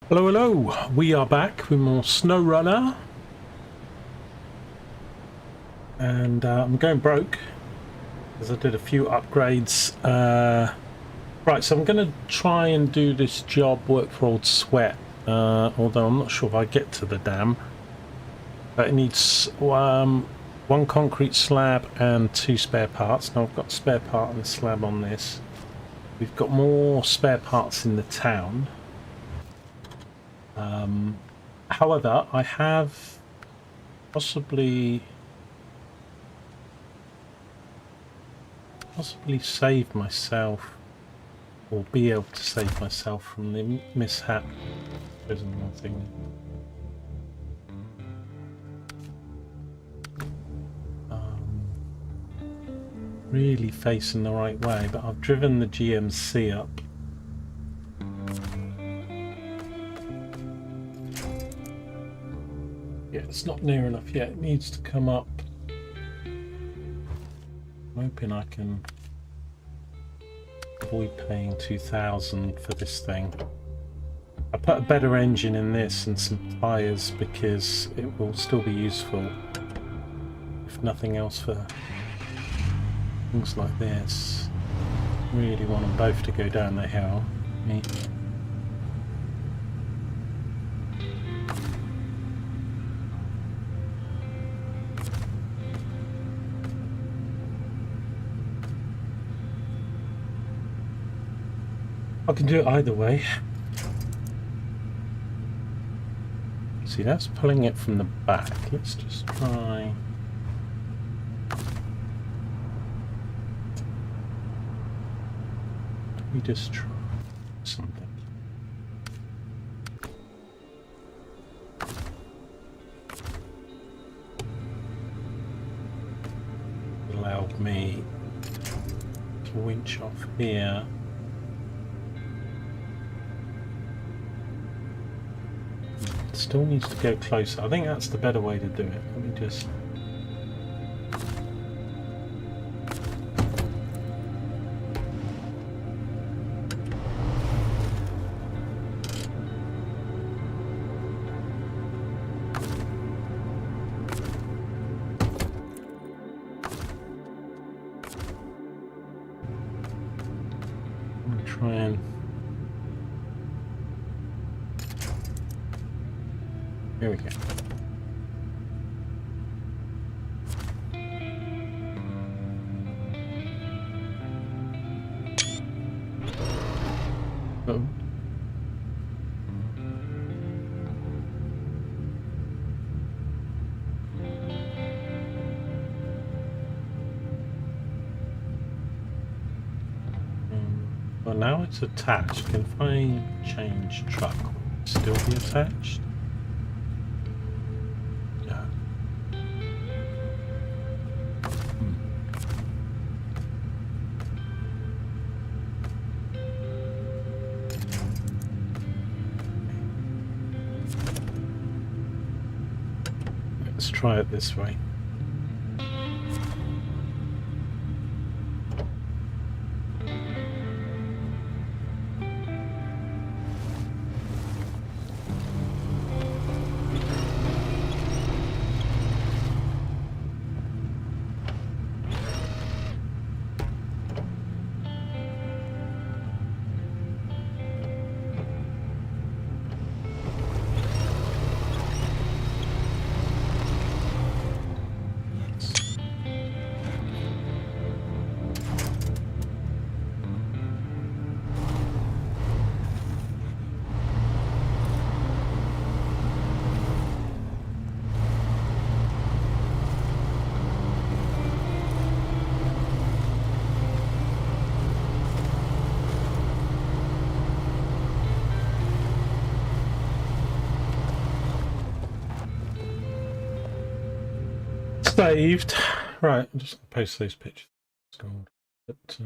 Hello, hello. We are back with more SnowRunner. And I'm going broke because I did a few upgrades. Right, so I'm going to try and do this job, work for Old Sweat. Although I'm not sure if I get to the dam. But it needs one concrete slab and 2 spare parts. Now I've got a spare part and a slab on this. We've got more spare parts in the town. However, I have possibly save myself, or be able to save myself from the mishap. There's another thing. Really facing the right way, but I've driven the GMC up. Yeah, it's not near enough yet. It needs to come up. I'm hoping I can avoid paying 2,000 for this thing. I put a better engine in this and some tyres because it will still be useful, if nothing else, for things like this. Really want them both to go down the hill. I can do it either way. See, that's pulling it from the back. Let's just try. Let me just try something. It allowed me to winch off here. Still needs to go closer. I think that's the better way to do it. Let me just... I'm going to try and... Here we go. Oh. Well, now it's attached. Can if I change truck, will it still be attached? Let's try it this way. Saved. Right, I'm just going to post those pictures. It's gold. But,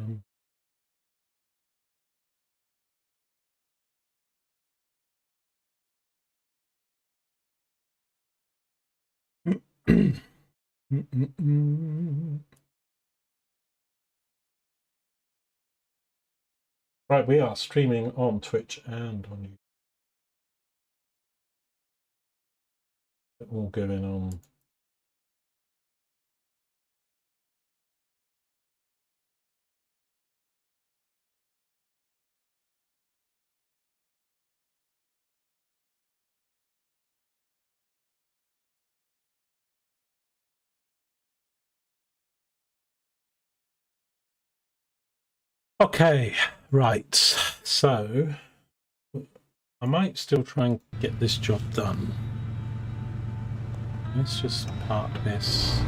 right, we are streaming on Twitch and on YouTube. bit more going on. Okay, right. So I might still try and get this job done. Let's just park this.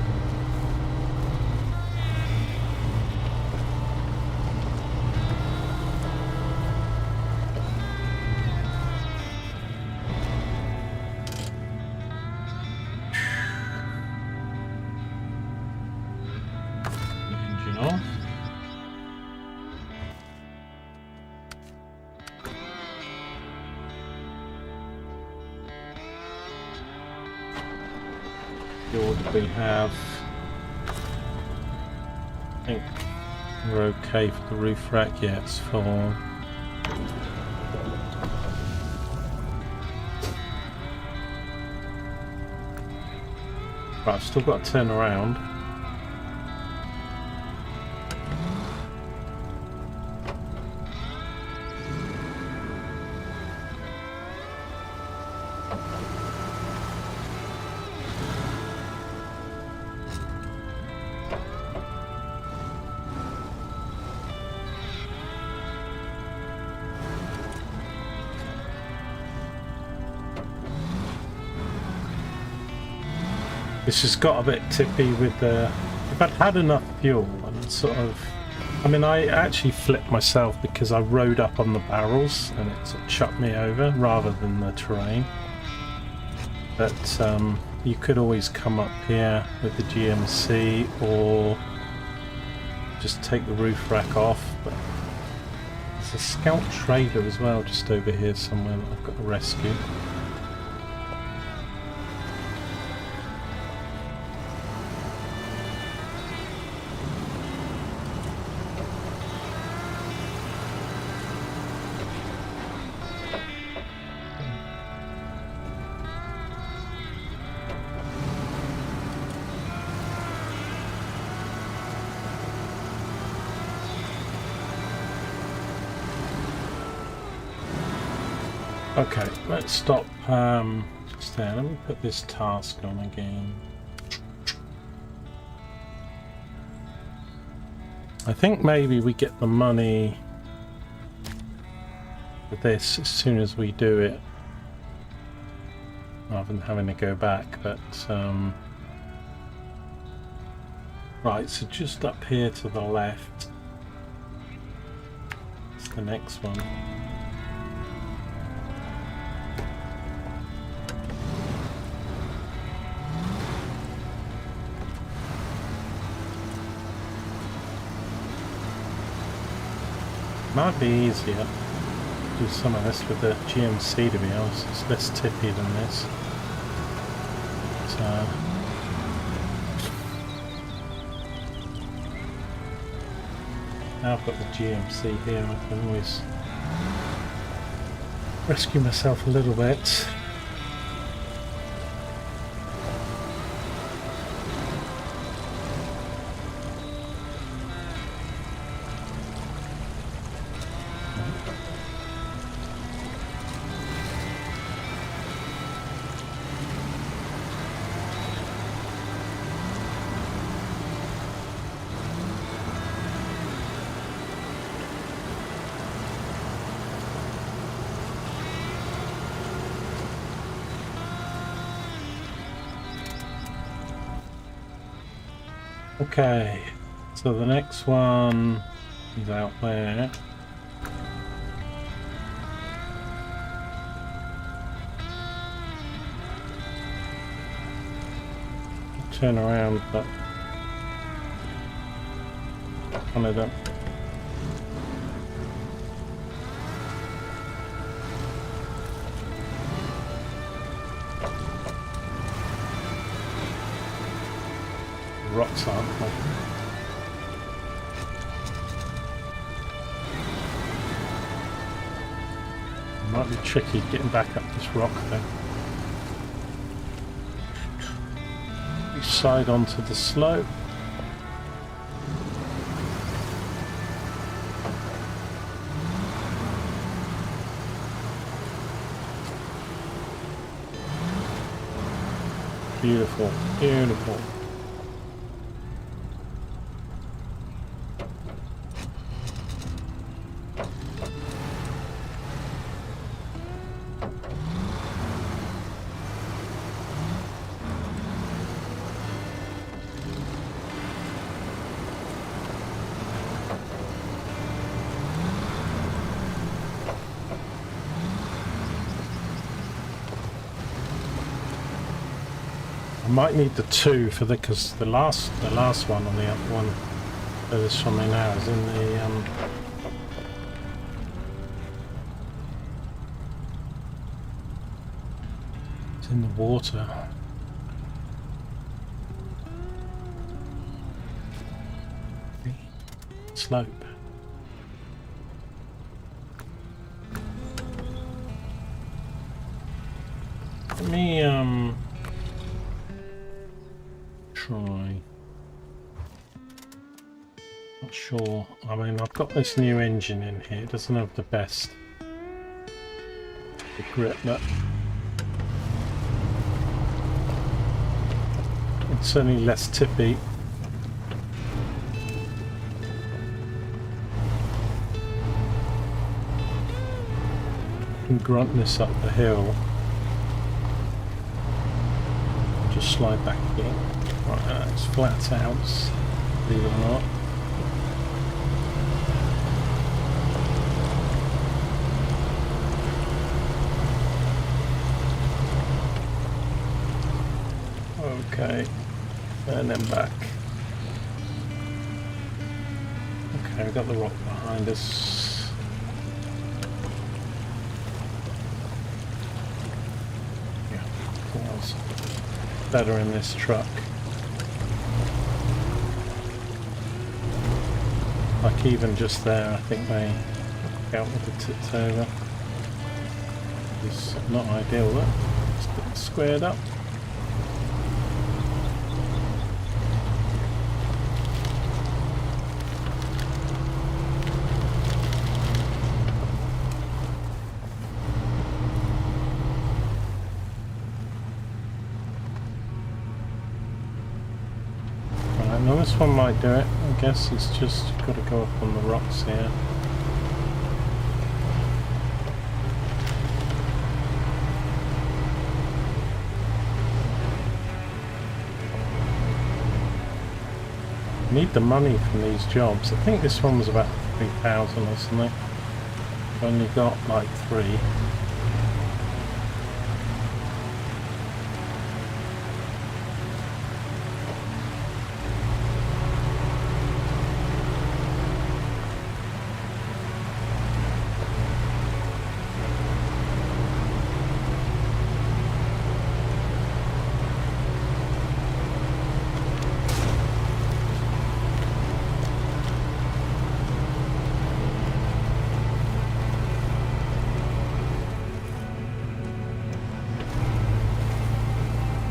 Engine off. The order we have. I think we're okay for the roof rack. Yeah, it's full. Right, I've still got to turn around. This has got a bit tippy with the... If I'd had enough fuel and sort of... I mean, I actually flipped myself because I rode up on the barrels and it sort of chucked me over rather than the terrain. But you could always come up here with the GMC or just take the roof rack off. But there's a scout trailer as well just over here somewhere that I've got to rescue. Okay, let's stop just there. Let me put this task on again. I think maybe we get the money for this as soon as we do it, rather than having to go back. But right, so just up here to the left, it's the next one. Might be easier to do some of this with the GMC, to be honest. It's less tippy than this. So now I've got the GMC here, I can always rescue myself a little bit. Okay, so the next one is out there. I'll turn around, but kind of don't. Rocks aren't they? Might be tricky getting back up this rock though. side onto the slope. Beautiful, beautiful. I might need the two for the, because the last one on the other one furthest from me now is in the it's in the water. Slope. Let me try. Not sure. I mean, I've got this new engine in here. It doesn't have the best grip, but it's certainly less tippy. I can grunt this up the hill. Just slide back again. Right, it's flat out, believe it or not. Okay, and then back. Okay, we've got the rock behind us. Yeah, feels better in this truck. Like even just there, I think they out with the tips over. It's not ideal, though. It's a bit squared up. Now this one might do it. I guess it's just got to go up on the rocks here. I need the money from these jobs. I think this one was about 3,000 or something. I've only got like 3.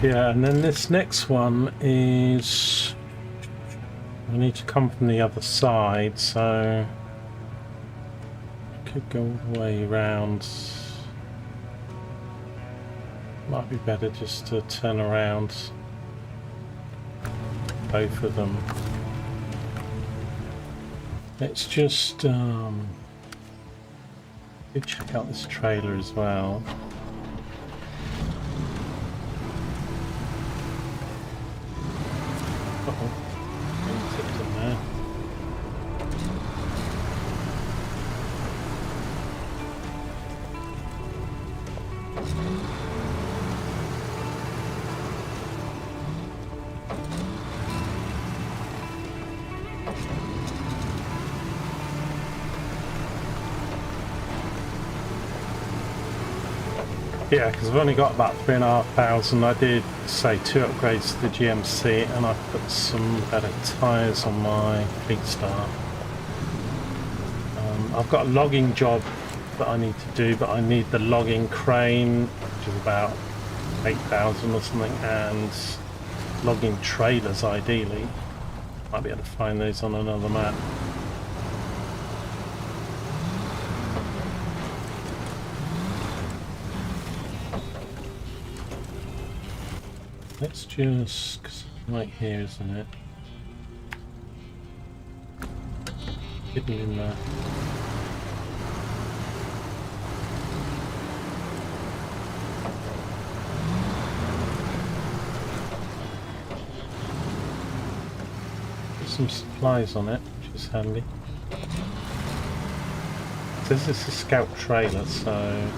Yeah, and then this next one is I need to come from the other side, so I could go all the way around. Might be better just to turn around both of them. Let's just check out this trailer as well. Tipped in there. Yeah, because I've only got about 3,500. I did say 2 upgrades to the GMC, and I put some better tyres on my Fleet Star. I've got a logging job that I need to do, but I need the logging crane, which is about 8,000 or something, and logging trailers ideally. Might be able to find those on another map. Let's just, 'cause it's right here, isn't it? Hidden in there. Some supplies on it, which is handy. This is a scout trailer, so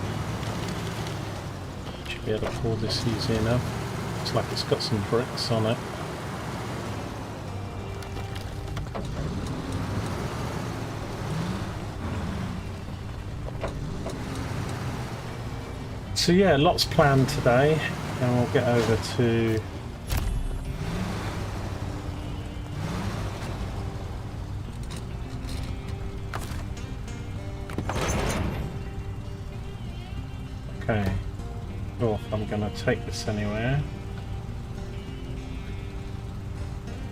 should be able to pull this easy enough. Looks like it's got some bricks on it. So yeah, lots planned today, and we'll get over to okay. Well, if I'm going to take this anywhere,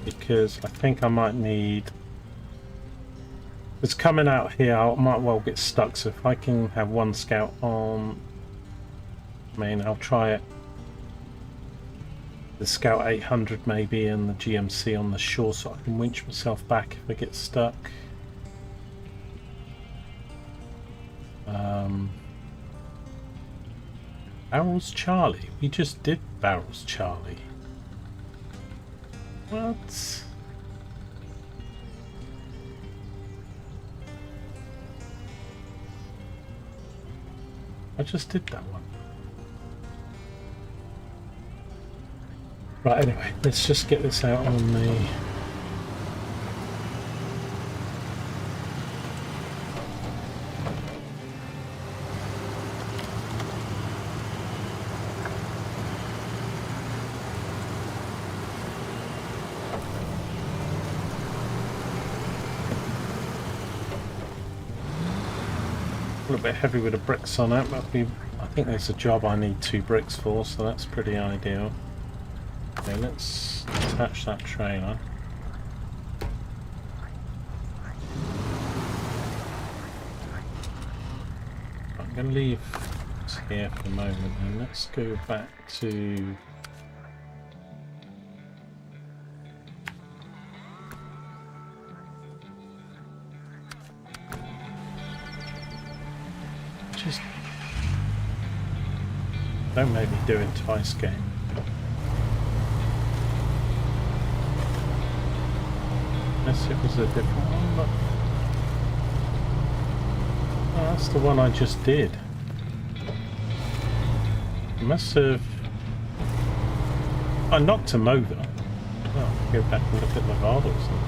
because I think I might need. It's coming out here. I might well get stuck. So if I can have one scout on, I mean, I'll try it. The Scout 800 maybe, and the GMC on the shore, so I can winch myself back if I get stuck. Barrels Charlie. We just did Barrels Charlie. What? I just did that one. Right, anyway, let's just get this out on the... A little bit heavy with the bricks on it, but I think there's a job I need 2 bricks for, so that's pretty ideal. Okay, let's attach that trailer. I'm going to leave this here for the moment, and let's go back to... Just don't make me do it twice, game. Unless it was a different one, but oh, that's the one I just did. I must have. I knocked him over. Oh, I'll go back and look at the VOD or something.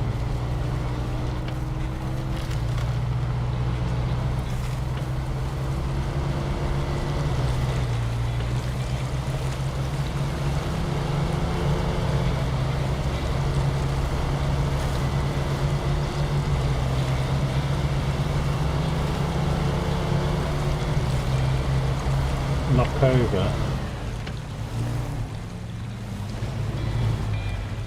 Knock over.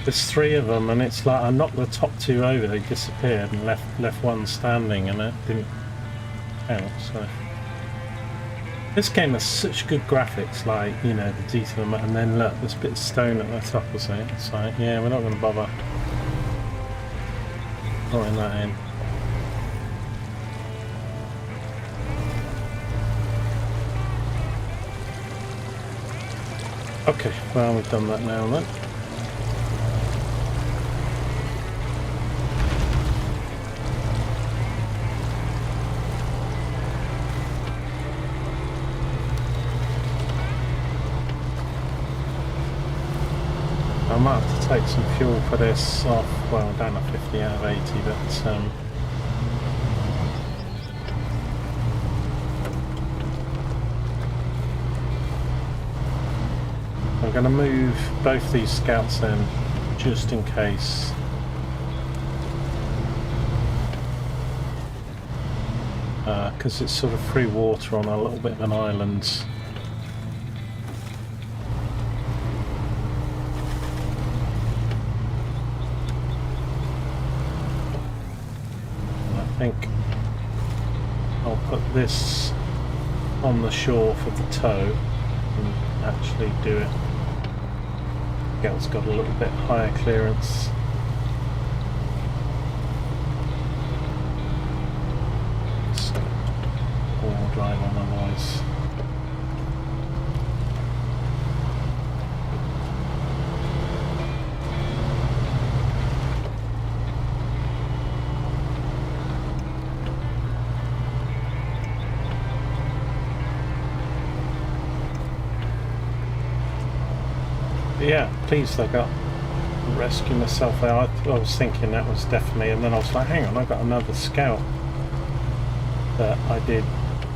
There's 3 of them, and it's like I knocked the top 2 over, they disappeared, and left one standing, and it didn't count. So this game has such good graphics, like, you know, the detail, and then look, this bit of stone at the top or something. It's like, yeah, we're not going to bother putting that in. Okay, well, we've done that now then. I might have to take some fuel for this off. Well, I don't have 50 out of 80, but I'm going to move both these scouts in just in case. Because it's sort of free water on a little bit of an island. think I'll put this on the shore for the tow and actually do it. It's got a little bit higher clearance. All drive on otherwise. Yeah, pleased I got rescue myself there. I was thinking that was definitely, and then I was like, hang on, I got another scout that I did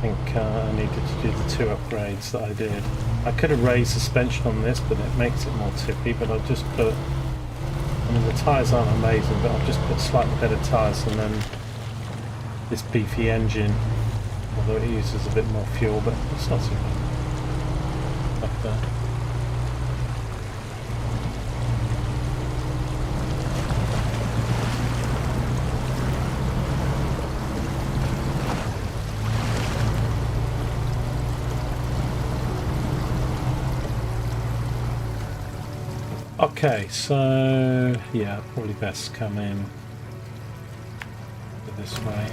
think I needed to do the 2 upgrades that I did. I could have raised suspension on this, but it makes it more tippy, but I've just put, I mean the tyres aren't amazing, but I've just put slightly better tyres and then this beefy engine, although it uses a bit more fuel, but it's not too bad. Like that. Okay, so yeah, probably best come in this way.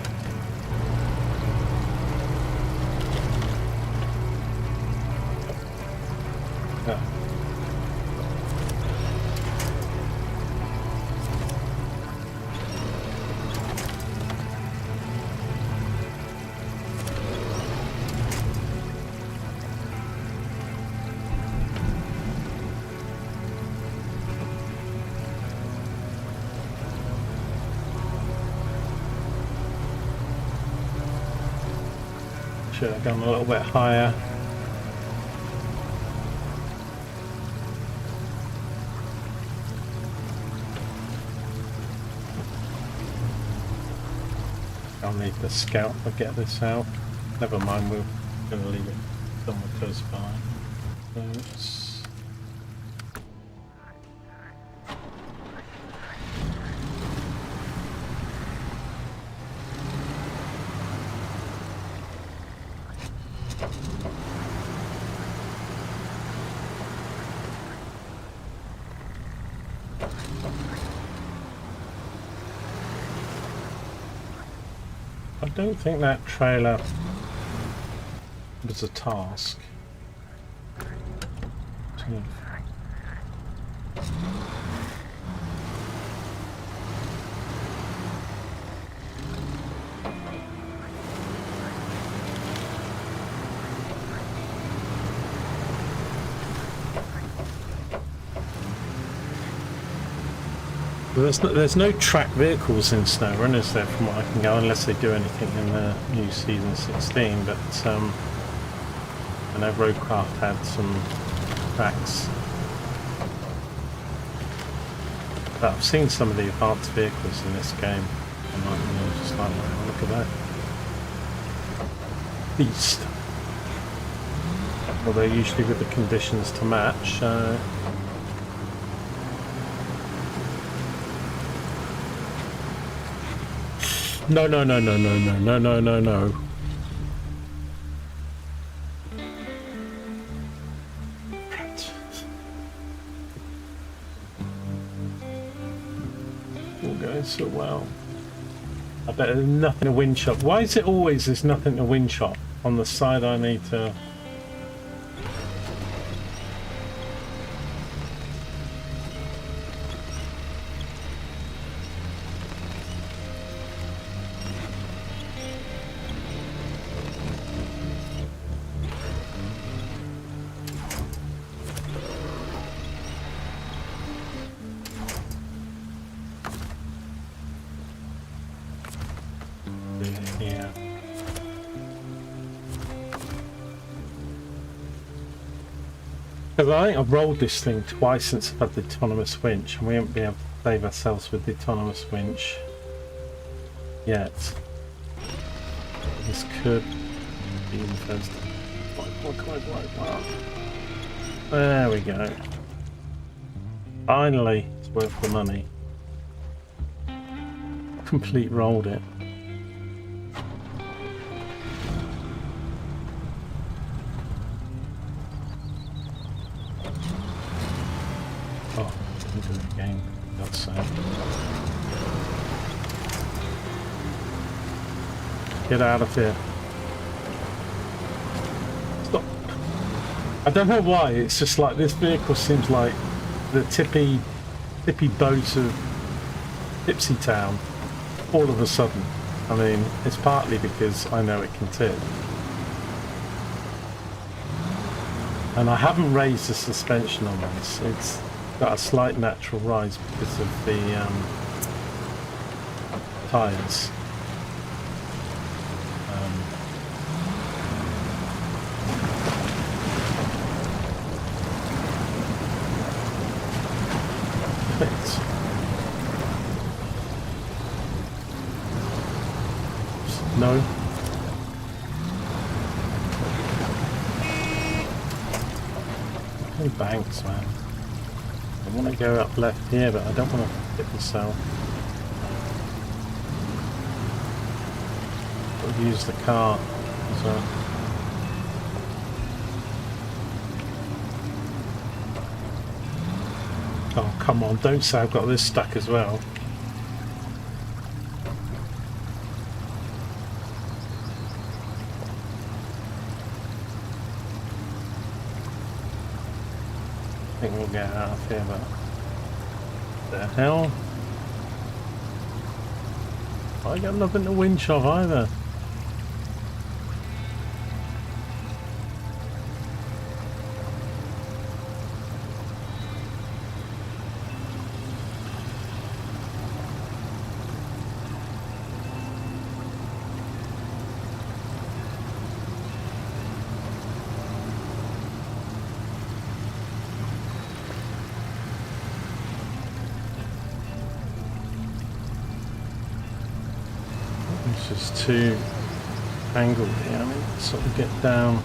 Yeah. Should have gone a little bit higher. I'll need the scout to get this out. Never mind, we're going to leave it somewhere close by. So it's I don't think that trailer was a task. There's no track vehicles in SnowRun, is there, from what I can go, unless they do anything in the new season 16, but I know Roadcraft had some tracks. But I've seen some of the advanced vehicles in this game, and I'm just like, wow, look at that. Beast. Although usually with the conditions to match, No. All going so well. I bet there's nothing to wind shot. Why is it always there's nothing to wind shot on the side I need to... Yeah. Because I think I've rolled this thing twice since I've had the autonomous winch, and we haven't been able to save ourselves with the autonomous winch yet. This could be the first. There we go. Finally, it's worth the money. Complete rolled it. Oh, didn't do it again. God's sake. Get out of here. Stop. I don't know why, it's just like this vehicle seems like the tippy boat of Tipsy Town all of a sudden. I mean, it's partly because I know it can tip. And I haven't raised the suspension on this. It's got a slight natural rise because of the tyres. No. No banks, man. I want to go up left here, but I don't want to hit myself. I'll use the car as well. Oh, come on, don't say I've got this stuck as well. I think we'll get out of here, but the hell? I got nothing to winch off either. It's just too angled here. I mean, sort of get down.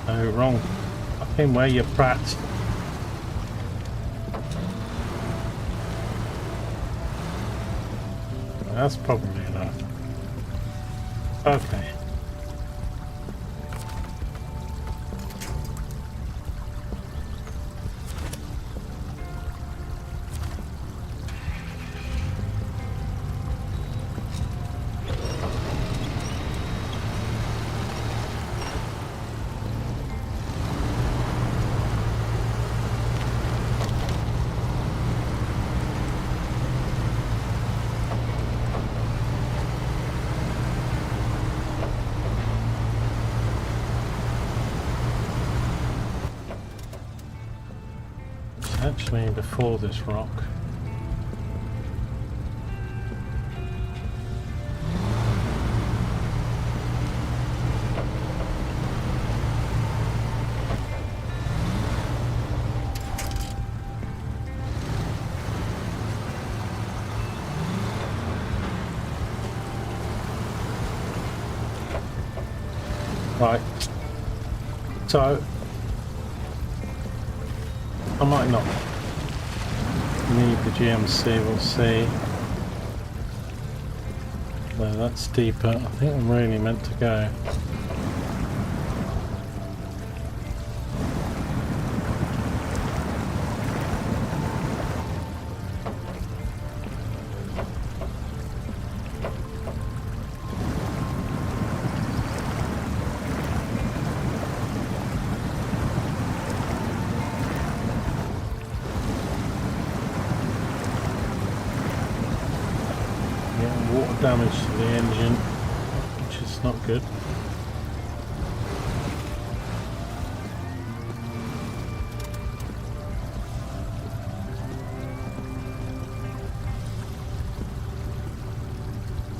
Oh, wrong. Fucking where you prat. That's probably enough. Okay. Actually, before this rock. Right. So I might not need the GMC, we'll see. No, that's deeper. I think I'm really meant to go. Water damage to the engine, which is not good.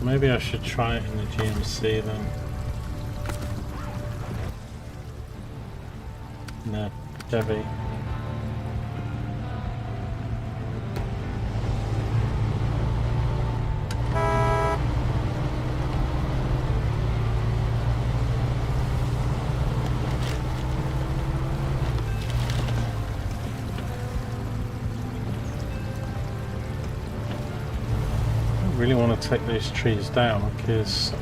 Maybe I should try it in the GMC then. No, Chevy. really want to take those trees down because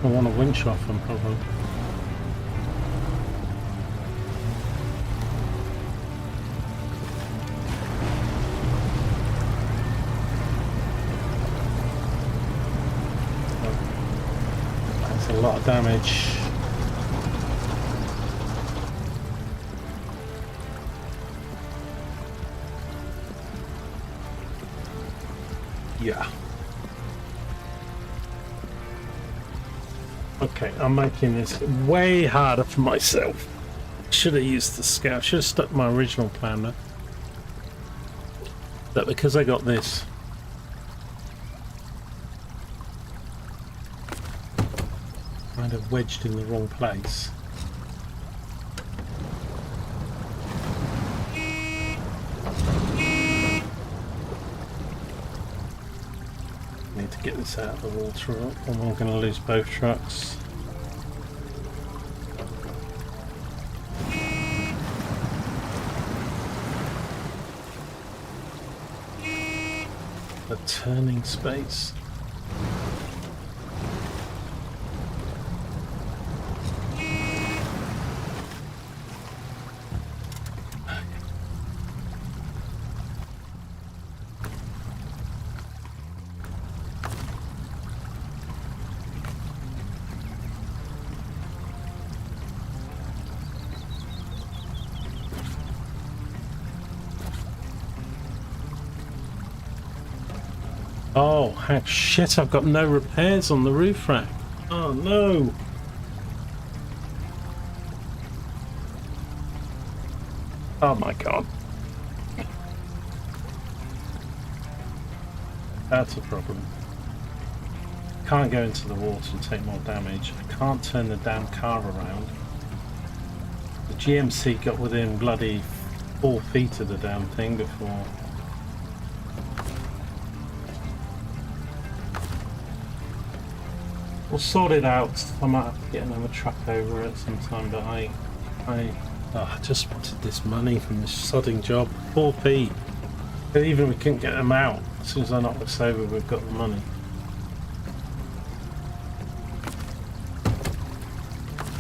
I want to winch off them probably. That's a lot of damage. Yeah. Okay, I'm making this way harder for myself. Should have used the scout. Should have stuck to my original plan there. But because I got this, kind of wedged in the wrong place. Need to get this out of the water or I'm going to lose both trucks. The turning space. Oh, heck, shit, I've got no repairs on the roof rack. Oh, no. Oh, my God. That's a problem. Can't go into the water and take more damage. I can't turn the damn car around. The GMC got within bloody 4 feet of the damn thing before. We'll sort it out. I might have to get another truck over it sometime, but I just wanted this money from this sodding job. 4p. But even we couldn't get them out. As soon as I knock this over, we've got the money.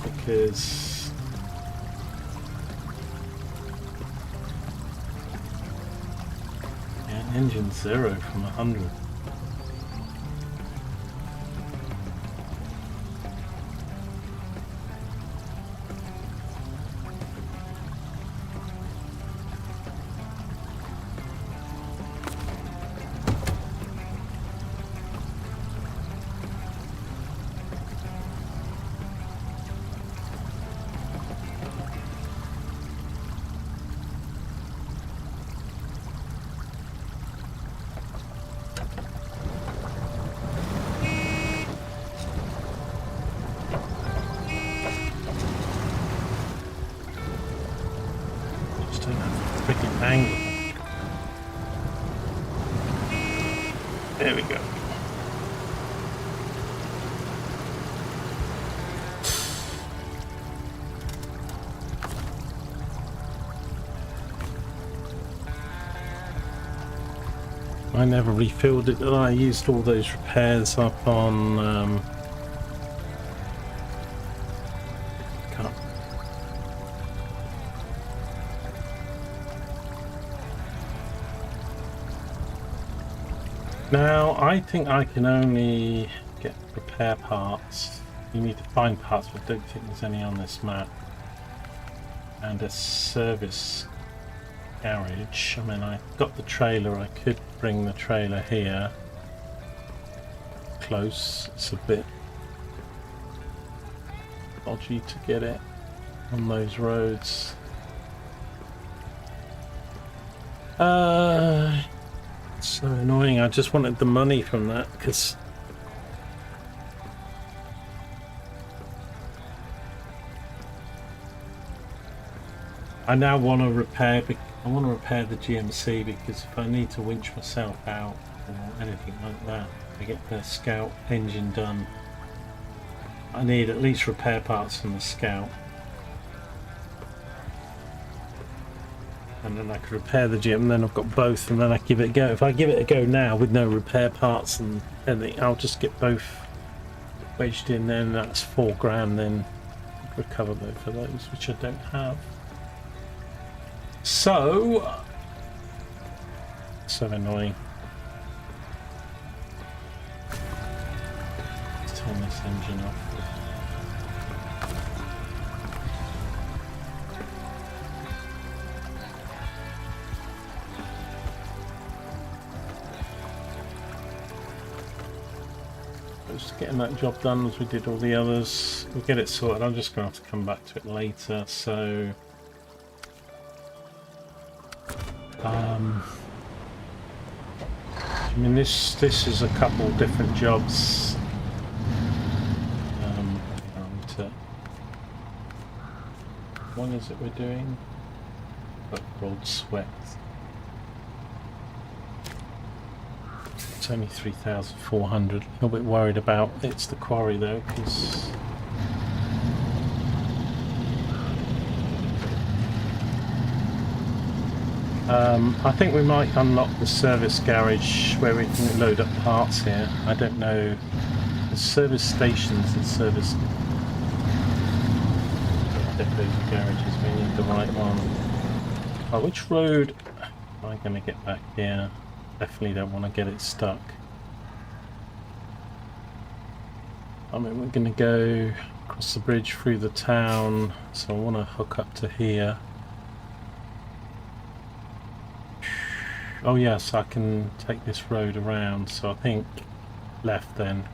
Because yeah, engine 0 from 100. Freaking angle. There we go. I never refilled it, and I used all those repairs up on Now, I think I can only get repair parts. You need to find parts, but I don't think there's any on this map. And a service garage. I mean, I got the trailer. I could bring the trailer here. Close. It's a bit dodgy to get it on those roads. So annoying. I just wanted the money from that because I now want to repair. I want to repair the GMC because if I need to winch myself out or anything like that to get the Scout engine done, I need at least repair parts from the Scout. and then I could repair the gym, and then I've got both, and then I give it a go. If I give it a go now with no repair parts and everything, I'll just get both wedged in, then that's £4 then recover both of those, which I don't have. So annoying. Let's turn this engine off. Just getting that job done as we did all the others. We'll get it sorted. I'm just going to have to come back to it later. So, I mean, this is a couple different jobs. One is it we're doing? Road sweat. It's only 3,400. A little bit worried about it's the quarry though, because I think we might unlock the service garage where we can load up parts here. I don't know. The service stations and service depots and garages, we need the right one. Oh, which road am I going to get back here? Definitely don't want to get it stuck. I mean, we're going to go across the bridge through the town, so I want to hook up to here. Oh yes, I can take this road around, so I think left then.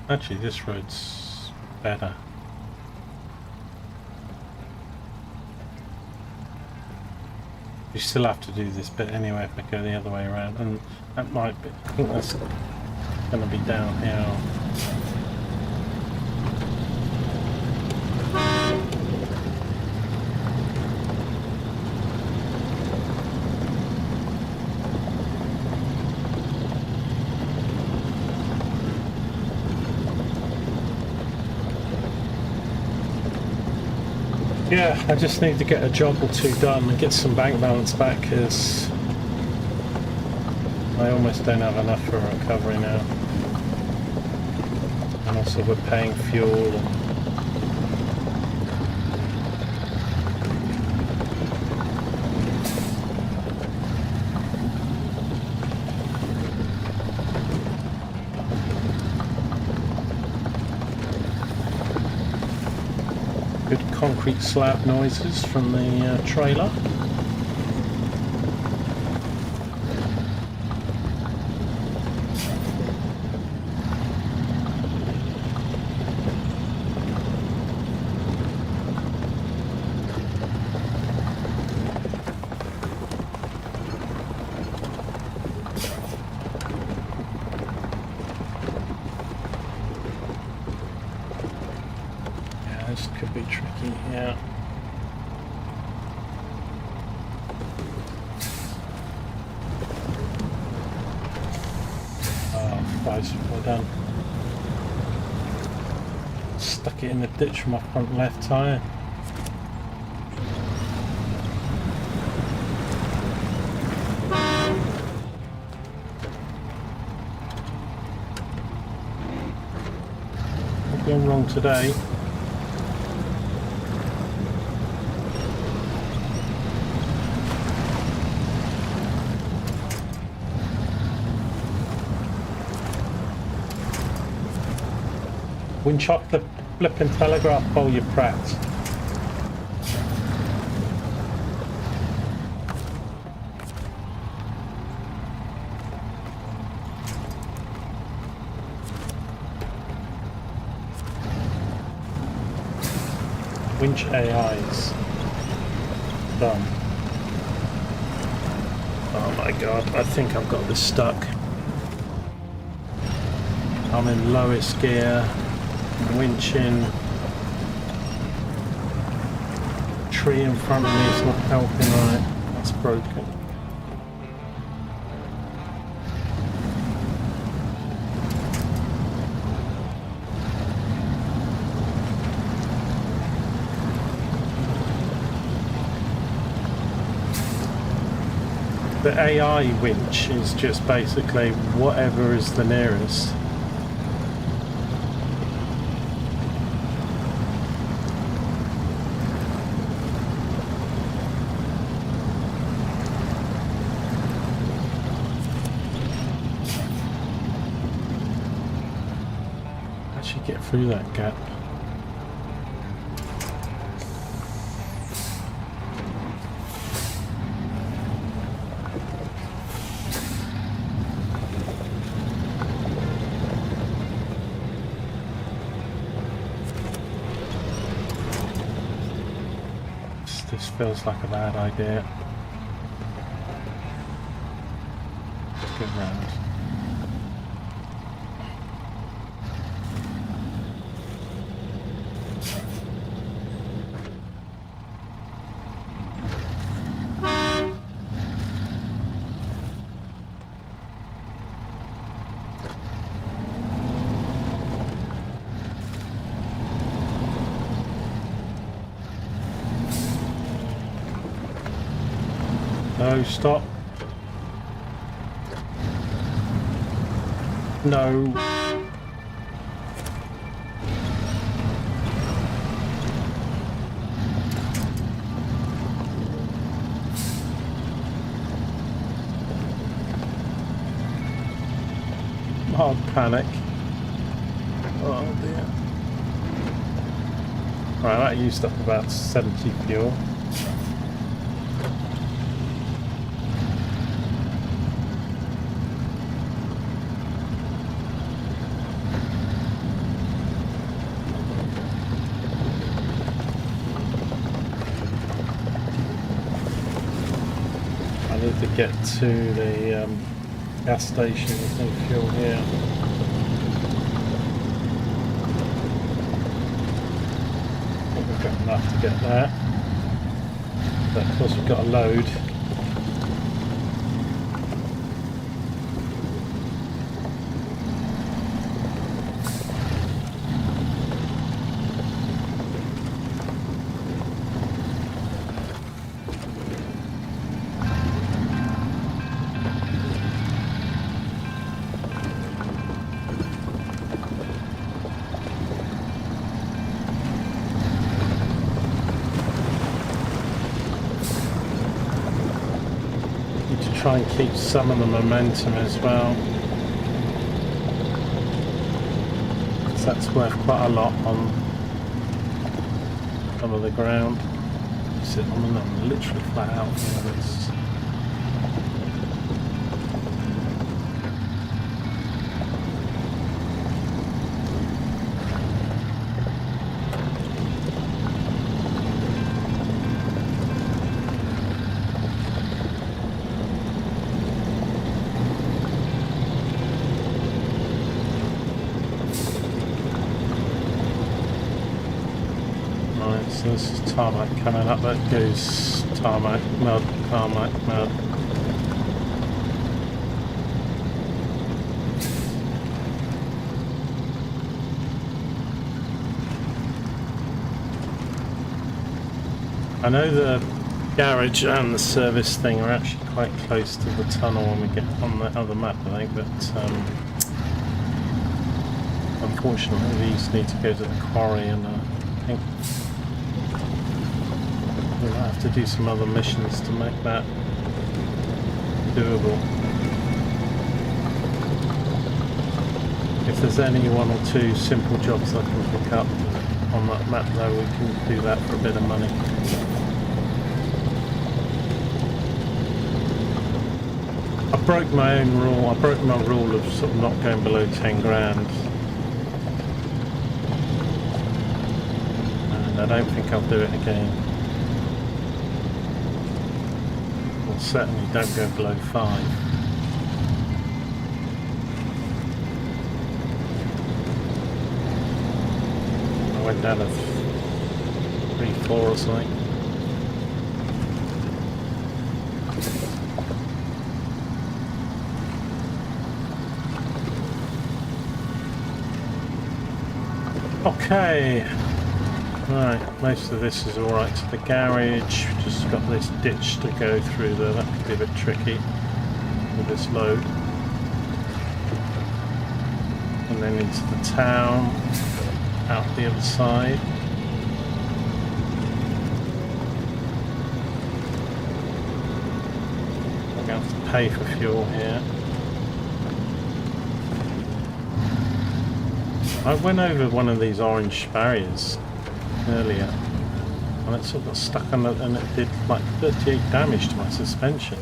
Actually, this road's better. You still have to do this bit anyway if I go the other way around, and that might be, I think that's going to be downhill. Yeah, I just need to get a job or two done and get some bank balance back, because I almost don't have enough for a recovery now. And also we're paying fuel and good concrete slab noises from the trailer. This could be tricky, yeah. Oh, guys, well done. Stuck it in the ditch from my front left tyre. Not going wrong today. Winch off the flipping telegraph pole, you prat. Winch AIs. Done. Oh my god, I think I've got this stuck. I'm in lowest gear, winching. Tree in front of me is not helping, right? That's broken. The AI winch is just basically whatever is the nearest. Actually get through that gap. This feels like a bad idea. Let's go round. No, stop. No. Oh, panic. Oh dear. Right, that used up about 70 fuel. To get to the gas station, there's no fuel here. I think we've got enough to get there, but of course we've got a load. Try and keep some of the momentum as well, because that's worth quite a lot on some of the ground. You sit on them, I'm literally flat out. You know, it's so this is tarmac coming up, that goes tarmac, mud, tarmac, mud. I know the garage and the service thing are actually quite close to the tunnel when we get on the other map, I think, but unfortunately these need to go to the quarry, and I think we'll have to do some other missions to make that doable. If there's any one or two simple jobs I can pick up on that map though, we can do that for a bit of money. I broke my own rule, I broke my rule of sort of not going below 10 grand. And I don't think I'll do it again. Well, certainly don't go below 5. I went down to 3, 4 or something. Okay. Right, most of this is alright to the garage. Just got this ditch to go through though, that could be a bit tricky with this load. And then into the town, out the other side. I'm going to have to pay for fuel here. I went over one of these orange barriers earlier and it sort of got stuck on it and it did like 38 damage to my suspension.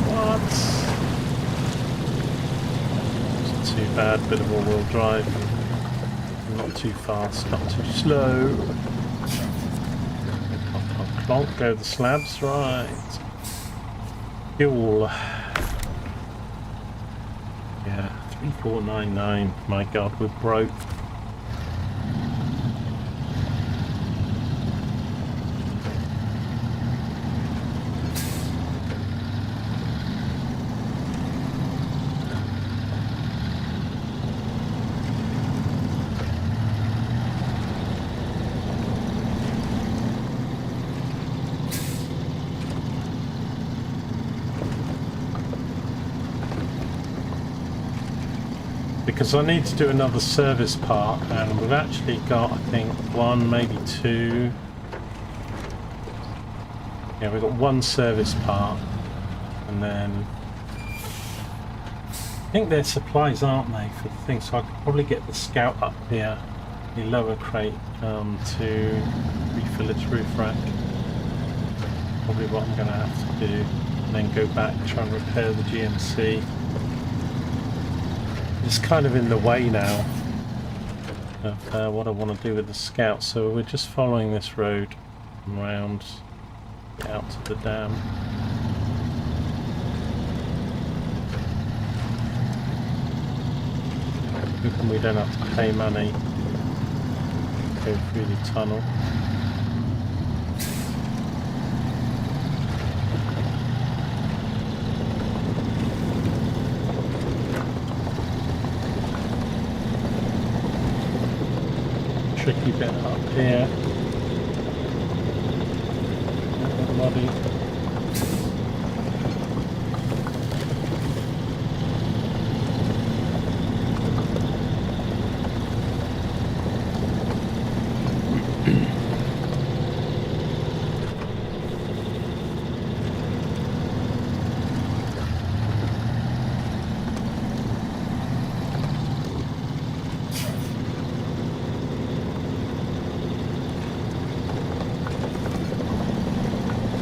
What? It's not too bad, bit of all-wheel drive. Not too fast, not too slow. Clonk, clonk, go the slabs, right. Fuel. Yeah, 3499. My God, we're broke. Because I need to do another service part, and we've actually got, I think, 1, maybe 2. Yeah, we've got 1 service part, and then I think they're supplies, aren't they, for the thing? So I could probably get the Scout up here, the lower crate, to refill its roof rack. Probably what I'm going to have to do, and then go back, try and repair the GMC. It's kind of in the way now of what I want to do with the Scout, so we're just following this road around out to the dam. And we don't have to pay money to go through the tunnel. Tricky bit up here. Muddy.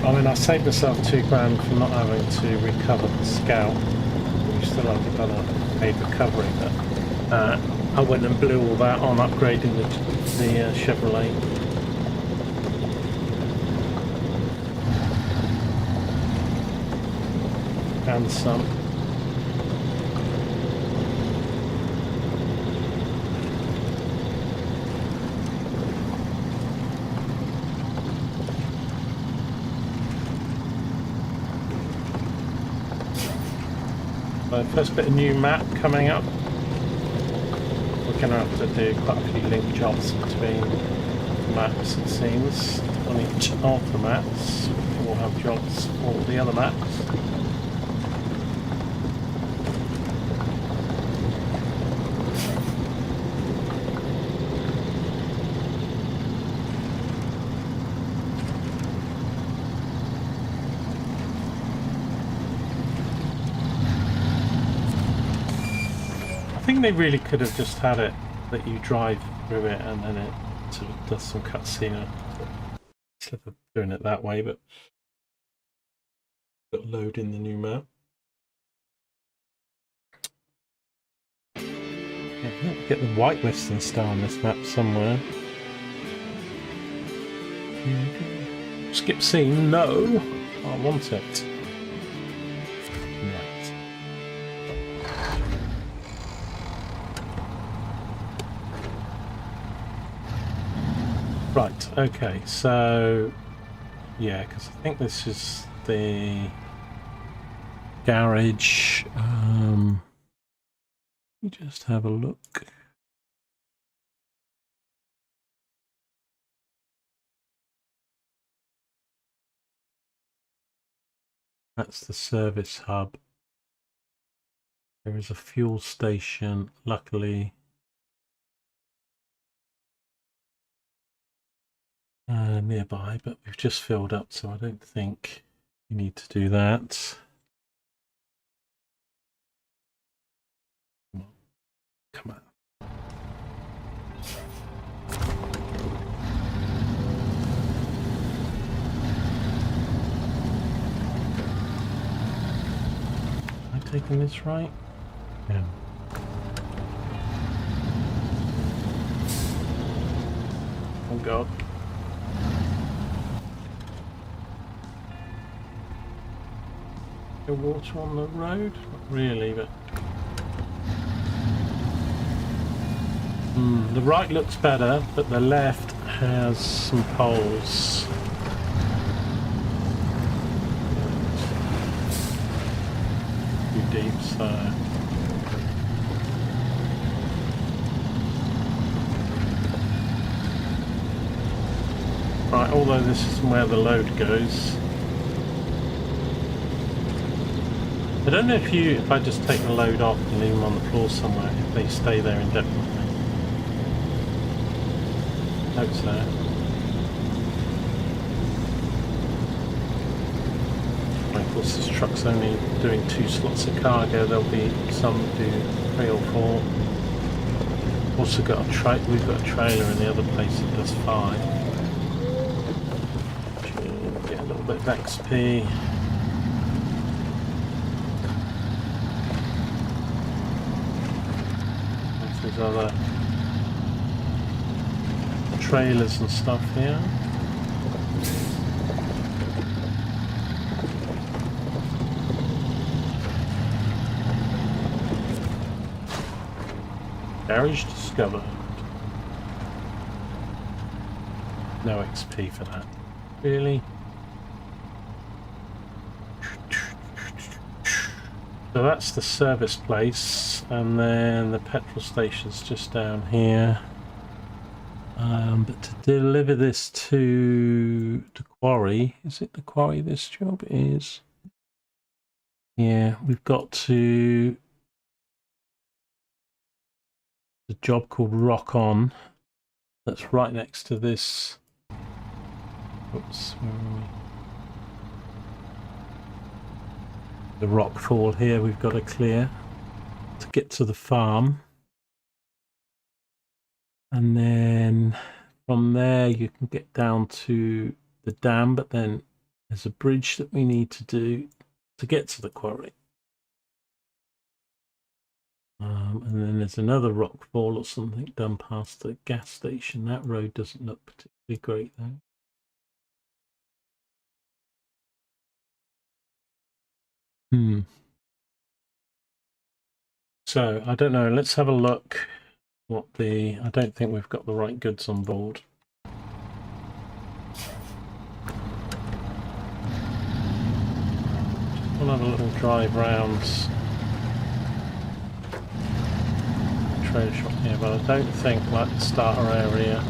I mean, I saved myself £2 for not having to recover the Scout. We still haven't done a paid recovery, but I went and blew all that on upgrading the Chevrolet. And some. First bit of new map coming up. We're going to have to do quite a few link jobs between maps, it seems, on each of the maps. We'll have jobs for all the other maps. I think they really could have just had it that you drive through it and then it sort of does some cutscene. Instead of doing it that way, but got load in the new map. Yeah, get the White Western Star on this map somewhere. Skip scene? No. I want it. Right, okay, so yeah, because I think this is the garage. Let me just have a look. That's the service hub. There is a fuel station, luckily. Nearby, but we've just filled up, so I don't think you need to do that. Come on. Am I taking this right? Yeah. Oh God. The water on the road? Not really, but the right looks better, but the left has some poles. Too deep, so right, although this is where the load goes. I don't know if I just take the load off and leave them on the floor somewhere, if they stay there indefinitely. Hope so. Of course, this truck's only doing 2 slots of cargo. There'll be some do 3 or 4. Also got we've got a trailer in the other place that does 5. Get a little bit of XP. There's other trailers and stuff here. Garage discovered. No XP for that. Really? So that's the service place, and then the petrol station's just down here. But to deliver this to the quarry, is it the quarry this job is? Yeah, we've got to the job called Rock On. That's right next to this. Oops, where are we? The rock fall here we've got to clear to get to the farm. And then from there you can get down to the dam, but then there's a bridge that we need to do to get to the quarry. And then there's another rock fall or something done past the gas station. That road doesn't look particularly great though. So I don't know, let's have a look what I don't think we've got the right goods on board. We'll have a little drive round trailer shop here, but I don't think, like the starter area,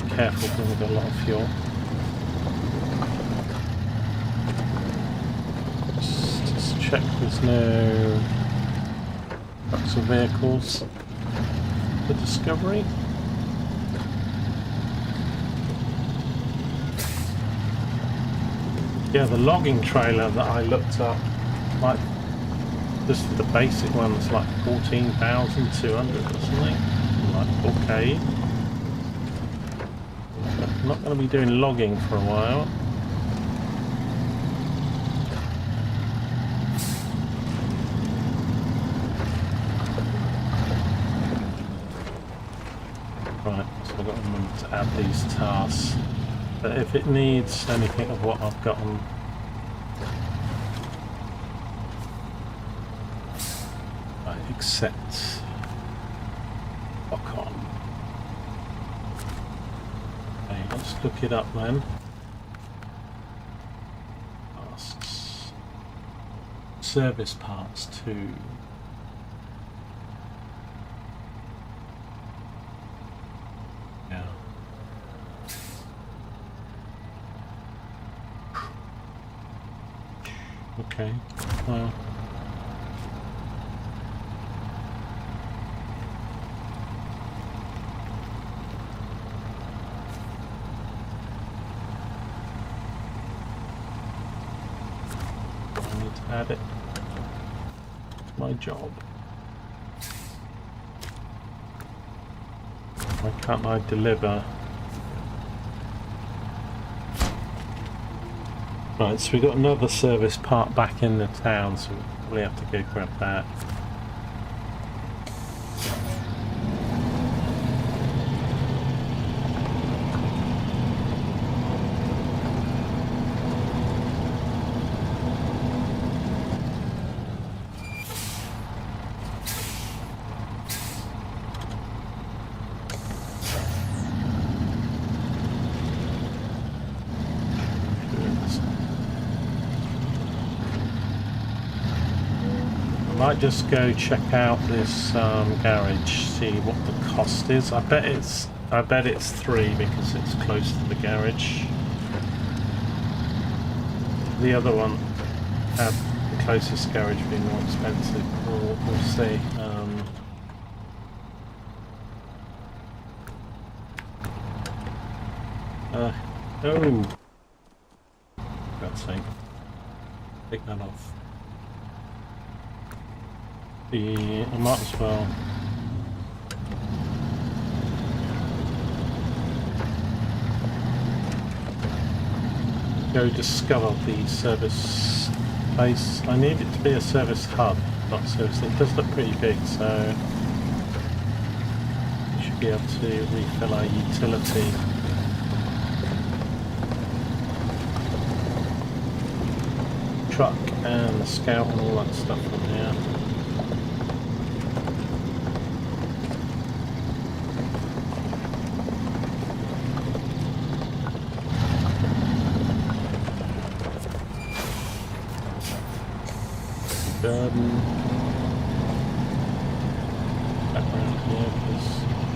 be careful because we've got a lot of fuel. Just check there's no trucks or vehicles for discovery. Yeah, the logging trailer that I looked up, like just for the basic one, it's like 14,200 or something. I'm like, okay. I'm not going to be doing logging for a while. Right, so I've got to remember to add these tasks. But if it needs anything of what I've got on... Right, accept. Lock on. Okay, let's look it up then. Tasks. Service parts 2. Yeah. Okay. Well. I need to add it. It's my job. Why can't I deliver? Right, so we got another service part back in the town, so we'll probably have to go grab that. Might just go check out this garage, see what the cost is. I bet it's 3 because it's close to the garage. The other one had the closest garage being more expensive. We'll see. Oh, for God's sake! Take that off. I might as well. Go discover the service place. I need it to be a service hub, not service. It does look pretty big, so we should be able to refill our utility. Truck and the scout and all that stuff from here. Back around here because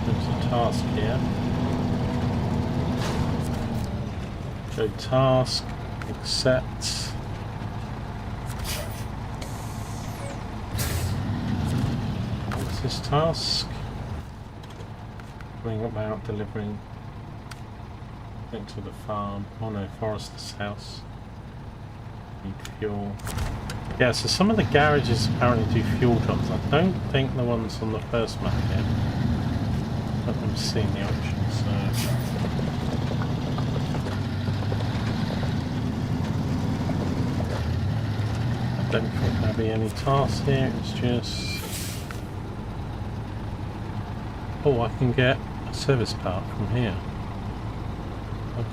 there's a task here. Show task, accept. What's this task? Bring about delivering to the farm. Oh no, Forester's house. Need fuel. Yeah, so some of the garages apparently do fuel jobs. I don't think the ones on the first map did. But I'm seeing the options, so... I don't think there'll be any tasks here, it's just... Oh, I can get a service part from here.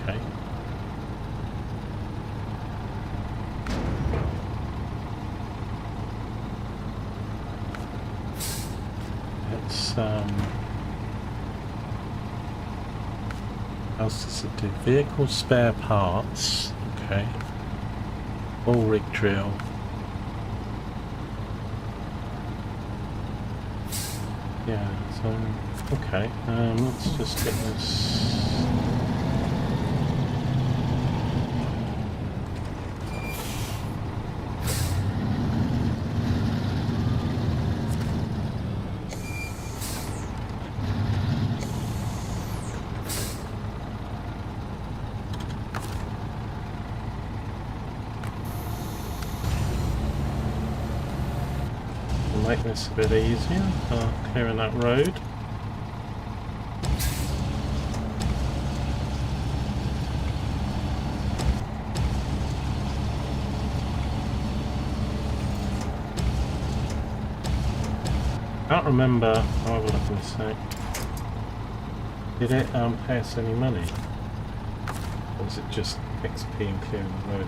Okay. What else does it do? Vehicle spare parts. Okay. Ball rig drill. Yeah, so okay. Let's just get this. Make this a bit easier, clearing that road. Can't remember, I'll have a look in a sec. Did it pay us any money? Or is it just XP and clearing the road?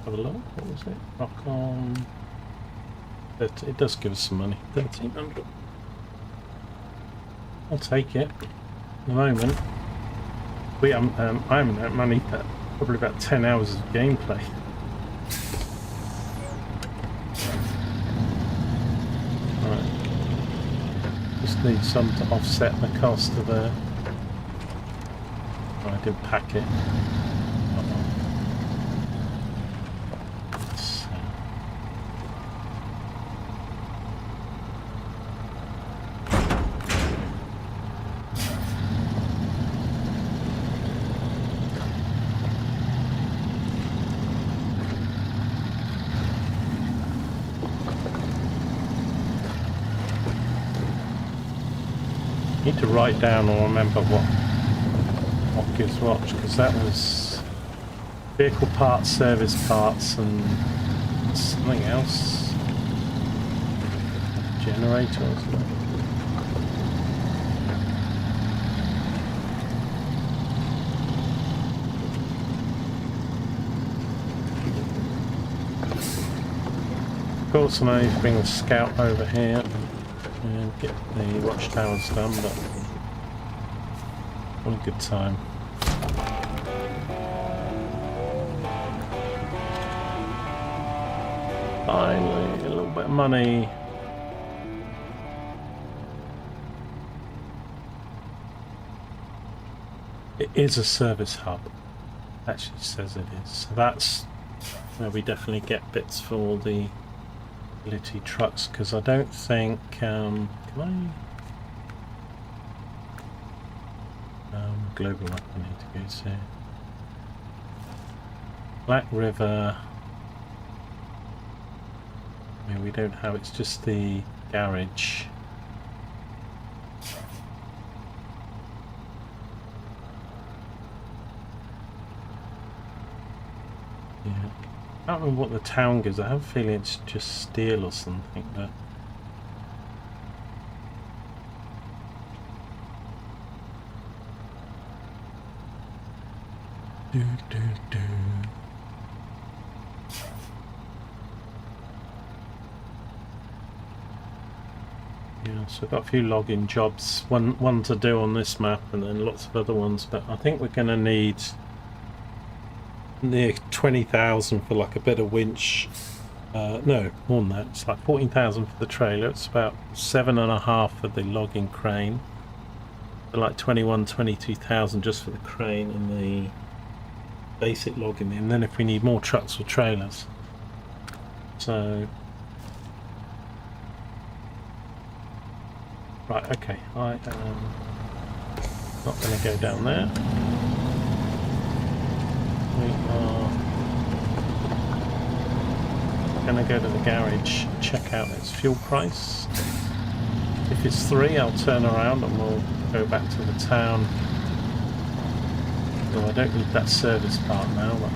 Have a look. What was it? Rock on. But it does give us some money. 1,300. I'll take it. At the moment, I haven't had money for probably about 10 hours of gameplay. Right. Just need some to offset the cost of the. I did pack it. Need to write down or remember what gives what, because that was vehicle parts, service parts, and something else. Generator or something. Of course, I need to bring the scout over here and get the watchtowers done, but what a good time. Finally, a little bit of money. It is a service hub. Actually says it is. So that's where we definitely get bits for all the utility trucks, because I don't think can I global up I need to go to Black River. I mean, we don't have, it's just the garage. Yeah. I can't remember what the town gives. I have a feeling it's just steel or something, but do. Yeah, so I've got a few login jobs, one to do on this map and then lots of other ones, but I think we're going to need near 20,000 for like a better winch. No, more than that. It's like 14,000 for the trailer. It's about 7.5 for the logging crane. So like 22,000 just for the crane and the basic logging. And then if we need more trucks or trailers. So right, okay. I am not going to go down there. We are going to go to the garage, check out its fuel price. If it's 3, I'll turn around and we'll go back to the town. Well, I don't need that service part now, but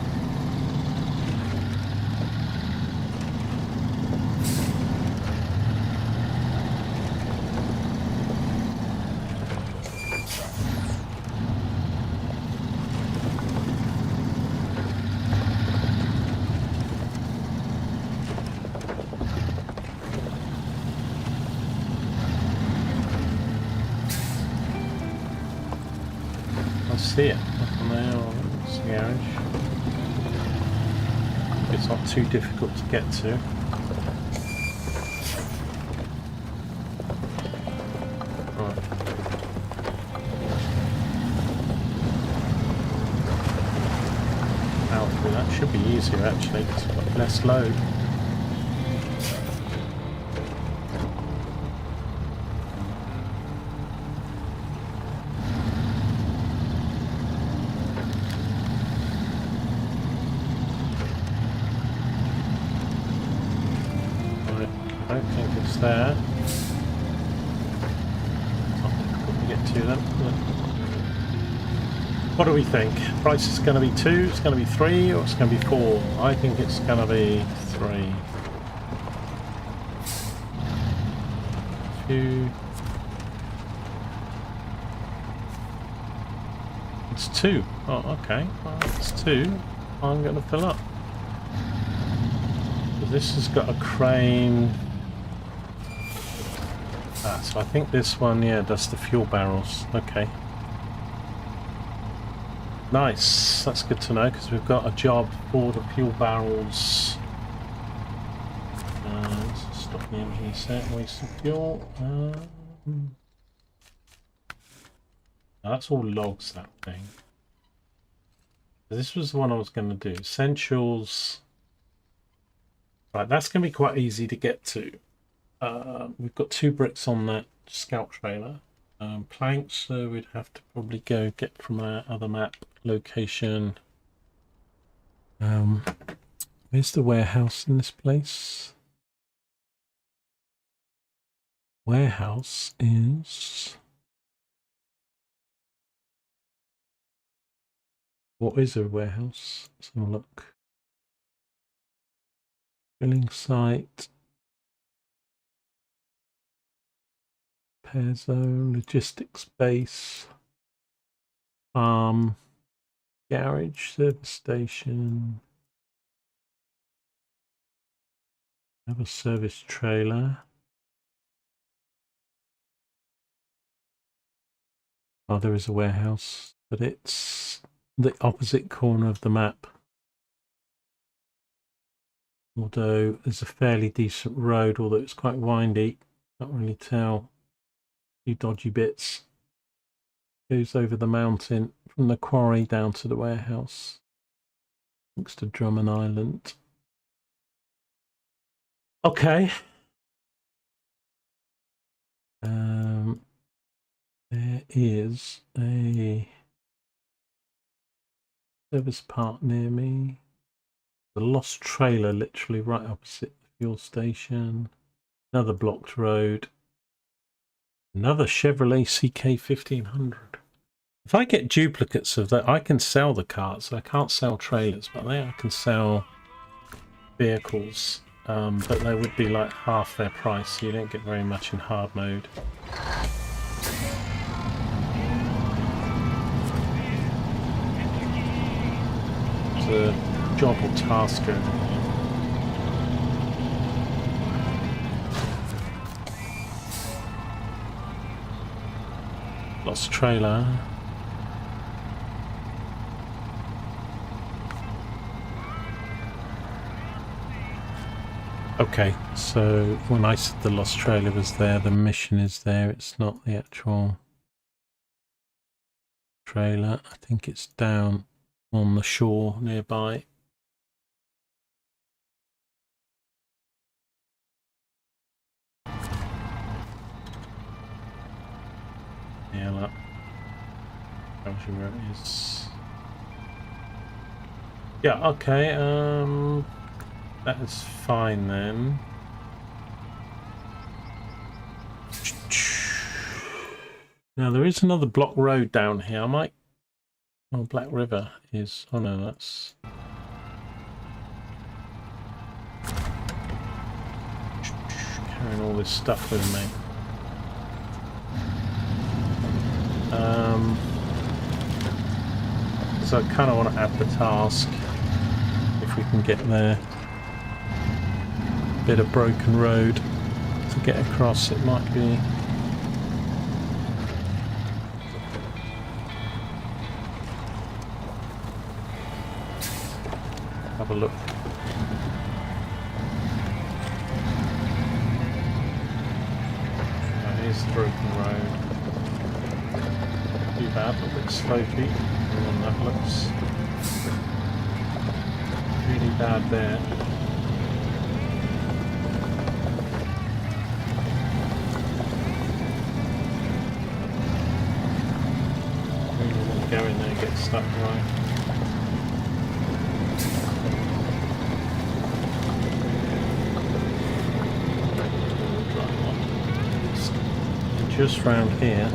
see it up on there, or it's the garage. It's not too difficult to get to. Right. Well, that should be easier actually, because it's got less load. I don't think it's there. It's not difficult to get to them. What do we think? Price is going to be 2, it's going to be 3, or it's going to be 4? I think it's going to be 3. It's 2. Oh, okay. Well, it's 2. I'm going to fill up. So this has got a crane. Ah, so I think this one, yeah, does the fuel barrels. Okay. Nice. That's good to know because we've got a job for the fuel barrels. Let's stop the engine set. Waste of fuel. That's all logs, that thing. This was the one I was going to do. Essentials. Right, that's going to be quite easy to get to. We've got 2 bricks on that scout trailer. Planks, so we'd have to probably go get from our other map location. Where's the warehouse in this place? Warehouse is... What is a warehouse? Let's have a look. Filling site. Pezzo, logistics base. Garage, service station. Have a service trailer. Oh, there is a warehouse, but it's the opposite corner of the map. Although there's a fairly decent road, although it's quite windy. Can't really tell. A few dodgy bits. Goes over the mountain from the quarry down to the warehouse. Thanks to Drummond Island. Okay. There is a service park near me. The lost trailer literally right opposite the fuel station. Another blocked road. Another Chevrolet CK-1500. If I get duplicates of that, I can sell the carts. I can't sell trailers, but I can sell vehicles. But they would be like half their price, so you don't get very much in hard mode. It's a job or task over here. Lost trailer. Okay, so when I said the lost trailer was there, the mission is there. It's not the actual trailer. I think it's down on the shore nearby. Yeah, that tells you where it is. Yeah, okay, that is fine then. Now there is another block road down here. I might... Oh, Black River is... Oh no, that's... Carrying all this stuff with me. So I kind of want to add the task, if we can get there. Bit of broken road to get across, it might be. Have a look. That is the broken road. Too bad, a little bit slopey. And that looks really bad there. Really want to go in there and get stuck right. Just round here.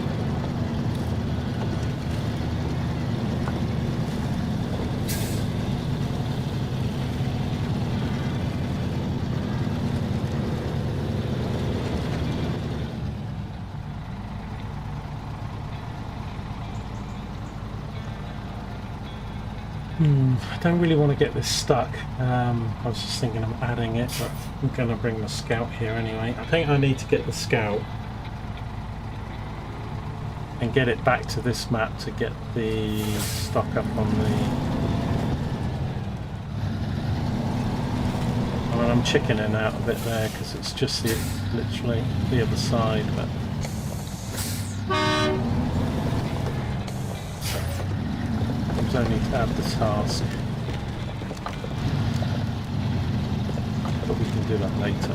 I don't really want to get this stuck. I was just thinking of adding it, but I'm going to bring the scout here anyway. I think I need to get the scout and get it back to this map to get the stock up on the... I mean, I'm chickening out a bit there because it's just literally the other side, but... only to have the task, but we can do that later.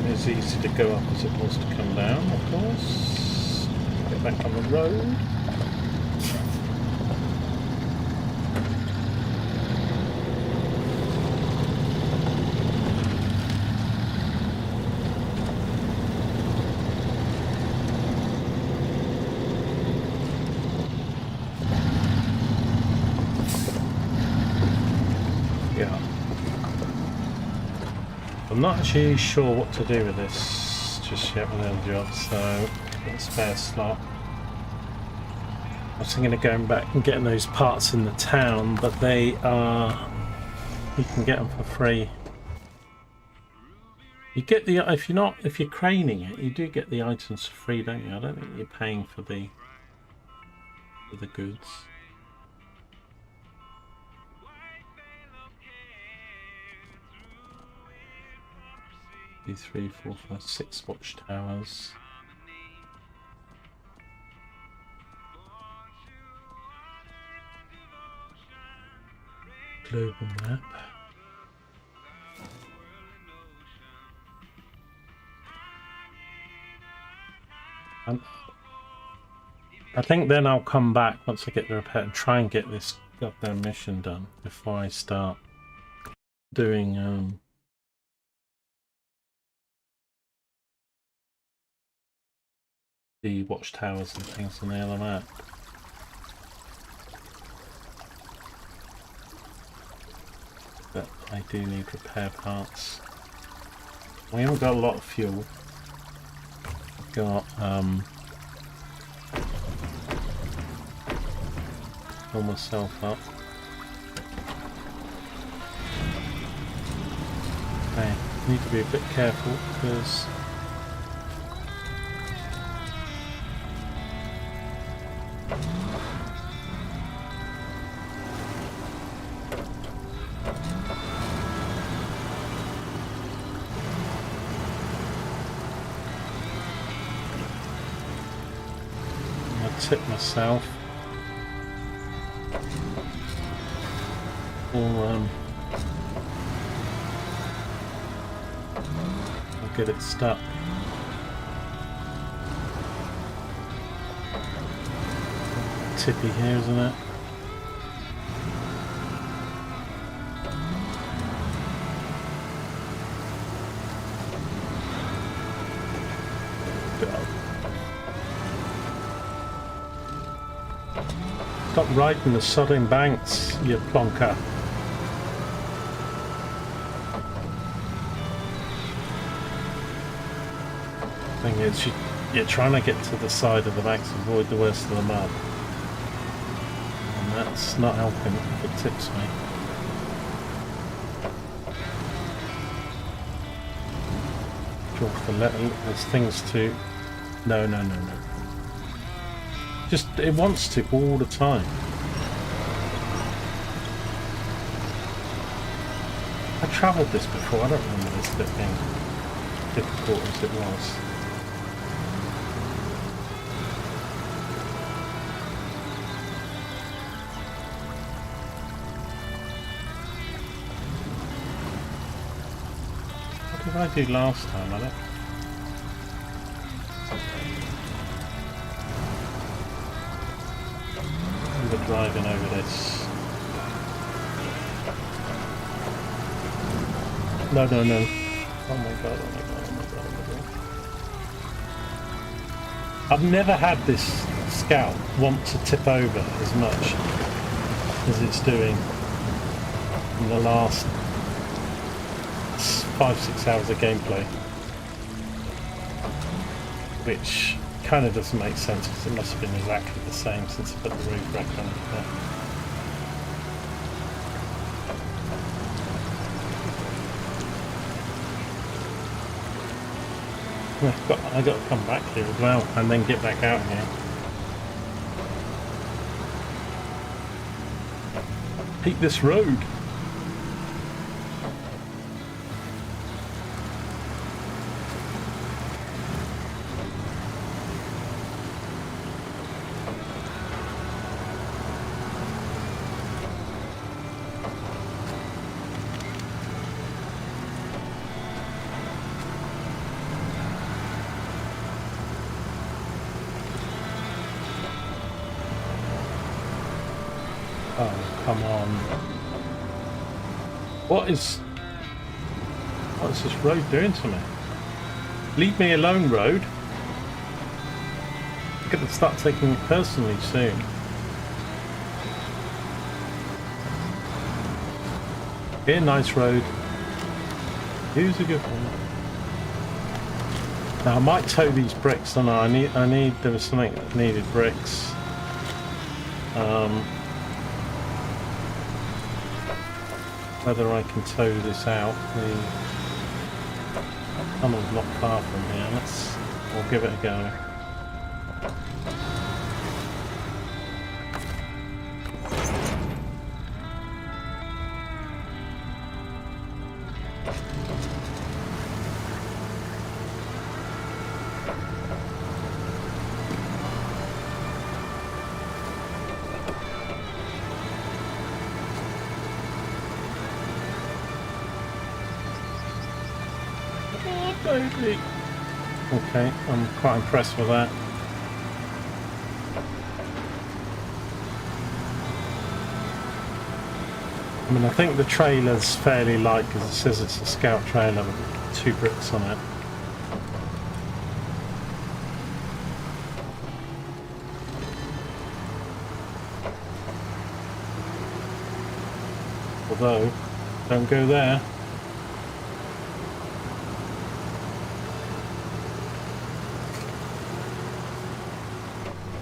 As easy to go up as it was to come down, of course. Get back on the road. Yeah. I'm not actually sure what to do with this just yet with the job, so got a spare slot. I was thinking of going back and getting those parts in the town, but they are... you can get them for free. You get the... if you're craning it, you do get the items for free, don't you? I don't think you're paying for the goods. 3, 4, 5, 6 watchtowers. Global map. I think then I'll come back once I get the repair and try and get this goddamn mission done before I start doing the watchtowers and things on the other map. But I do need repair parts. We haven't got a lot of fuel. I've got fill myself up. Okay, need to be a bit careful because tip myself or I'll get it stuck. Tippy here, isn't it? Stop riding the sodding banks, you plonker. Thing is, you're trying to get to the side of the banks and avoid the worst of the mud. And that's not helping if it tips me. Drop the level, there's things to... No. Just, it wants to all the time. I travelled this before, I don't remember this bit being difficult as it was. What did I do last time? I don't... driving over this. No. Oh my god. I've never had this Scout want to tip over as much as it's doing in the last 5-6 hours of gameplay, which kind of doesn't make sense because it must have been exactly the same since I put the roof rack on it. I got to come back here as well and then get back out here. Hate this road. Oh, come on. What is this road doing to me? Leave me alone, road. I'm going to start taking it personally soon. Be a nice road. Use a good one. Now I might tow these bricks, don't I? There was something that needed bricks. Whether I can tow this out, the tunnel's not far from here. We'll give it a go. Okay, I'm quite impressed with that. I mean, I think the trailer's fairly light because it says it's a Scout trailer with 2 bricks on it. Although, don't go there.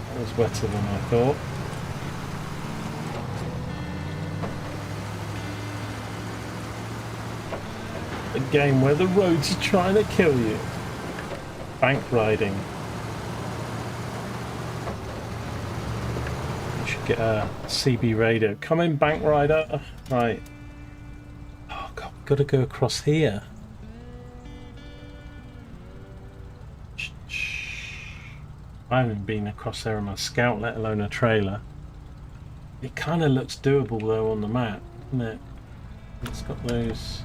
That was wetter than I thought. A game where the roads are trying to kill you. Bank riding. You should get a CB radio. Come in, bank rider. Right. Oh god, we've got to go across here. I haven't been across there in my Scout, let alone a trailer. It kind of looks doable though on the map, doesn't it? It's got those.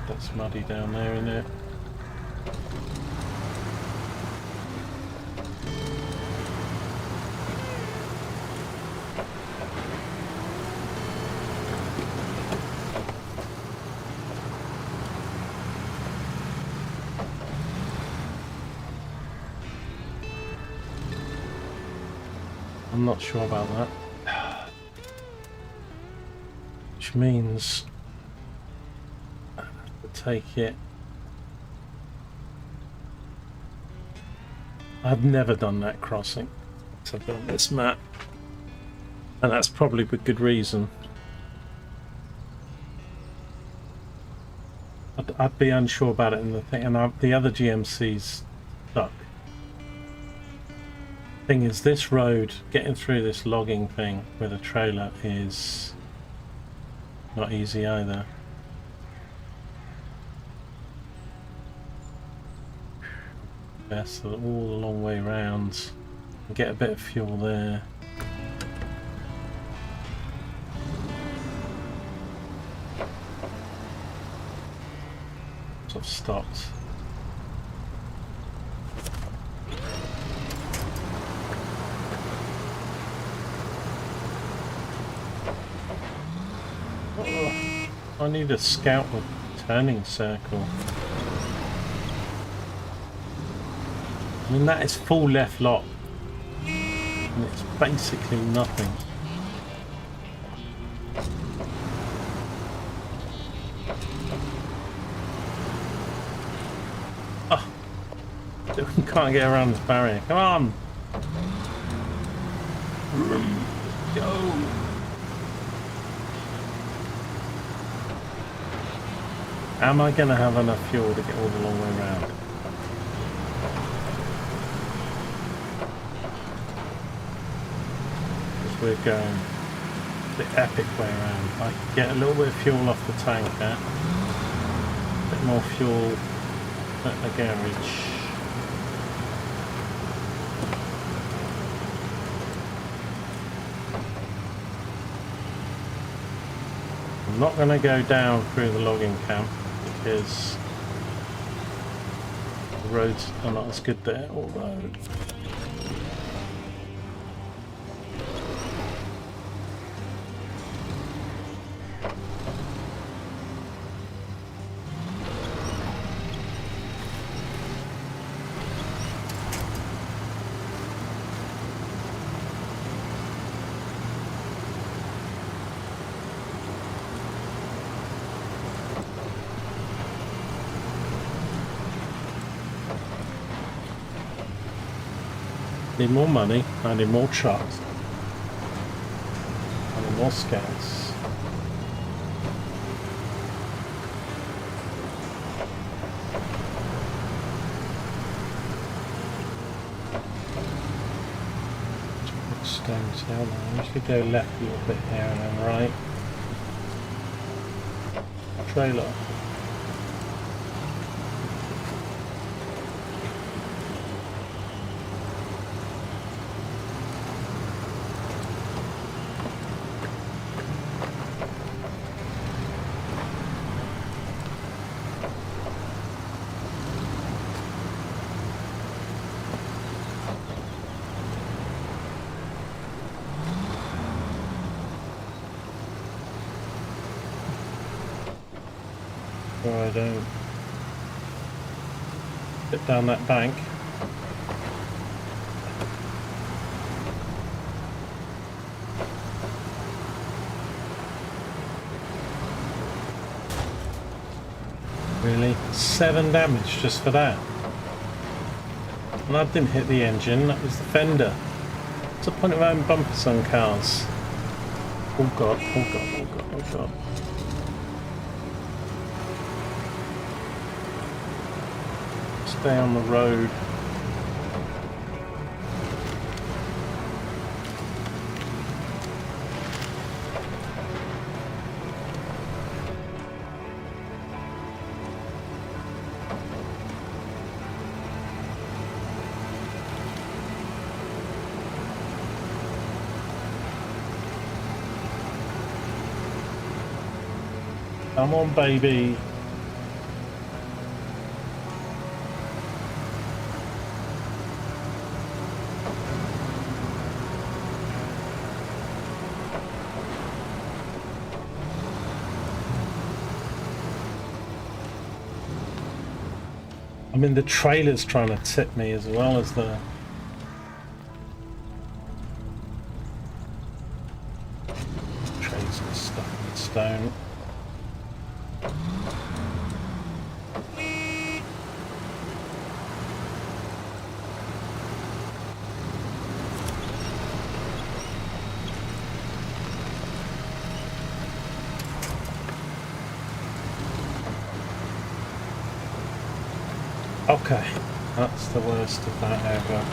That's muddy down there, isn't it? I'm not sure about that. Which means I have to take it. I've never done that crossing since I've done this map, and that's probably with good reason. I'd be unsure about it in the thing, and the other GMC's stuck. Thing is, this road, getting through this logging thing with a trailer is not easy either. Best all the long way round. Get a bit of fuel there. Sort of stopped. Oh. I need to scout the turning circle. I mean, that is full left lock. And it's basically nothing. Oh, can't get around this barrier. Come on. Go. Am I going to have enough fuel to get all the long way around? Because we're going the epic way around. I can get a little bit of fuel off the tanker. A bit more fuel at the garage. I'm not going to go down through the logging camp because the roads are not as good there, although need more money, I need more trucks, I need more scouts. Stones down there. I usually go left a little bit here and then right. Trailer. So I don't get down that bank. Really? 7 damage just for that? And that didn't hit the engine, that was the fender. What's the point of having bumpers on cars? Oh god, oh god, oh god, oh god. Stay on the road. Come on, baby. I mean, the trailer's trying to tip me as well as the... Trailer's stuck in the stone. Okay, that's the worst of that ever.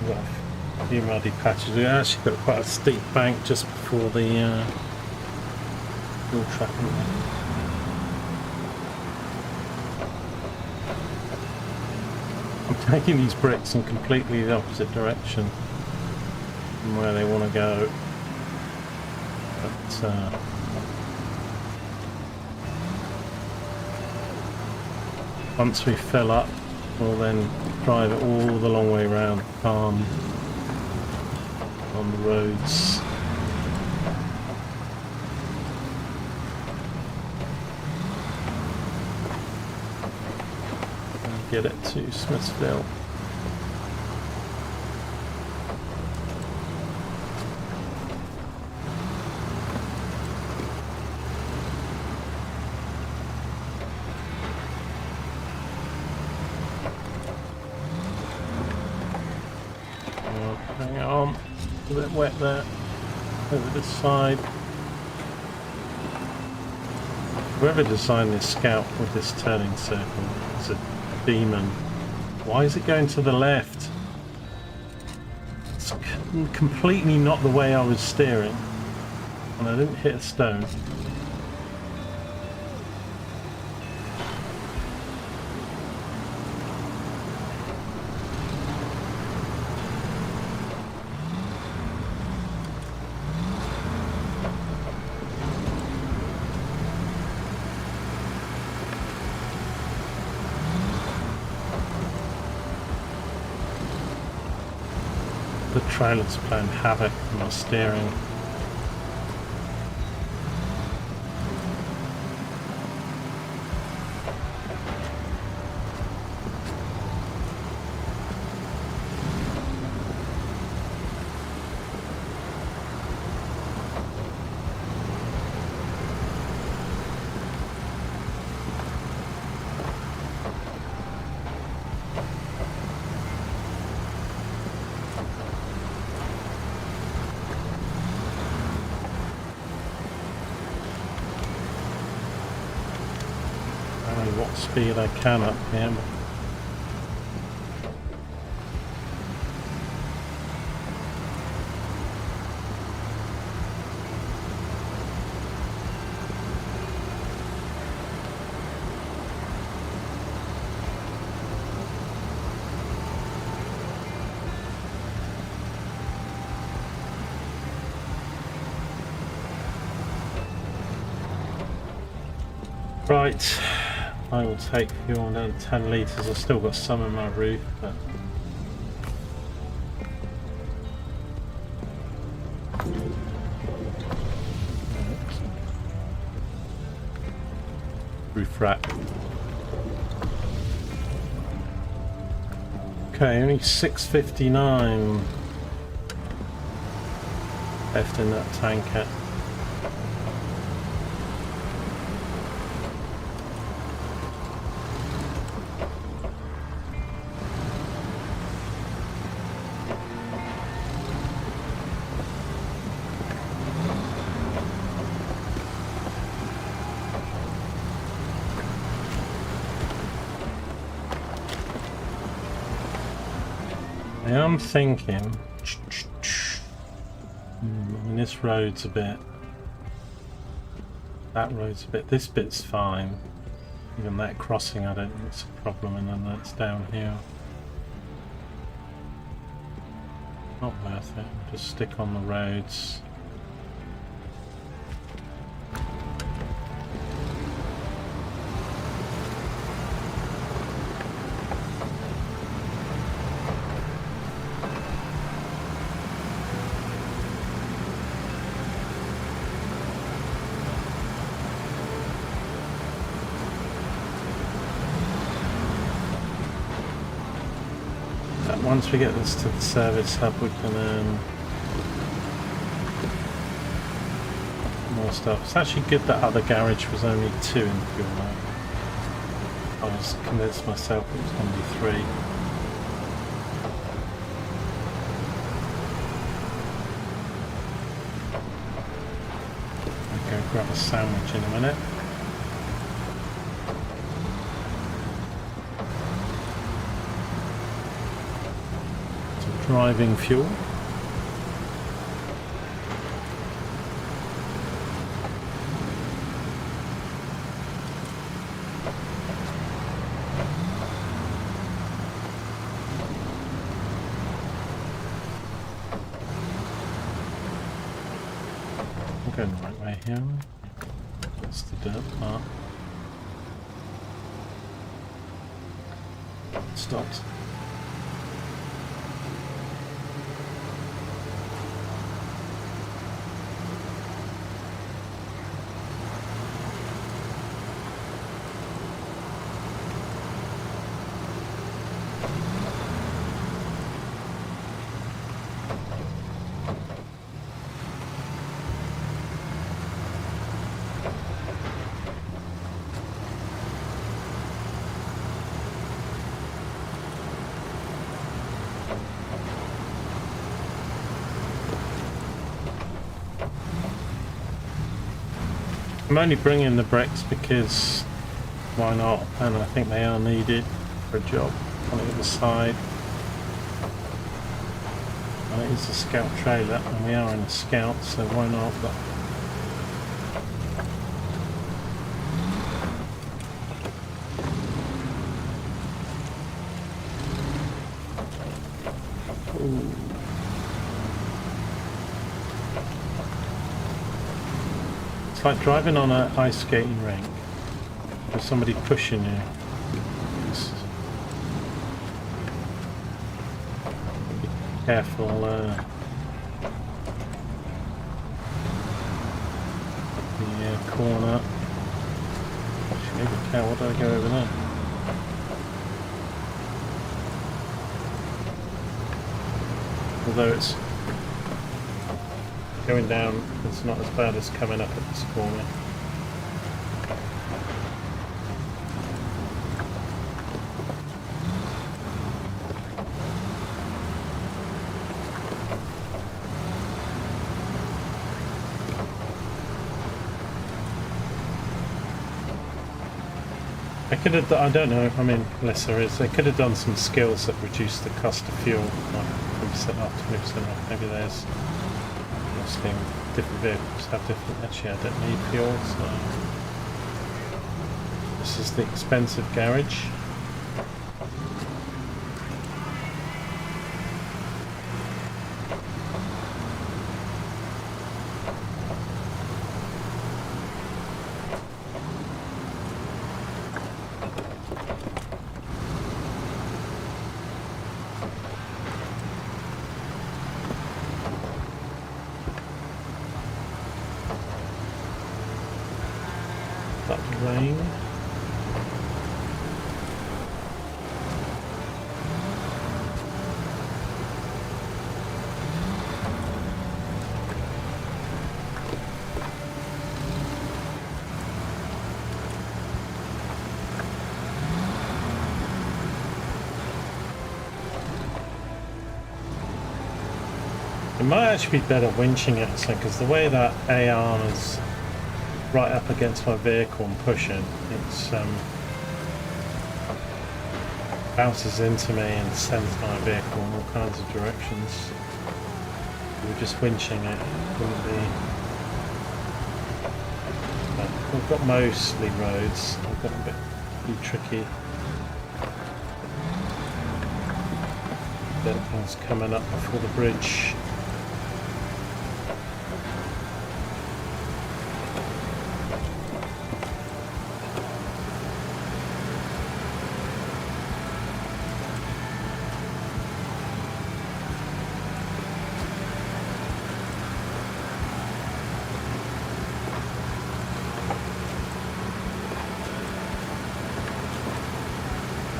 We've got a few muddy patches. We actually got quite a steep bank just before the fuel truck. I'm taking these bricks in completely the opposite direction from where they want to go, but once we fill up We'll then drive it all the long way around on the roads. And get it to Smithville. Hang on, a bit wet there. Over this side. Whoever designed this scout with this turning circle is a demon. Why is it going to the left? It's completely not the way I was steering. And I didn't hit a stone. The trailer's playing havoc with my steering. What speed I can up here. Right. I will take fuel down 10 litres. I've still got some in my roof, but roof rack. Okay, only 659 left in that tanker. I'm thinking, I mean, this road's a bit, that road's a bit, this bit's fine. Even that crossing I don't think it's a problem, and then that's down here. Not worth it, just stick on the roads. Once we get this to the service hub, we can more stuff. It's actually good that other garage was only 2 in fuel now. I was convinced myself it was going to be 3. I'll go grab a sandwich in a minute. Driving fuel. I'm going the right way here. That's the dirt part. Stopped. I'm only bringing the bricks because why not, and I think they are needed for a job on the other side. And it is a scout trailer and we are in a scout, so why not? But it's like driving on an ice skating rink with somebody pushing you. Be careful. The corner. Actually, the cow. What did I go over there? Although it's going down, it's not as bad as coming up at this corner. I could have, I don't know, I mean, unless there is, they could have done some skills that reduce the cost of fuel, like 20% off, 20% off, maybe there's asking different vehicles have different, actually I don't need fuel, so this is the expensive garage. Rain. It might actually be better winching it, so because the way that AR is right up against my vehicle and pushing, it's bounces into me and sends my vehicle in all kinds of directions. If we're just winching it, it wouldn't be. But we've got mostly roads. We've got a bit tricky. Everything's coming up before the bridge.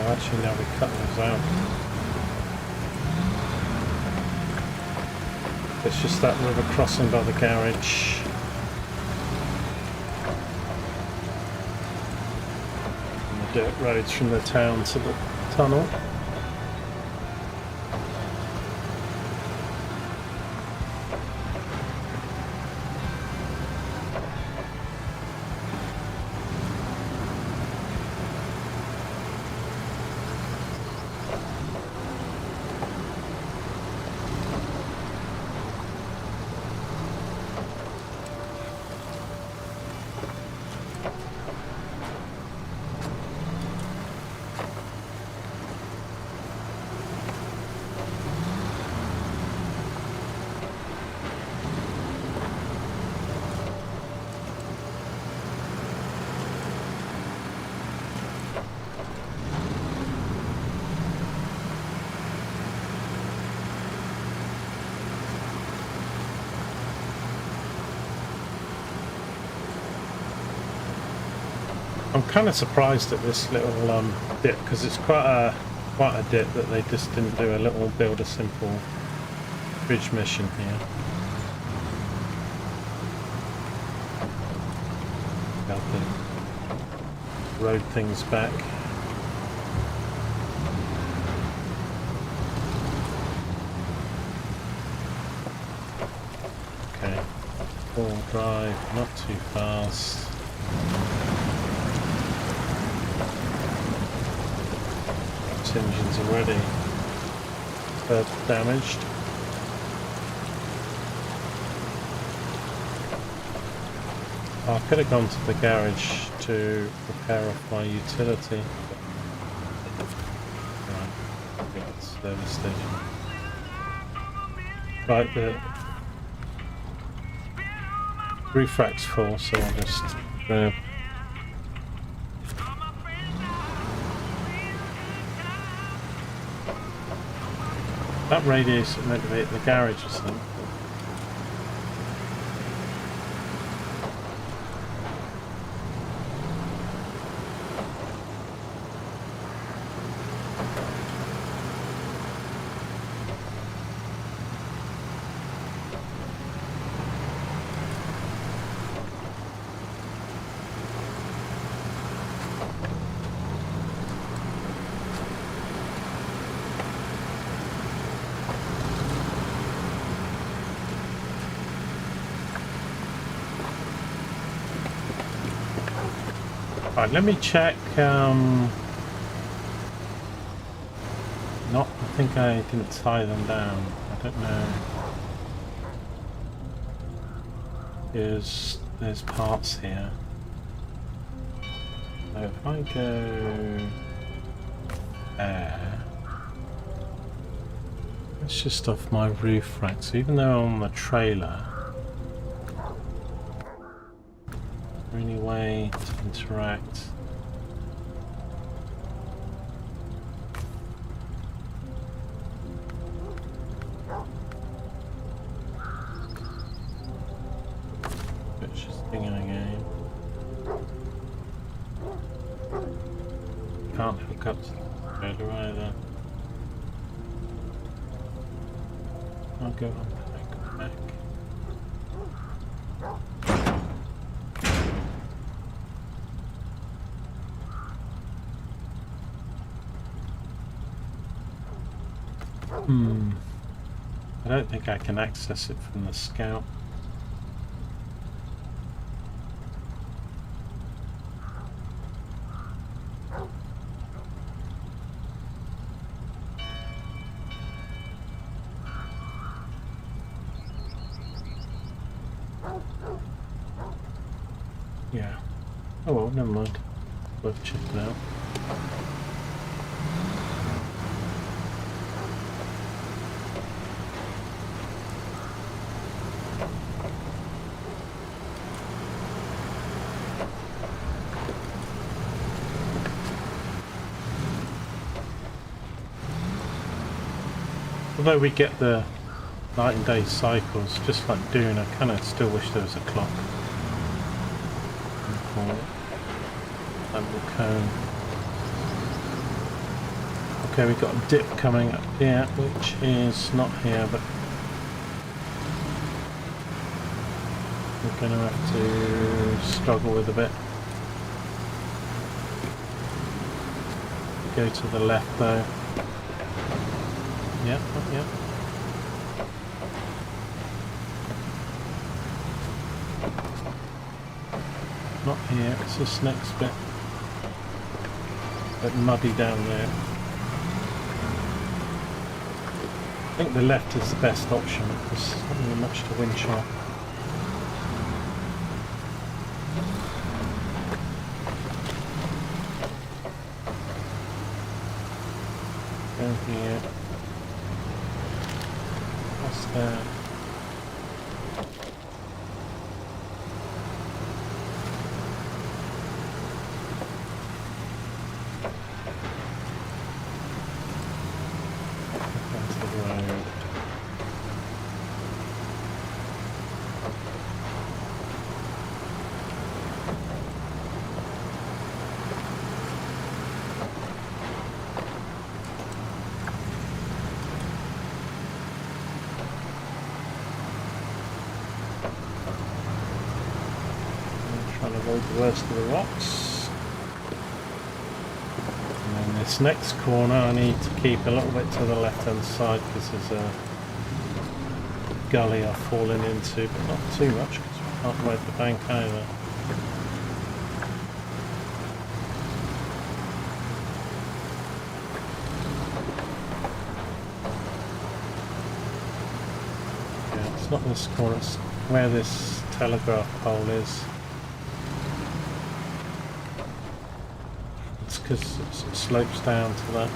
Actually, now we cut those out. It's just that river crossing by the garage. And the dirt roads from the town to the tunnel. I'm kind of surprised at this little dip, because it's quite a dip that they just didn't do a little build a simple bridge mission here. Got the road things back. Okay, full drive, not too fast. Engines already damaged. I could have gone to the garage to repair off my utility. Right, got the service station. Right, the roof rack's full, so I'll just grab. That radiator meant to be at the garage or something. Right, let me check. I think I didn't tie them down. I don't know. There's parts here. So if I go there, it's just off my roof rack. So even though I'm on the trailer, any way to interact? It's just thinking again. Can't hook up to the trailer either. I'll go on back. I don't think I can access it from the Scout. Yeah. Oh well, never mind. Worth checking out. Although we get the night and day cycles, just like Dune, I kind of still wish there was a clock. And the cone. Okay, we've got a dip coming up here, which is not here, but we're going to have to struggle with a bit. Go to the left though. Yep, yep. Not here, it's this next bit. A bit muddy down there. I think the left is the best option because there's not really much to winch on. Down here. What's that? and avoid the worst of the rocks. And then this next corner I need to keep a little bit to the left hand side because there's a gully I've fallen into, but not too much because we can't ride the bank either. It's not this corner, it's where this telegraph pole is. It's because it slopes down to that.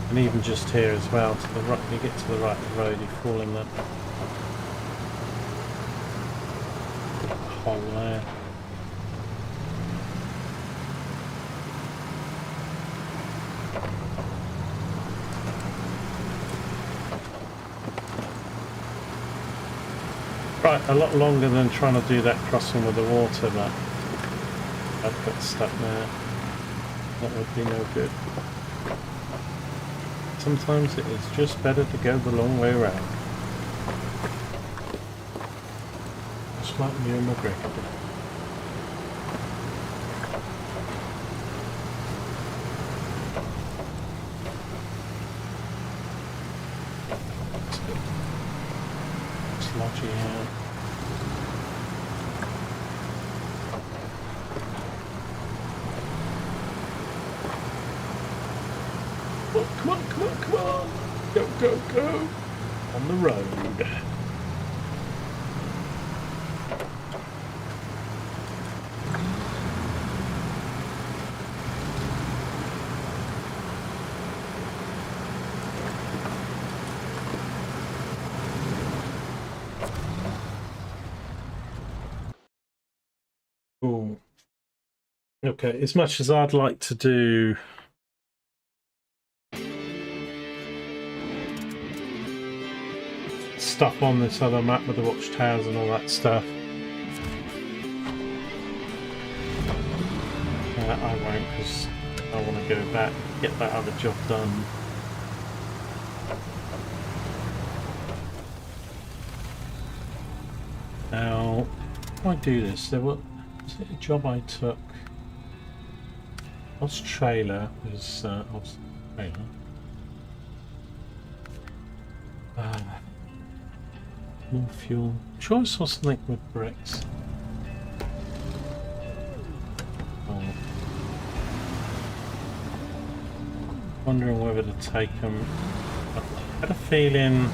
And even just here as well, to the right, you get to the right of the road, you fall in that hole there. Right, a lot longer than trying to do that crossing with the water, but I've got stuck there. That would be no good. Sometimes it is just better to go the long way around. Just like you and McGregor did. Sludgy here. Oh, come on, come on, come on! Go, go, go! On the road. Ooh. Okay, as much as I'd like to do stuff on this other map with the watchtowers and all that stuff, I won't, because I want to go back, get that other job done. Now, if I do this, was it a job I took? Oz trailer was Oz trailer. More fuel. I'm sure I saw something with bricks. Oh. Wondering whether to take them. I had a feeling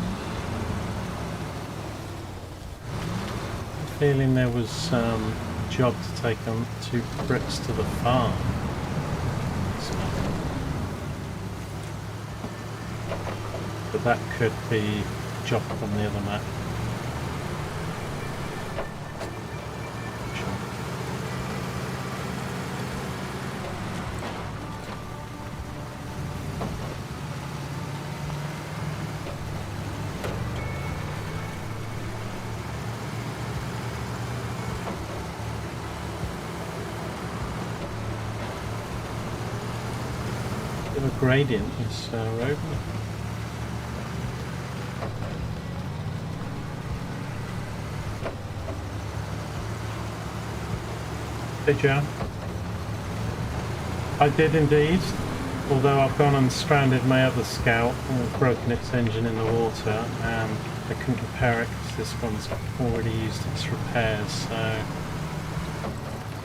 there was a job to take them 2 bricks to the farm. So, but that could be a job on the other map. A gradient this road. Hey Joe. I did indeed, although I've gone and stranded my other scout and broken its engine in the water, and I couldn't repair it because this one's already used its repairs, so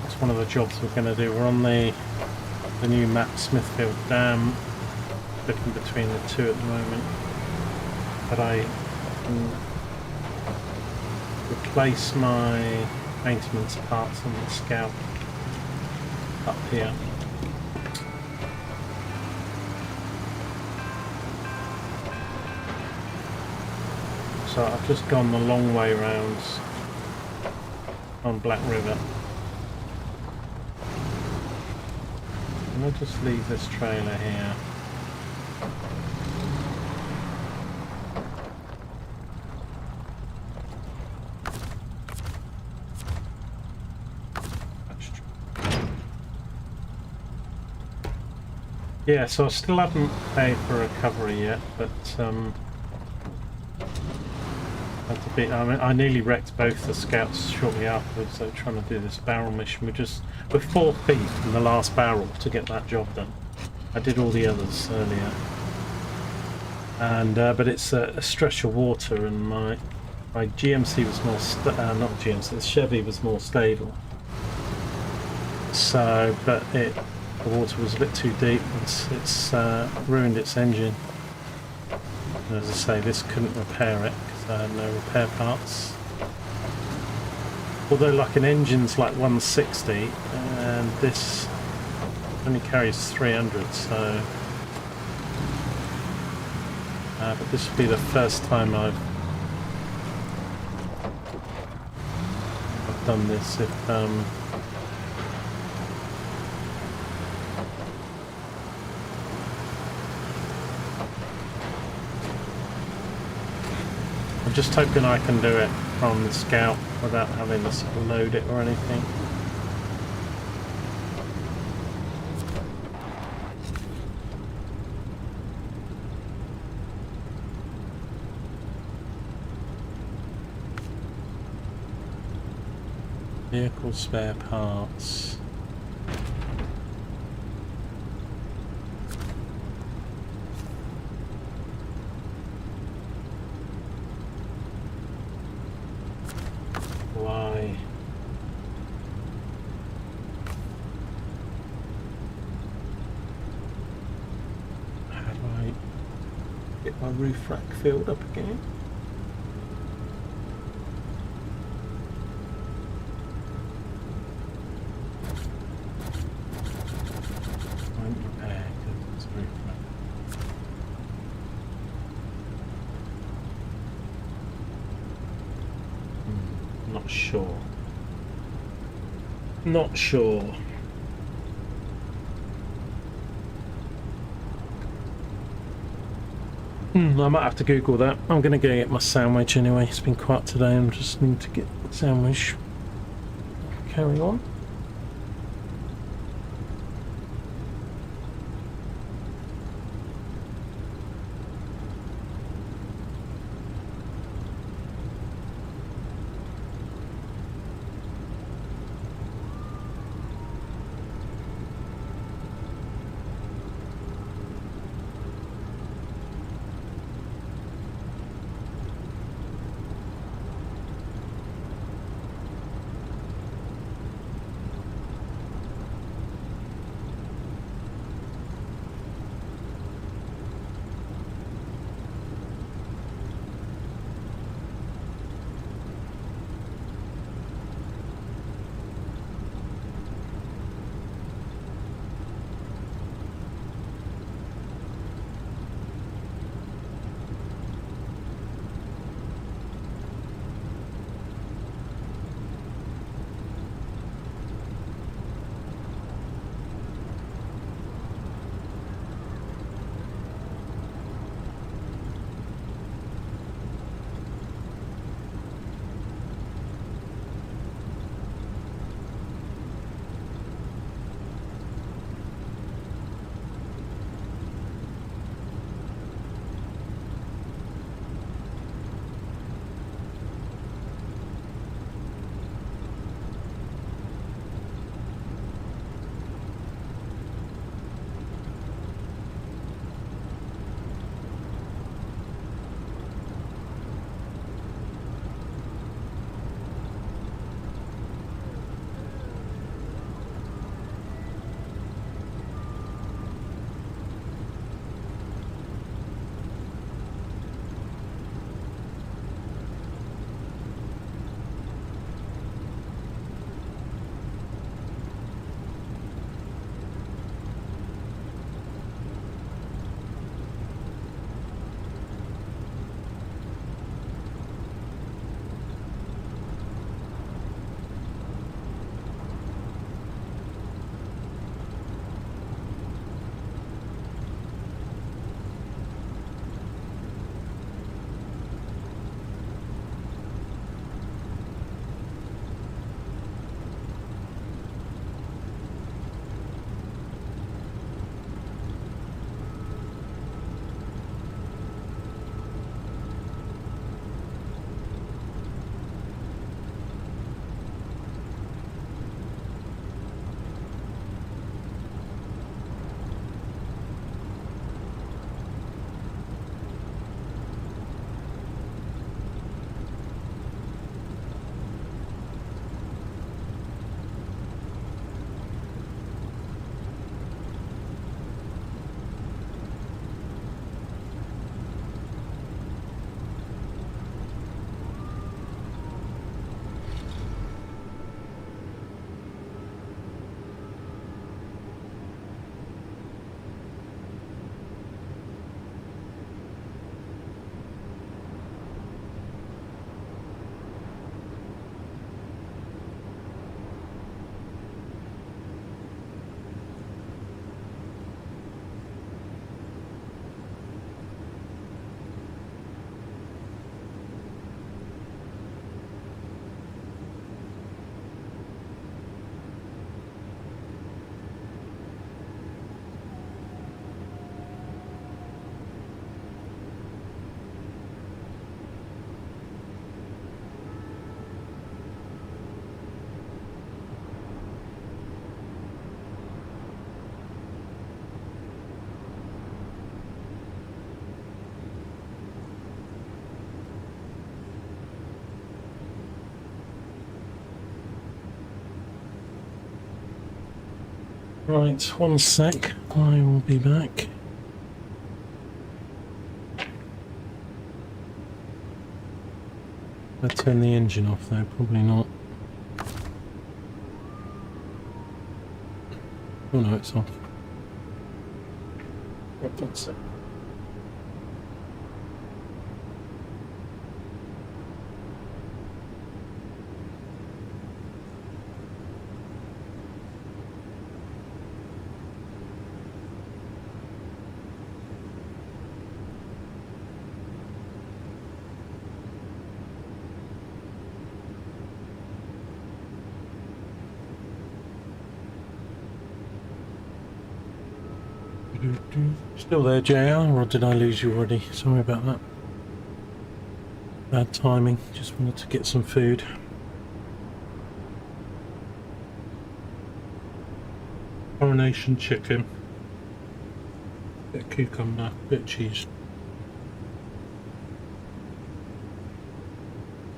it's one of the jobs we're going to do. We're on the new map, Smithville Dam, looking between the two at the moment, but I can replace my maintenance parts on the Scout up here. So I've just gone the long way round on Black River. And I'll just leave this trailer here. Yeah, so I still haven't paid for recovery yet, but I a bit. I mean, I nearly wrecked both the scouts shortly afterwards. So trying to do this barrel mission, we're 4 feet from the last barrel to get that job done. I did all the others earlier, and but it's a stretch of water, and my GMC was more not GMC. The Chevy was more stable. So, but the water was a bit too deep. It's ruined its engine. And as I say, this couldn't repair it because I had no repair parts. Although, like, an engine's like 160, and this only carries 300, so. But this will be the first time I've done this. If I'm just hoping I can do it from the Scout without having to sort of load it or anything. Vehicle spare parts. Why? How do I get my roof rack filled up again? Won't repair because it's roof rack. Not sure. Not sure. I might have to Google that. I'm going to go get my sandwich anyway. It's been quiet today. I just need to get the sandwich. Carry on. Right, one sec. I will be back. I'll turn the engine off though, probably not. Oh no, it's off. One sec. Still there, JR, or did I lose you already? Sorry about that. Bad timing. Just wanted to get some food. Coronation chicken. Bit of cucumber, bit of cheese.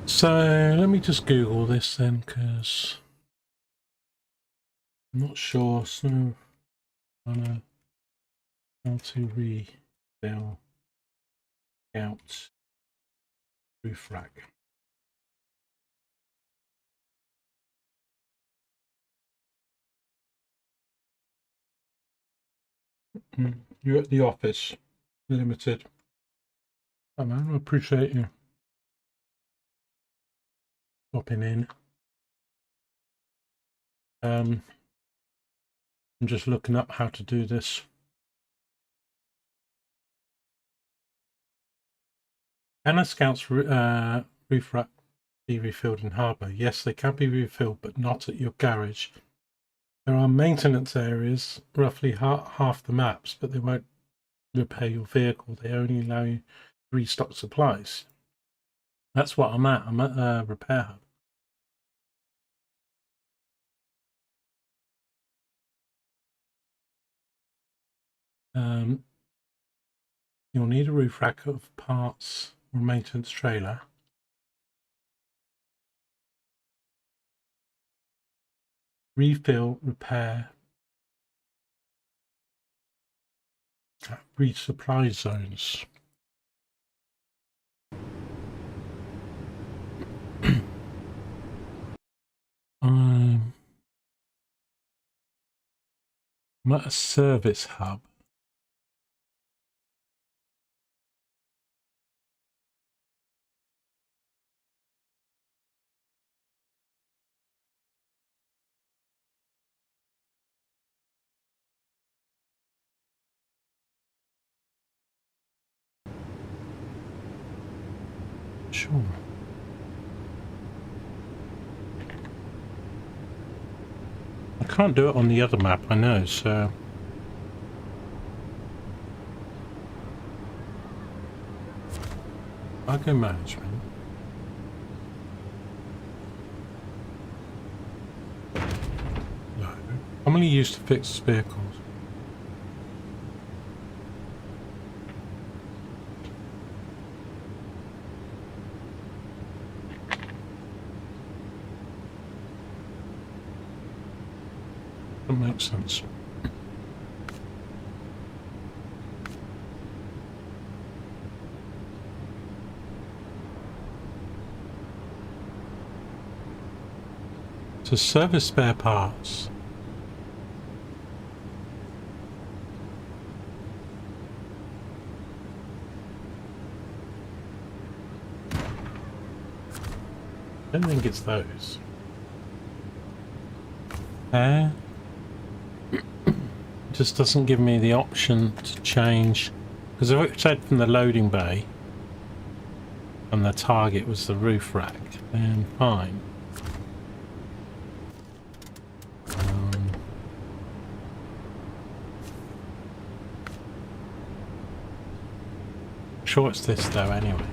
So let me just Google this then, because I'm not sure. So I know how to refill out roof rack. You're at the office, limited. Oh man, I appreciate you popping in. I'm just looking up how to do this. Can a scout's roof rack be refilled in harbour? Yes, they can be refilled, but not at your garage. There are maintenance areas, roughly half the maps, but they won't repair your vehicle. They only allow you to restock supplies. That's what I'm at. I'm at a repair hub. You'll need a roof rack of parts or maintenance trailer. Refill, repair, resupply zones. I'm at a service hub. Sure. I can't do it on the other map, I know, so... Cargo management. No. Commonly used to fix vehicles. That makes sense. To service spare parts. I don't think it's those. Just doesn't give me the option to change, because if it said from the loading bay and the target was the roof rack, then fine. Sure it's this though anyway.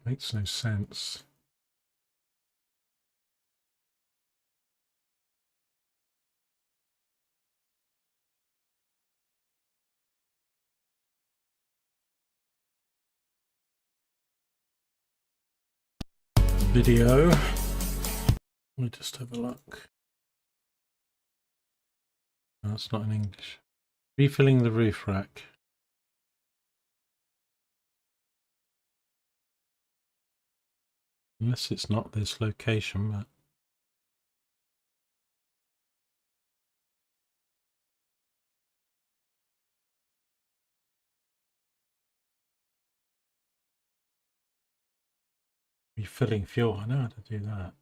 Makes no sense. video. Let me just have a look. No, it's not in English. Refilling the roof rack. Unless it's not this location, but refilling fuel. I know how to do that.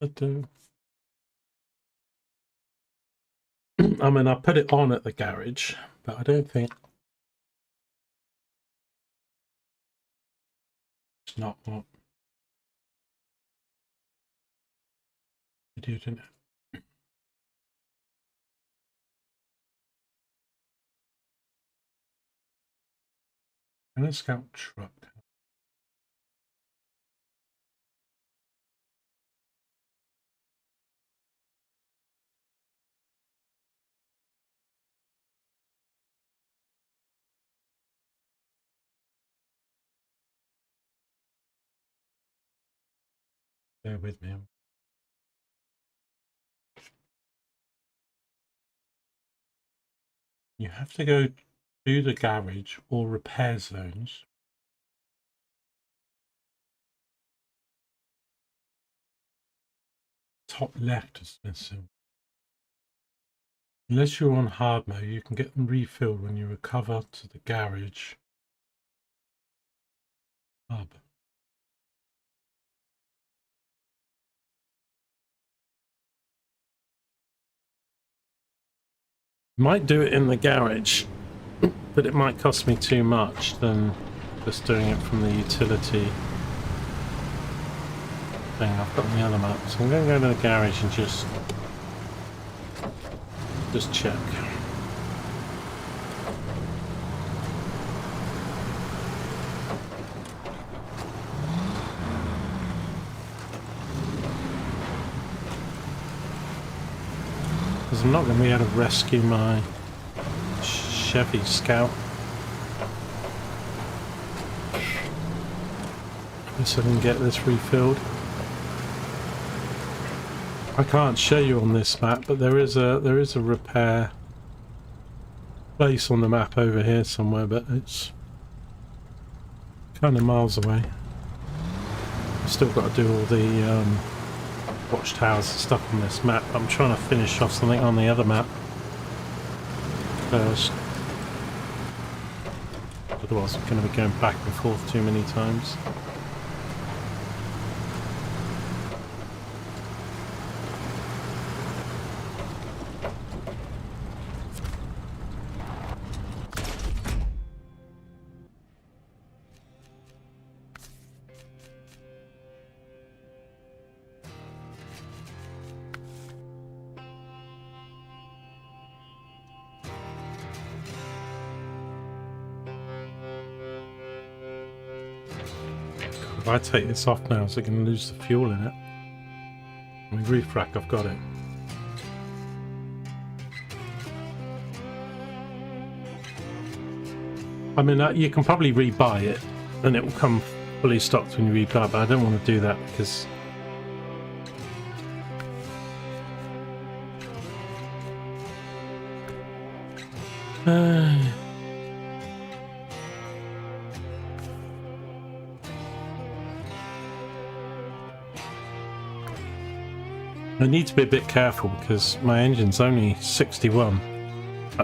I do. I mean, I put it on at the garage, but I don't think it's not what you do, didn't it? And a scout truck. Bear with me. You have to go to the garage or repair zones. Top left is missing. Unless you're on hard mode, you can get them refilled when you recover to the garage hub. Might do it in the garage, but it might cost me too much than just doing it from the utility thing I've got on the other map. So I'm going to go to the garage and just check. Because I'm not going to be able to rescue my Chevy Scout. So I can get this refilled. I can't show you on this map, but there is a repair place on the map over here somewhere, but it's kind of miles away. I've still got to do all the watchtowers and stuff on this map. I'm trying to finish off something on the other map first. Otherwise I'm going to be going back and forth too many times. If I take this off now, is it going to lose the fuel in it? I mean, roof rack, I've got it. I mean, you can probably rebuy it, and it will come fully stocked when you rebuy, but I don't want to do that because I need to be a bit careful because my engine's only 61.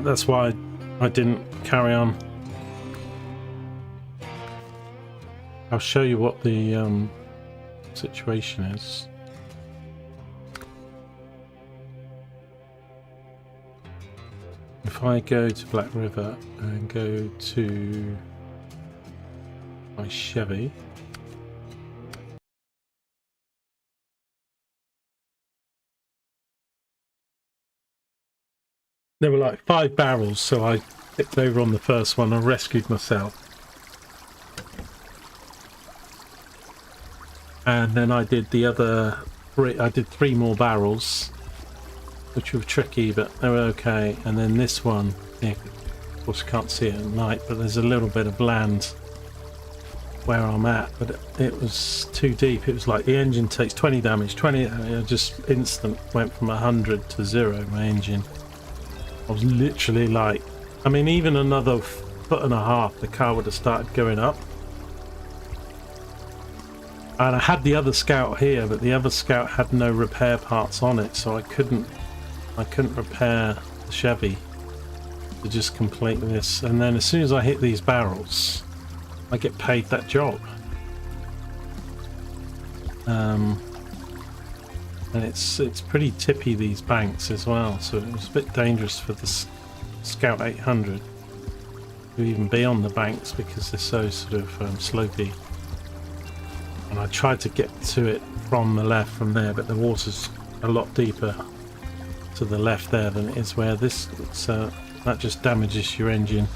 That's why I didn't carry on. I'll show you what the situation is. If I go to Black River and go to my Chevy, there were like 5 barrels, so I tipped over on the first one and rescued myself. and then I did the other three. I did 3 more barrels, which were tricky, but they were okay. And then this one, yeah, of course you can't see it at night, but there's a little bit of land where I'm at, but it was too deep. It was like the engine takes 20 damage, 20, just instant went from 100 to 0, my engine. I was literally like, I mean, even another foot and a half, the car would have started going up. And I had the other Scout here, but the other Scout had no repair parts on it, so I couldn't repair the Chevy to just complete this. And then as soon as I hit these barrels, I get paid that job. And it's pretty tippy, these banks as well, so it was a bit dangerous for the Scout 800 to even be on the banks because they're so sort of slopey. And I tried to get to it from the left from there, but the water's a lot deeper to the left there than it is where this, that just damages your engine.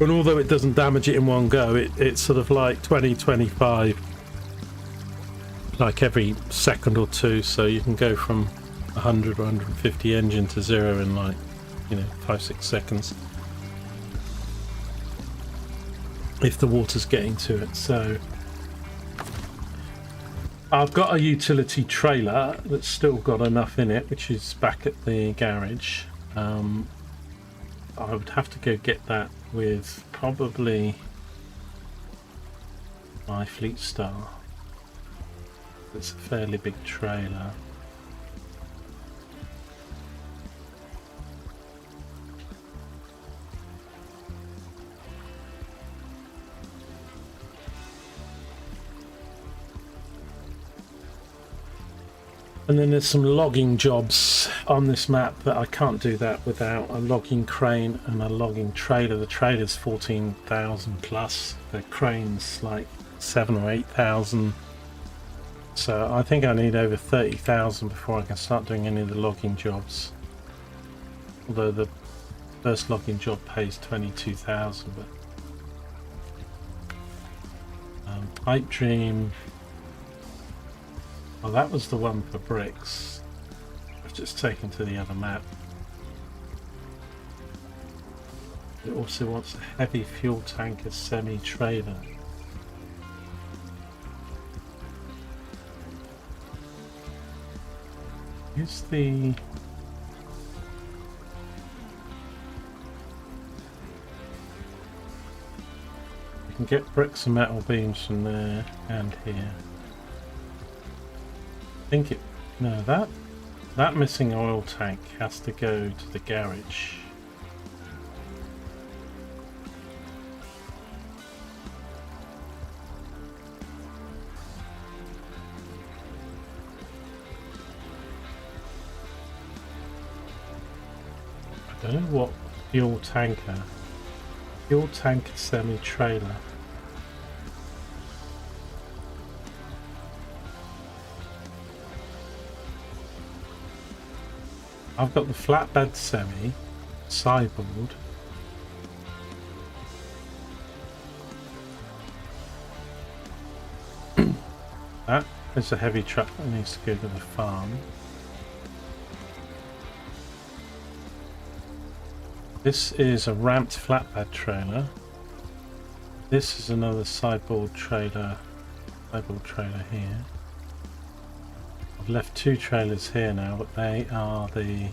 And although it doesn't damage it in one go, it's sort of like 20-25, like every second or two, so you can go from 100 or 150 engine to 0 in like, 5-6 seconds if the water's getting to it. So I've got a utility trailer that's still got enough in it, which is back at the garage. I would have to go get that with probably my Fleet Star. It's a fairly big trailer. And then there's some logging jobs on this map, but I can't do that without a logging crane and a logging trailer. The trailer's 14,000 plus, the crane's like 7 or 8,000. So I think I need over 30,000 before I can start doing any of the logging jobs. Although the first logging job pays 22,000, but Pipe Dream. Well, that was the one for bricks. I've just taken to the other map. It also wants a heavy fuel tanker semi-trailer. Here's the... You can get bricks and metal beams from there and here. I think it... No, that missing oil tank has to go to the garage. I don't know what fuel tanker semi-trailer. I've got the flatbed semi, sideboard. That is a heavy truck that needs to go to the farm. This is a ramped flatbed trailer. This is another sideboard trailer here. I've left 2 trailers here now, but they are the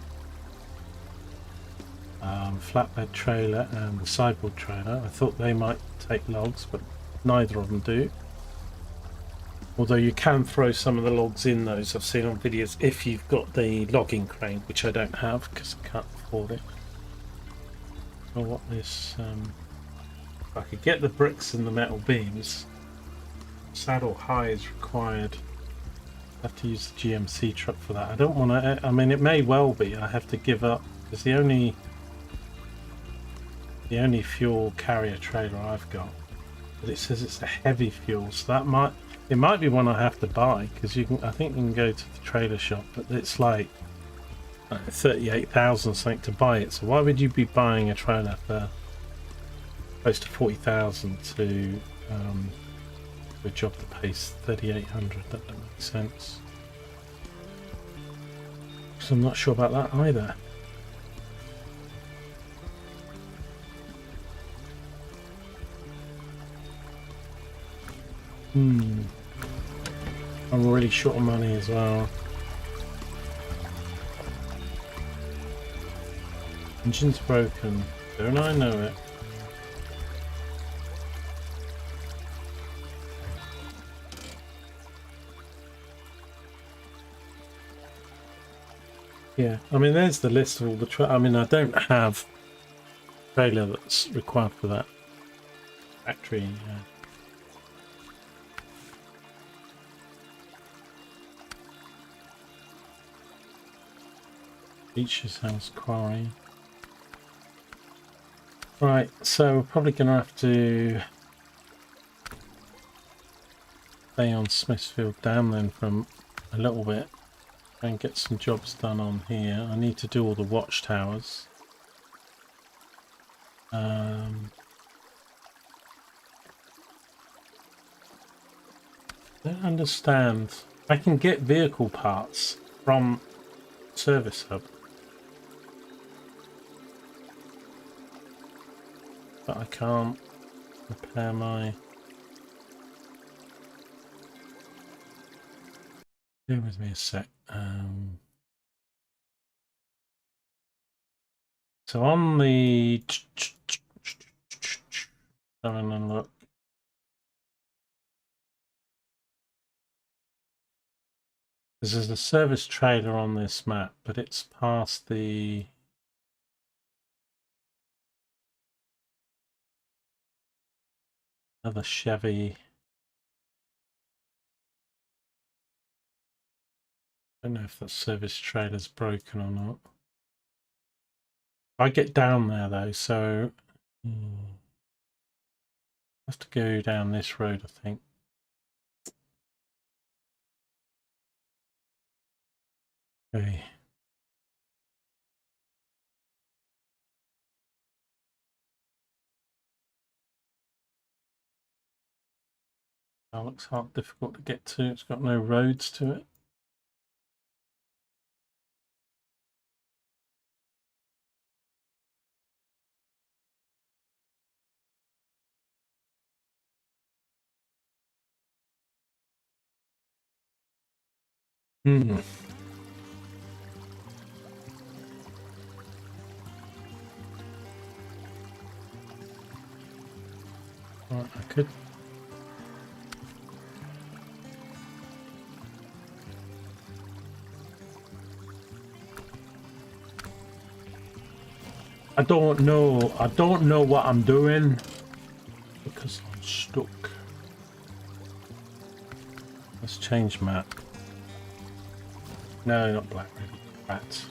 flatbed trailer and the sideboard trailer. I thought they might take logs, but neither of them do. Although you can throw some of the logs in those, I've seen on videos, if you've got the logging crane, which I don't have because I can't afford it. I want this, if I could get the bricks and the metal beams, saddle high is required. I have to use the GMC truck for that. I don't want to, I mean, it may well be I have to give up, because the only fuel carrier trailer I've got, but it says it's a heavy fuel, so that it might be one I have to buy, because I think you can go to the trailer shop, but it's like 38,000 something to buy it. So why would you be buying a trailer for close to 40,000 to a job that pays 3,800. That doesn't make sense. So I'm not sure about that either. I'm really short of money as well. Engine's broken. Don't I know it? Yeah, I mean, there's the list of all the I mean, I don't have a trailer that's required for that factory. Beaches House Quarry. Right, so we're probably going to have to stay on Smithville Dam then for a little bit and get some jobs done on here. I need to do all the watchtowers. Don't understand. I can get vehicle parts from Service Hub, but I can't repair my... Bear with me a sec. So on the... Having a look. There's a service trailer on this map, but it's past the... Another Chevy. I don't know if that service trailer's broken or not. I get down there though, so I have to go down this road, I think. Okay. That looks hard, difficult to get to. It's got no roads to it. Right, I could. I don't know what I'm doing because I'm stuck. Let's change map. No, not black ribbon. Rats.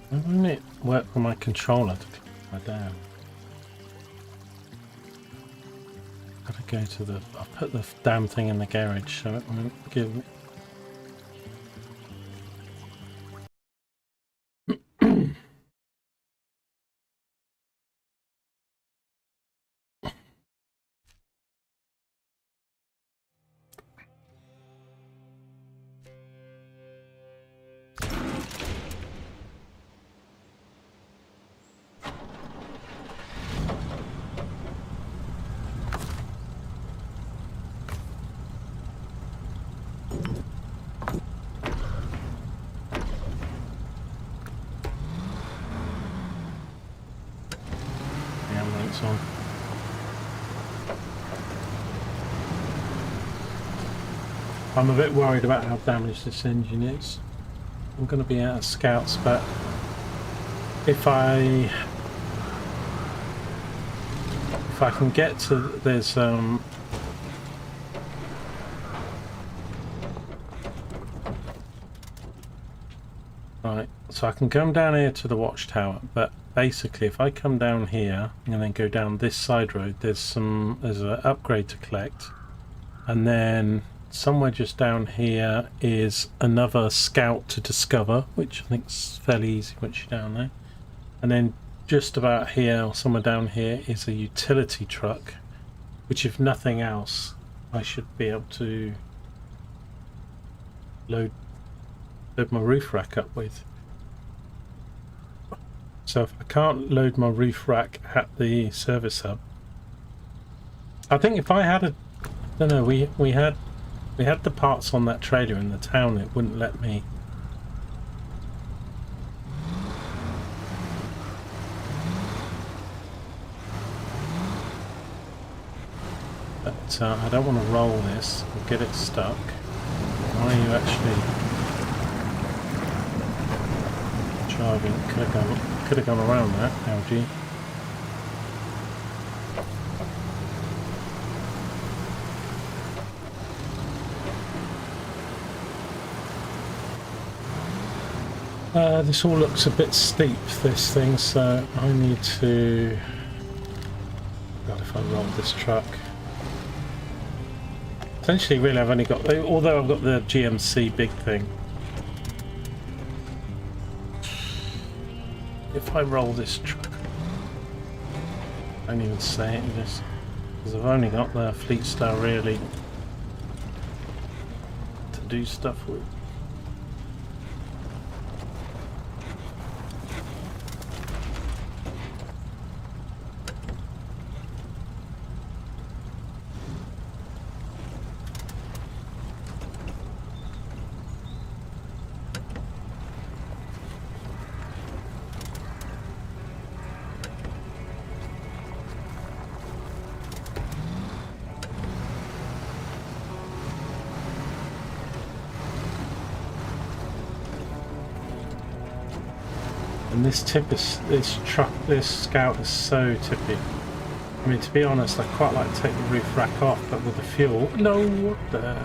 Why won't it work on my controller to click my down? Gotta go to the... I'll put the damn thing in the garage so it won't give... on. I'm a bit worried about how damaged this engine is. I'm going to be out of scouts, but if I can get to... there's right, so I can come down here to the watchtower, but basically if I come down here and then go down this side road, there's an upgrade to collect, and then somewhere just down here is another scout to discover, which I think is fairly easy once you're down there. And then just about here, or somewhere down here, is a utility truck, which if nothing else, I should be able to load my roof rack up with. So if I can't load my roof rack at the service hub, I think if I had a, I don't know, we had the parts on that trailer in the town, it wouldn't let me. But I don't want to roll this and get it stuck. Why are you actually driving? Could have gone around that, LG. This all looks a bit steep, this thing, so I need to... God, if I roll this truck. Essentially, really, I've only got... Although I've got the GMC big thing. If I roll this truck... I don't even say it in this. Because I've only got the Fleet Star, really, to do stuff with. And this this Scout is so tippy. I mean, to be honest, I quite like to take the roof rack off, but with the fuel, no, what the?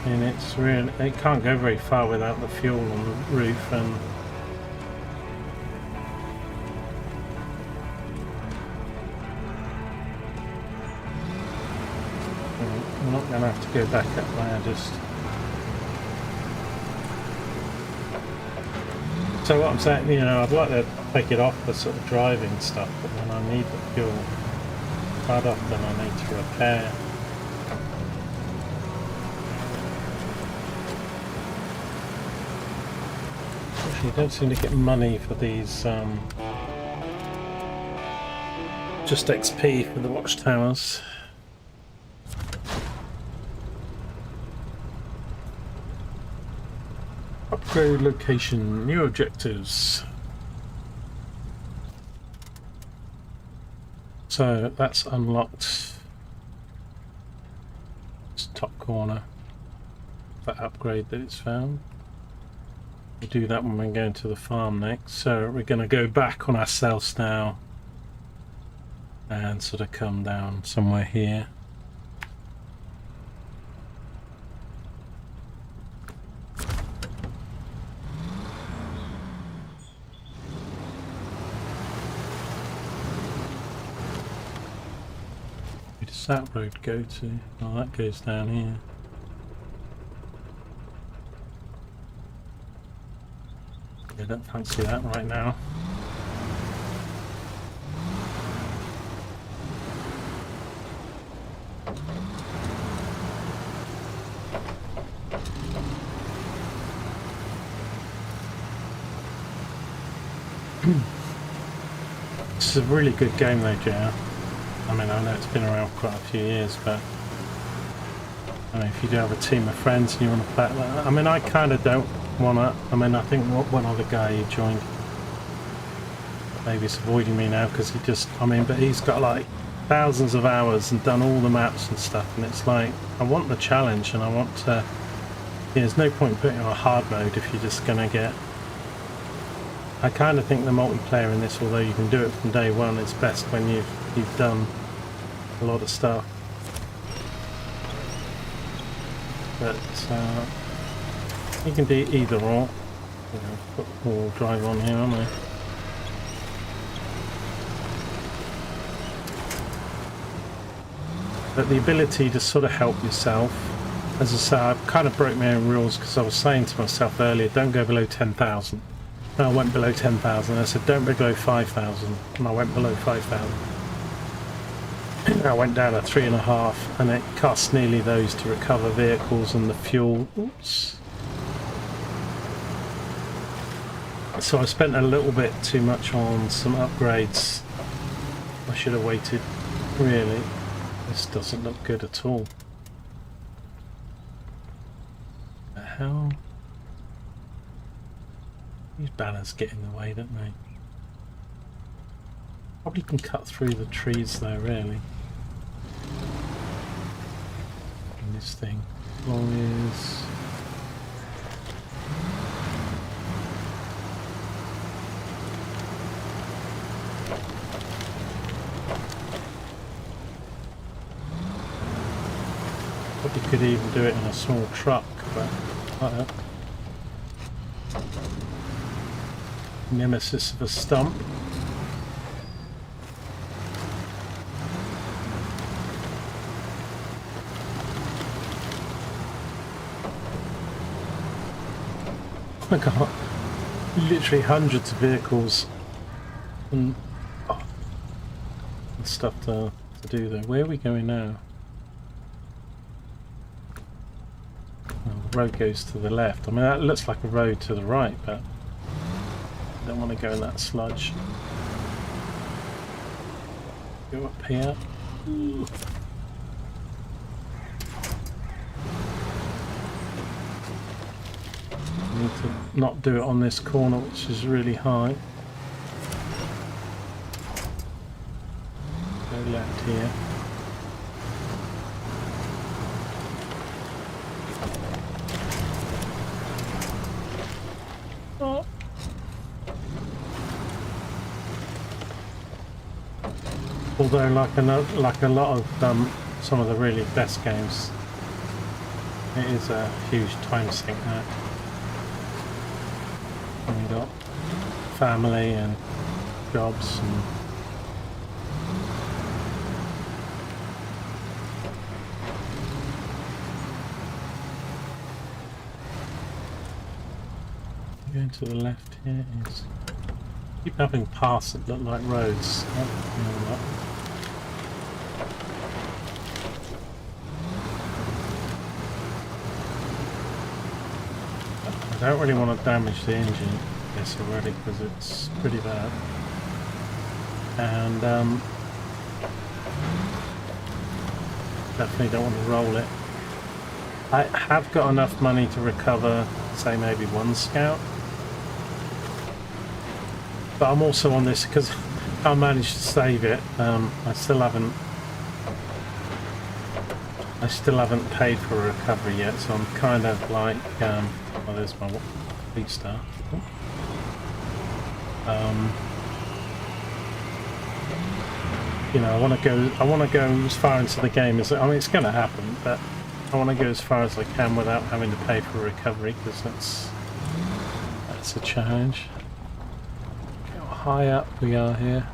And it's really, it can't go very far without the fuel on the roof, and I'm not going to have to go back up there, just... So what I'm saying, you know, I'd like to take it off for sort of driving stuff, but then I need the fuel. Quite often I need to repair. Actually, you don't seem to get money for these, just XP for the watchtowers. Upgrade location, new objectives. So that's unlocked. It's top corner. That upgrade that it's found. We'll do that when we're going to the farm next. So we're going to go back on ourselves now and sort of come down somewhere here. That road go to? Oh, that goes down here. I don't fancy that right now. This is a really good game though, JR. I mean, I know it's been around for quite a few years, but I mean, if you do have a team of friends and you want to play it, I mean, I kind of don't want to. I mean, I think one other guy who joined, maybe he's avoiding me now because he just, I mean, but he's got like thousands of hours and done all the maps and stuff, and it's like, I want the challenge and I want to, there's no point in putting it on hard mode if you're just going to get, I kind of think the multiplayer in this, although you can do it from day one, it's best when you've done a lot of stuff. But you can do either or. You know, put all drive on here, aren't I? But the ability to sort of help yourself. As I say, I kind of broke my own rules because I was saying to myself earlier, don't go below 10,000. And I went below 10,000. I said, don't go below 5,000. And I went below 5,000. I went down to 3.5, and it costs nearly those to recover vehicles and the fuel. Oops. So I spent a little bit too much on some upgrades. I should have waited, really. This doesn't look good at all. The hell? These banners get in the way, don't they? Probably can cut through the trees though, really. And this thing, lorries. Probably could even do it in a small truck, but like that. Nemesis of a stump. Oh my god, literally hundreds of vehicles and, and stuff to do there. Where are we going now? Well, the road goes to the left. I mean, that looks like a road to the right, but I don't want to go in that sludge. Go up here. Ooh. Need to not do it on this corner, which is really high. Go left here. Oh. Although, like a lot of some of the really best games, it is a huge time sink now. And we've got family and jobs and going to the left here is keep having paths that look like roads. I don't really want to damage the engine, yes, already, because it's pretty bad. And definitely don't want to roll it. I have got enough money to recover, say, maybe one scout. But I'm also on this because I managed to save it. I still haven't paid for a recovery yet, so I'm kind of like, oh, there's my fleet star. You know, I want to go as far into the game as, I mean, it's going to happen, but I want to go as far as I can without having to pay for a recovery, because that's a challenge. Look how high up we are here.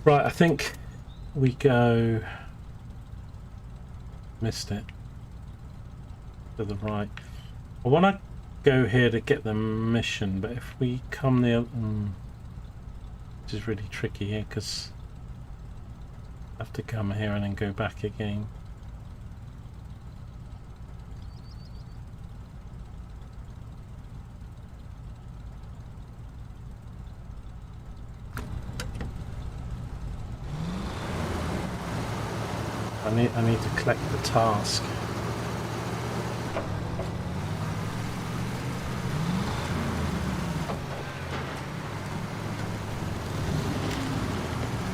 Right, I think we go, missed it, to the right. I want to go here to get the mission, but if we come the other, which is really tricky here because I have to come here and then go back again. I need to collect the task.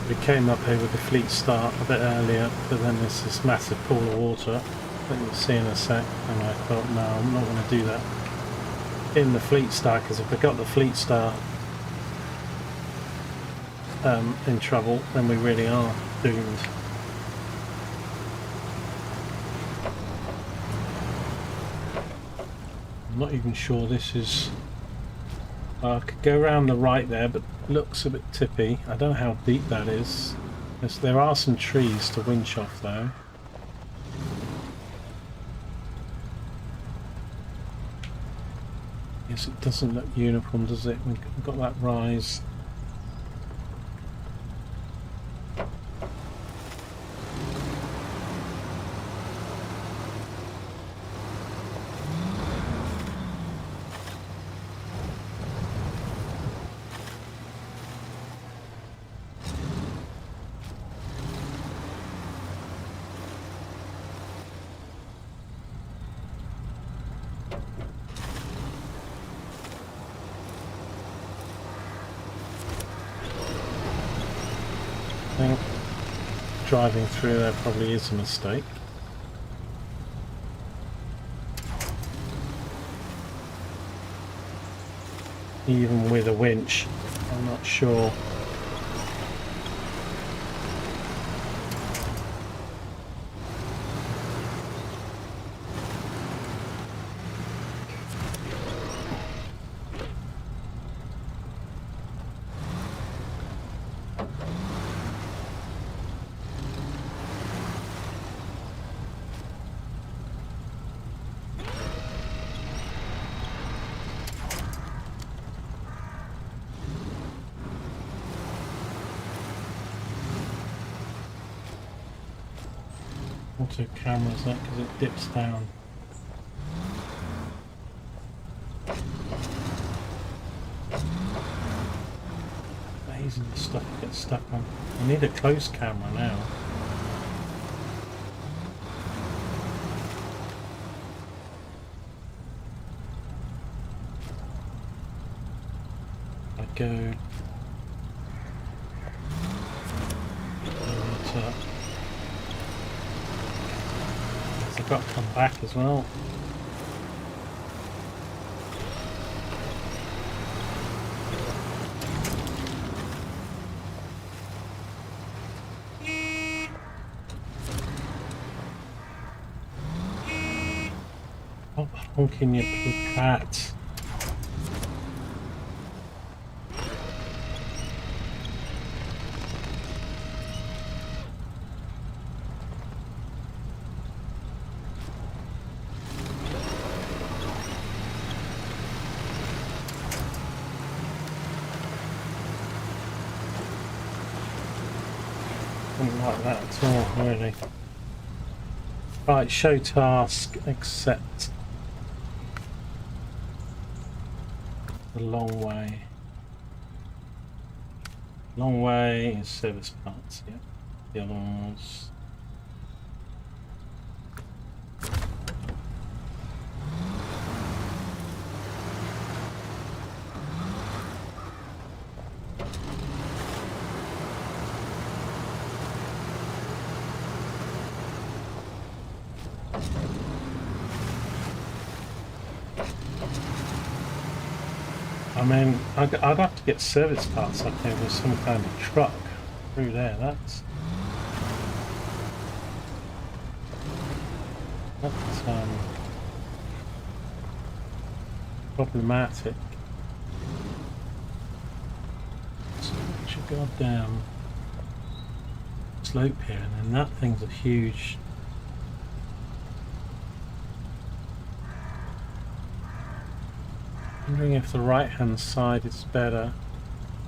We came up here with the fleet start a bit earlier, but then there's this massive pool of water that you'll see in a sec, and I thought, no, I'm not going to do that in the fleet start, because if I got the fleet start in trouble, then we really are doomed. I'm not even sure this is... I could go around the right there, but looks a bit tippy. I don't know how deep that is. There are some trees to winch off though. Yes, it doesn't look uniform, does it? We've got that rise. I think driving through there probably is a mistake. Even with a winch, I'm not sure. Auto camera's that because it dips down. Amazing the stuff it gets stuck on. I need a close camera now. I go up. I've got to come back as well. Stop honking your cat. Like that at all, really. Right, show task, accept. The long way. Long way is service parts, yeah. The other one was... I mean, I'd have to get service parts up there with some kind of truck through there. That's problematic. Such a goddamn slope here, and then that thing's a huge... Wondering if the right hand side is better.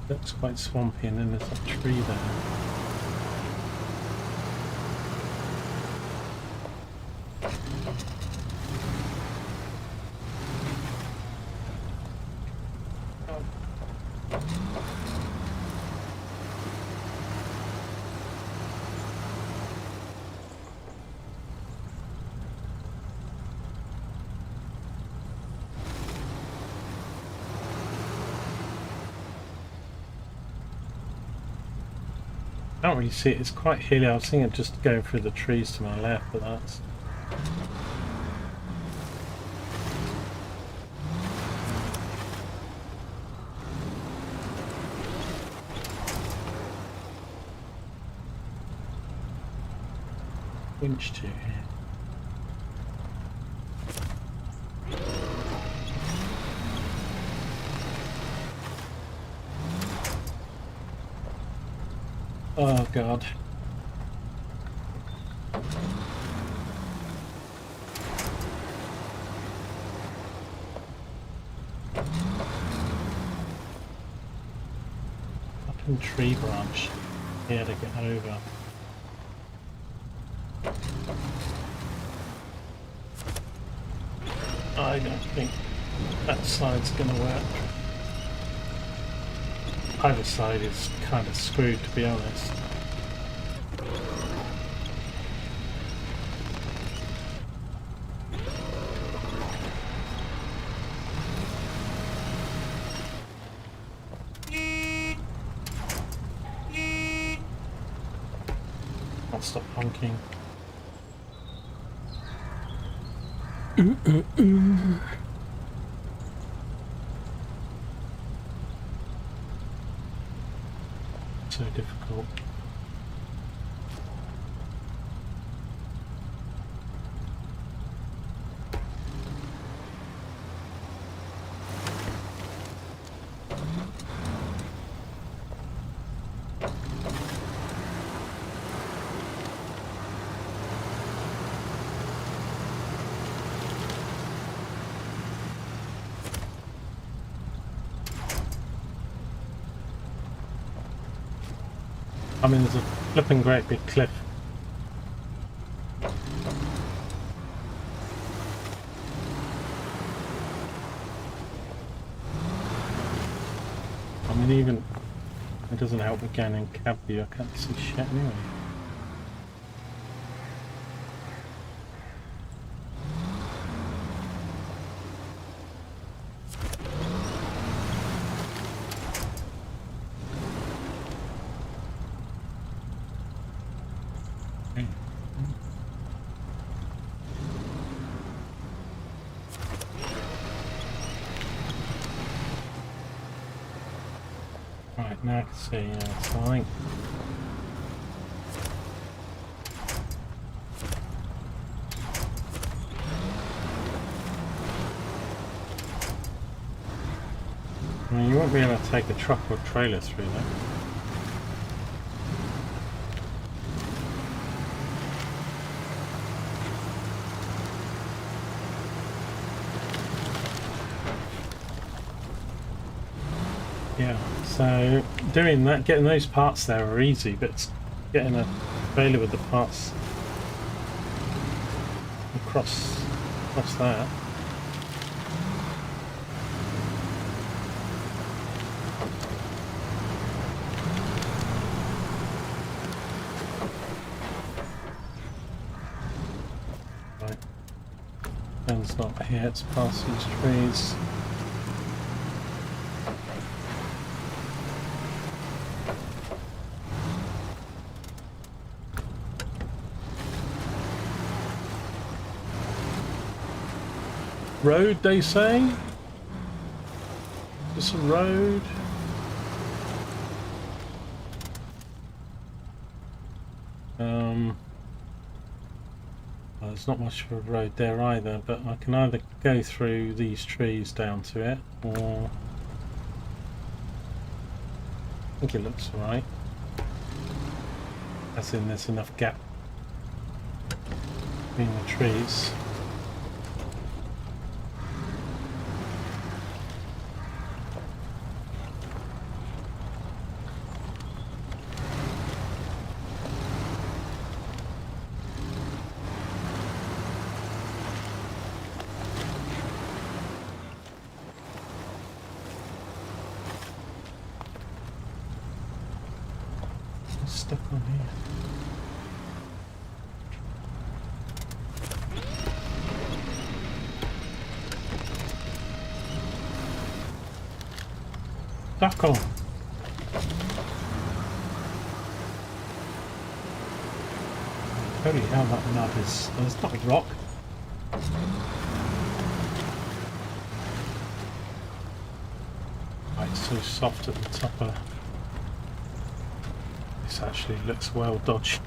Looks quite swampy, and then there's a tree there. I can't really see it, it's quite hilly. I was thinking of just going through the trees to my left, but that's... winch to here? Oh God. Up in tree branch here to get over. I don't think that side's gonna work. Either side is kind of screwed, to be honest. I'll stop honking. So difficult. I mean, there's a flipping great big cliff. I mean, even it doesn't help with gaining cab view. I can't see shit anyway. Right, now I can see, yeah, so I think I mean, you won't be able to take a truck or trailer through that. Yeah, so doing that, getting those parts there are easy, but it's getting a trailer with the parts across that. Right, pen's not here, it's past these trees. Road, they say? Just a road? Well, there's not much of a road there either, but I can either go through these trees down to it, or I think it looks alright. As in there's enough gap between the trees. Stuck on here. Stuck on. Holy hell, that mud is. It's not rock. Right, it's so soft at the top of. This actually looks well dodged.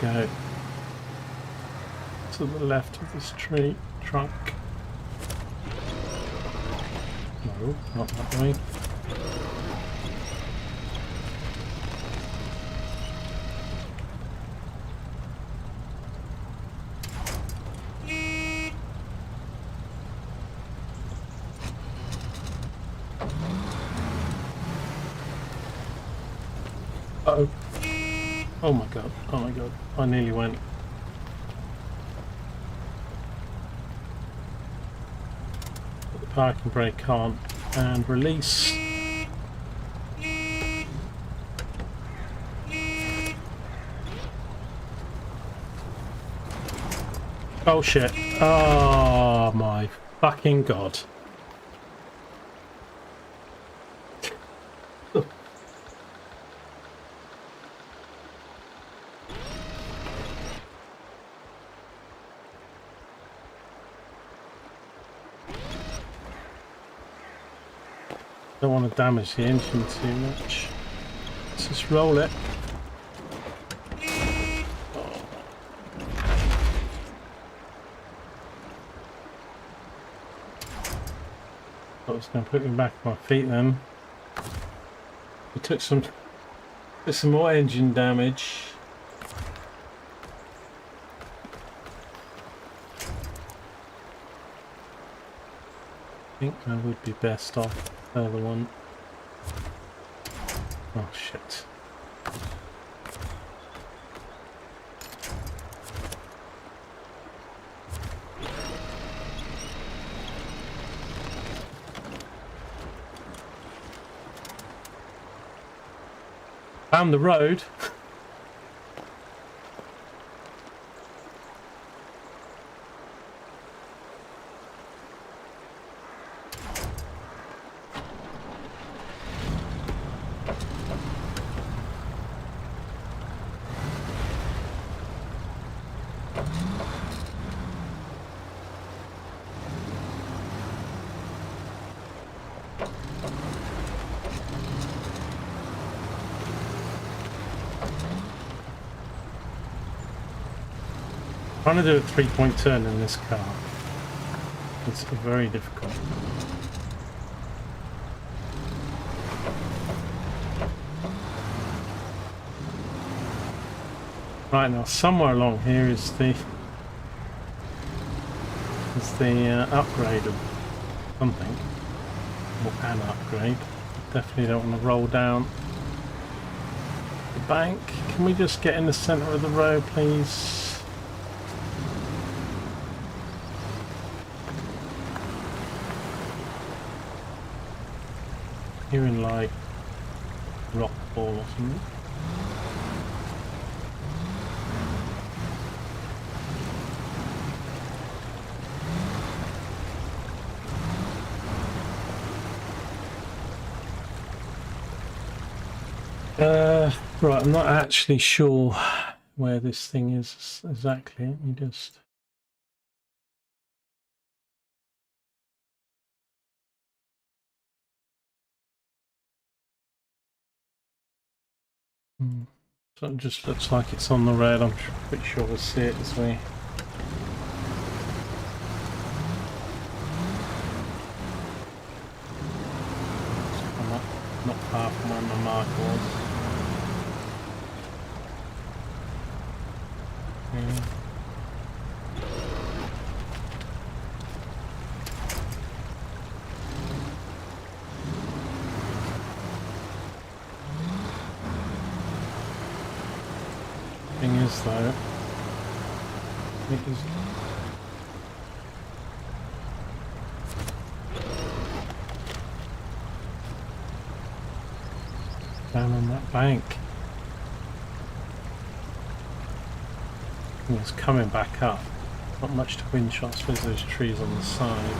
go to the left of this tree trunk. No, not that way. Uh-oh. Oh my god, oh my god, I nearly went. Put the parking brake on and release. Oh shit, oh my fucking god. Don't want to damage the engine too much. Let's just roll it. I was going to put me back on my feet then. We took some more engine damage. I think I would be best off the other one. Oh shit. Found the road. Trying to do a 3-point turn in this car. It's very difficult. Right now, somewhere along here is the upgrade of something, or an upgrade. Definitely don't want to roll down the bank. Can we just get in the centre of the road, please? Hearing like rock ball or something. Right, I'm not actually sure where this thing is exactly. Let me just... So it just looks like it's on the road. I'm pretty sure we'll see it as we... Not far from where my mark was. Yeah. Thing is though, it is down on that bank. And it's coming back up. Not much to wind shot, I suppose those trees on the side.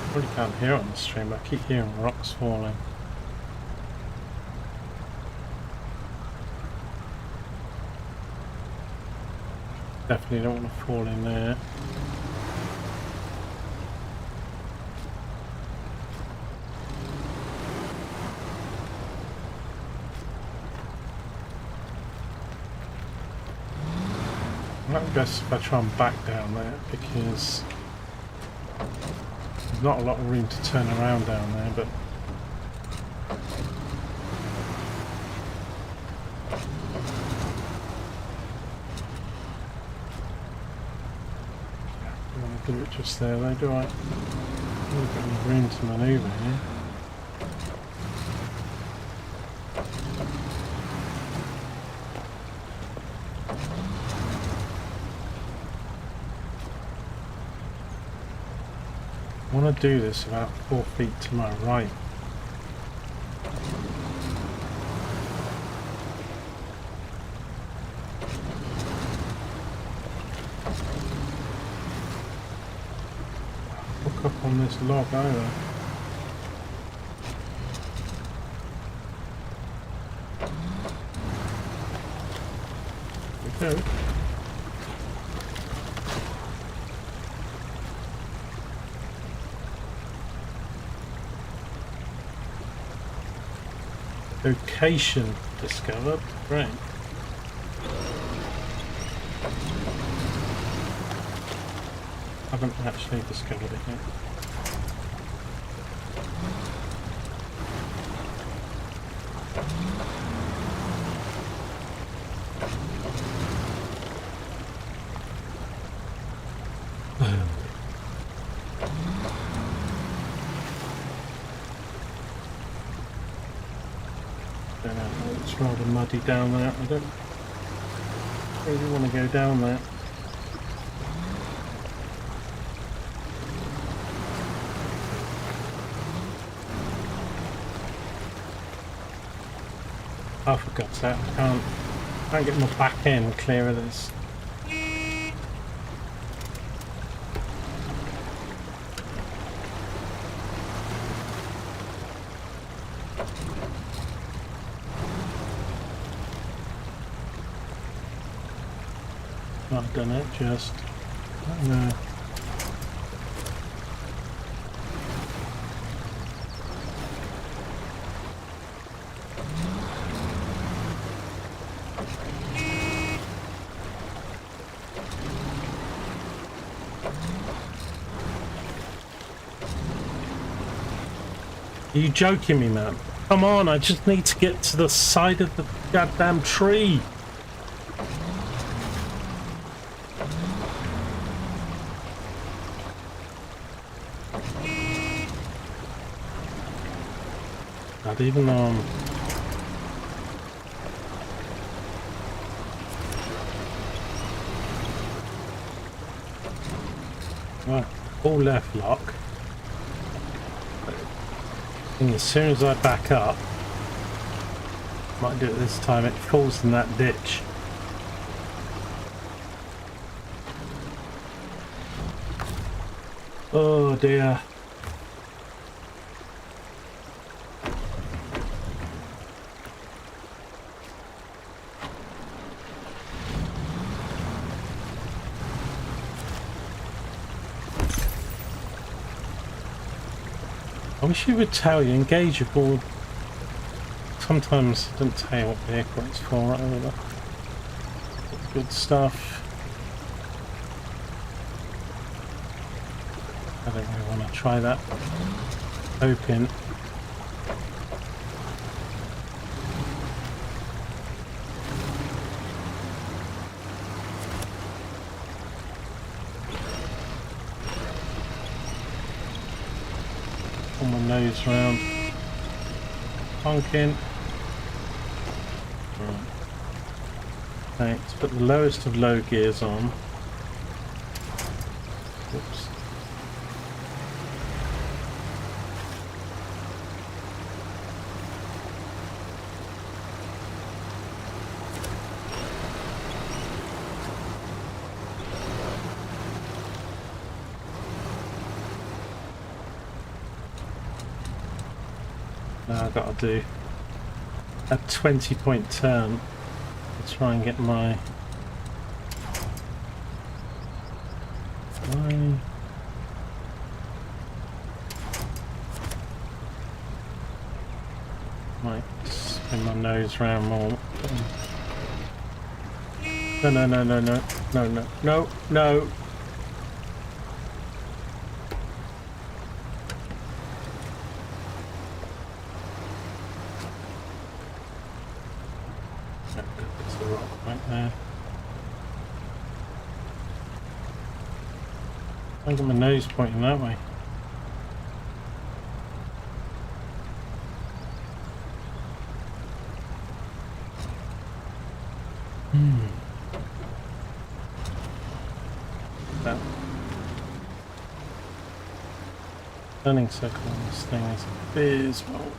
I really can't hear on the stream, but I keep hearing rocks falling. Definitely don't want to fall in there. might best if I try and back down there because there's not a lot of room to turn around down there, but I want to do it just there though, do I? I've got any room to manoeuvre here. I want to do this about 4 feet to my right. Hook up on this log either. There we go. Location discovered. Great. Haven't actually discovered it yet. It's rather muddy down there. I don't really want to go down there. Oh, for God's sake, I can't get my back end clear of this. I've done it, just I don't know. Are you joking me, man? Come on, I just need to get to the side of the goddamn tree. Not even well, all left lock. And as soon as I back up, might do it this time, it falls in that ditch. Oh dear. I wish you would tell you, engage your board. Sometimes it doesn't tell you what vehicle it's for, right over there. Good stuff. I don't really want to try that. Open. Pull my nose round. Honking. Right. Thanks. Put the lowest of low gears on. Oops. Now I've got to do a 20-point turn to try and get my might spin my nose round more. No, no, no, no, no, no, no, no, no. There's a rock right there. I got my nose pointing that way. That turning circle on this thing is abysmal.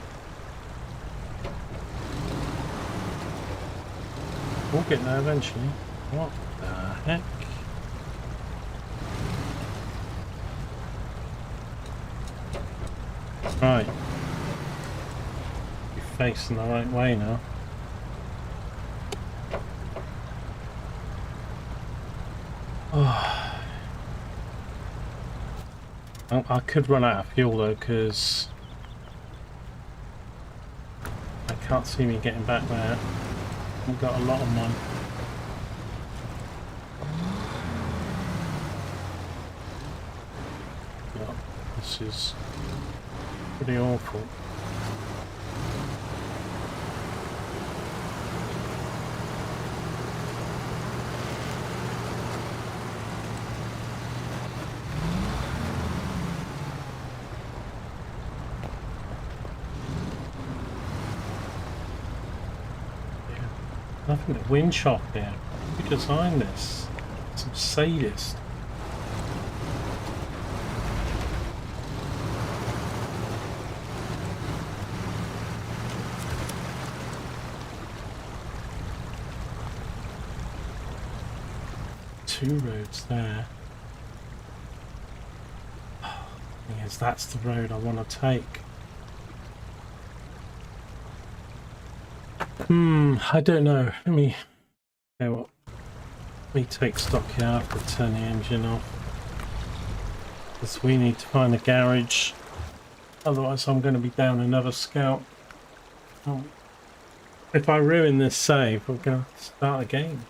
We'll get there eventually. What the heck? Right. You're facing the right way now. Oh. I could run out of fuel though, because I can't see me getting back there. I've got a lot of mine. Yeah, this is pretty awful. Nothing but wind shock there. Who designed this? Some sadist. Two roads there. Yes, that's the road I want to take. I don't know. Let me. Okay, what? Let me take stock here after turn the engine off. Because we need to find a garage. Otherwise, I'm going to be down another scout. Oh. If I ruin this save, we're going to start again.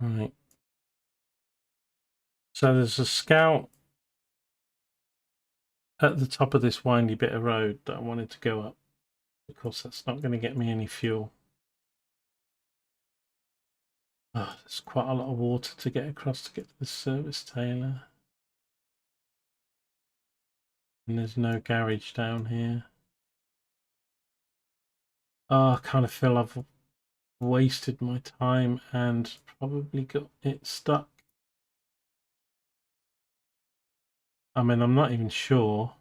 Right. So there's a scout at the top of this windy bit of road that I wanted to go up. Of course, that's not going to get me any fuel. Oh, there's quite a lot of water to get across to get to the service trailer. And there's no garage down here. Oh, I kind of feel I've wasted my time and probably got it stuck. I mean, I'm not even sure.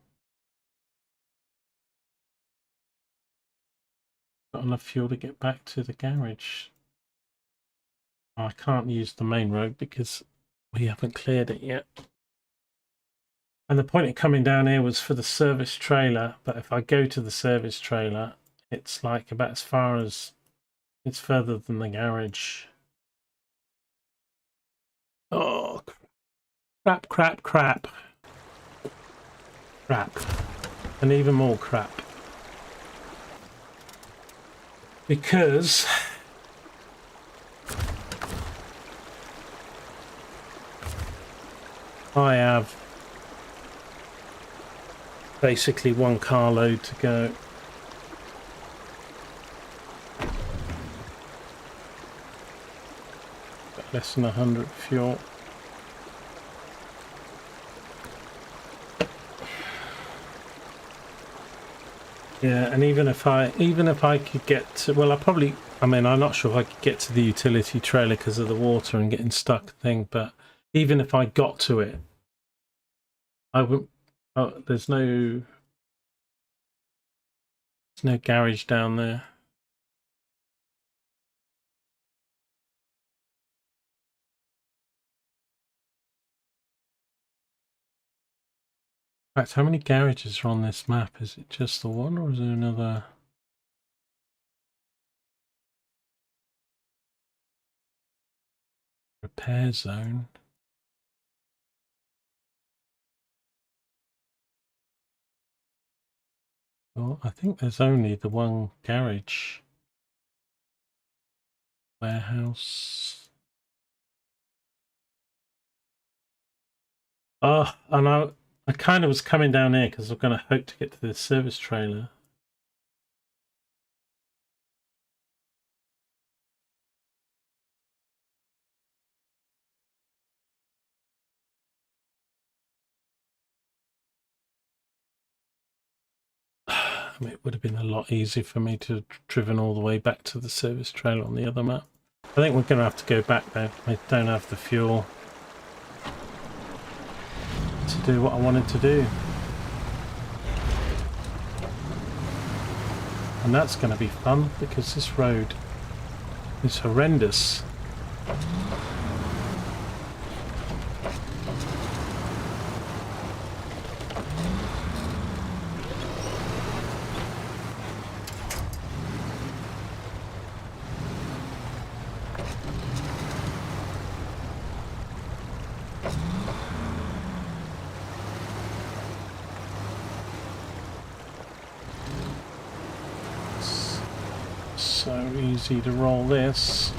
Got enough fuel to get back to the garage. I can't use the main road because we haven't cleared it yet. And the point of coming down here was for the service trailer, but if I go to the service trailer, it's like about as far as it's further than the garage. Oh, crap, crap, crap. Crap. And even more crap. Because I have basically one carload to go. Got less than 100 fuel. Yeah, and even if I could get to, well, I'm not sure if I could get to the utility trailer because of the water and getting stuck thing, but even if I got to it, I wouldn't. Oh, there's no garage down there. In fact, how many garages are on this map? Is it just the one, or is there another? Repair zone. Well, I think there's only the one garage. Warehouse. Oh, and I kind of was coming down here because I'm going to hope to get to the service trailer. I mean, it would have been a lot easier for me to have driven all the way back to the service trailer on the other map. I think we're going to have to go back though. I don't have the fuel to do what I wanted to do. And that's going to be fun because this road is horrendous. So easy to roll this.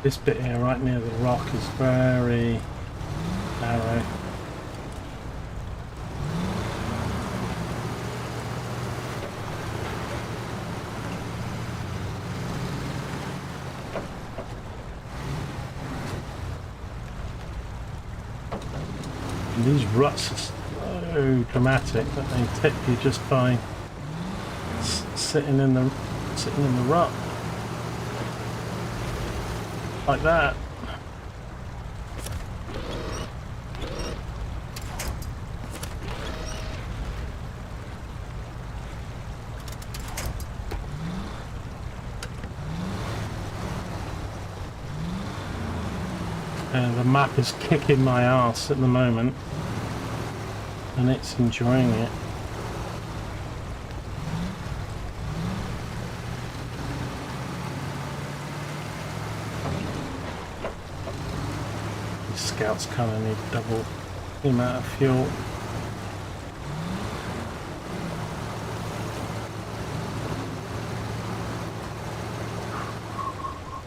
This bit here right near the rock is very narrow. And these ruts are so dramatic that they tip you just by sitting in the rut. Like that. And the map is kicking my ass at the moment, and it's enjoying it. Scouts kind of need double the amount of fuel.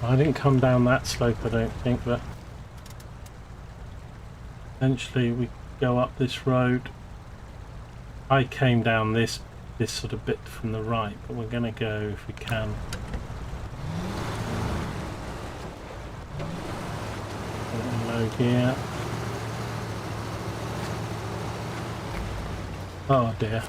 I didn't come down that slope, I don't think, but eventually we go up this road. I came down this sort of bit from the right, but we're going to go, if we can, low gear. Oh dear.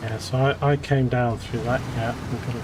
Yeah, so I came down through that gap and got it.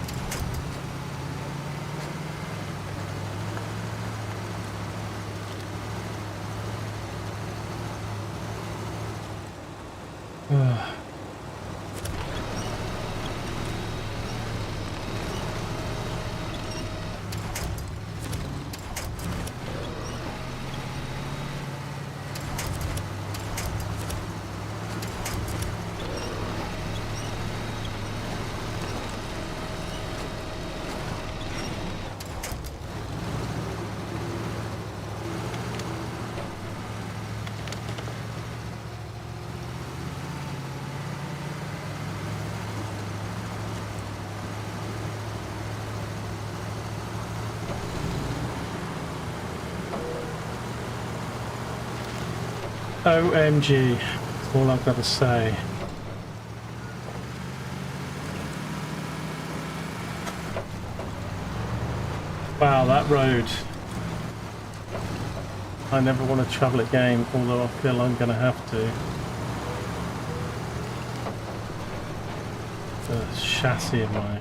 OMG, that's all I've got to say. Wow, that road. I never want to travel again, although I feel I'm going to have to. The chassis of my...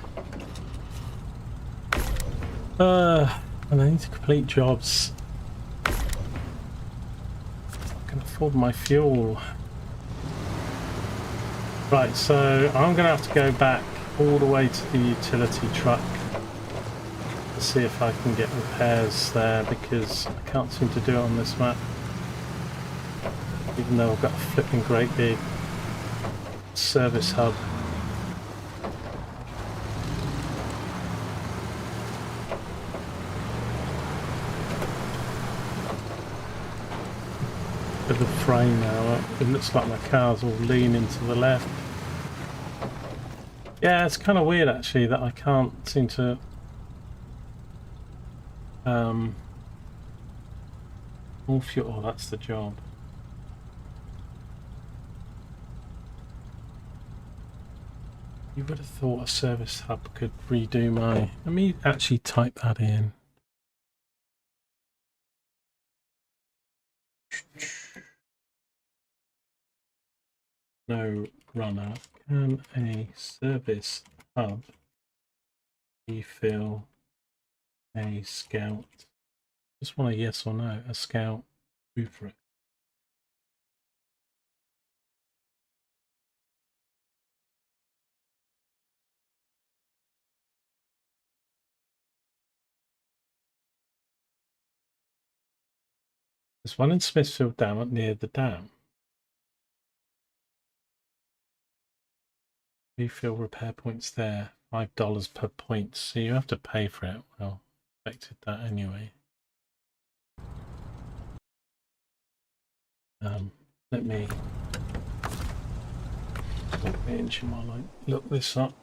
and I need to complete jobs. Afford my fuel. Right, so I'm going to have to go back all the way to the utility truck to see if I can get repairs there, because I can't seem to do it on this map, even though I've got a flipping great big service hub. Of the frame now, it looks like my car's all leaning to the left. Yeah, it's kind of weird actually that I can't seem to more fuel. Oh, that's the job. You would have thought a service hub could redo my... Let me actually type that in. No runner. Can a service hub refill a scout? Just want a yes or no. A scout. Go for it. There's one in Smithville Dam near the dam. Refill repair points there. $5 per point. So you have to pay for it. Well, expected that anyway. Let me engine while I look this up.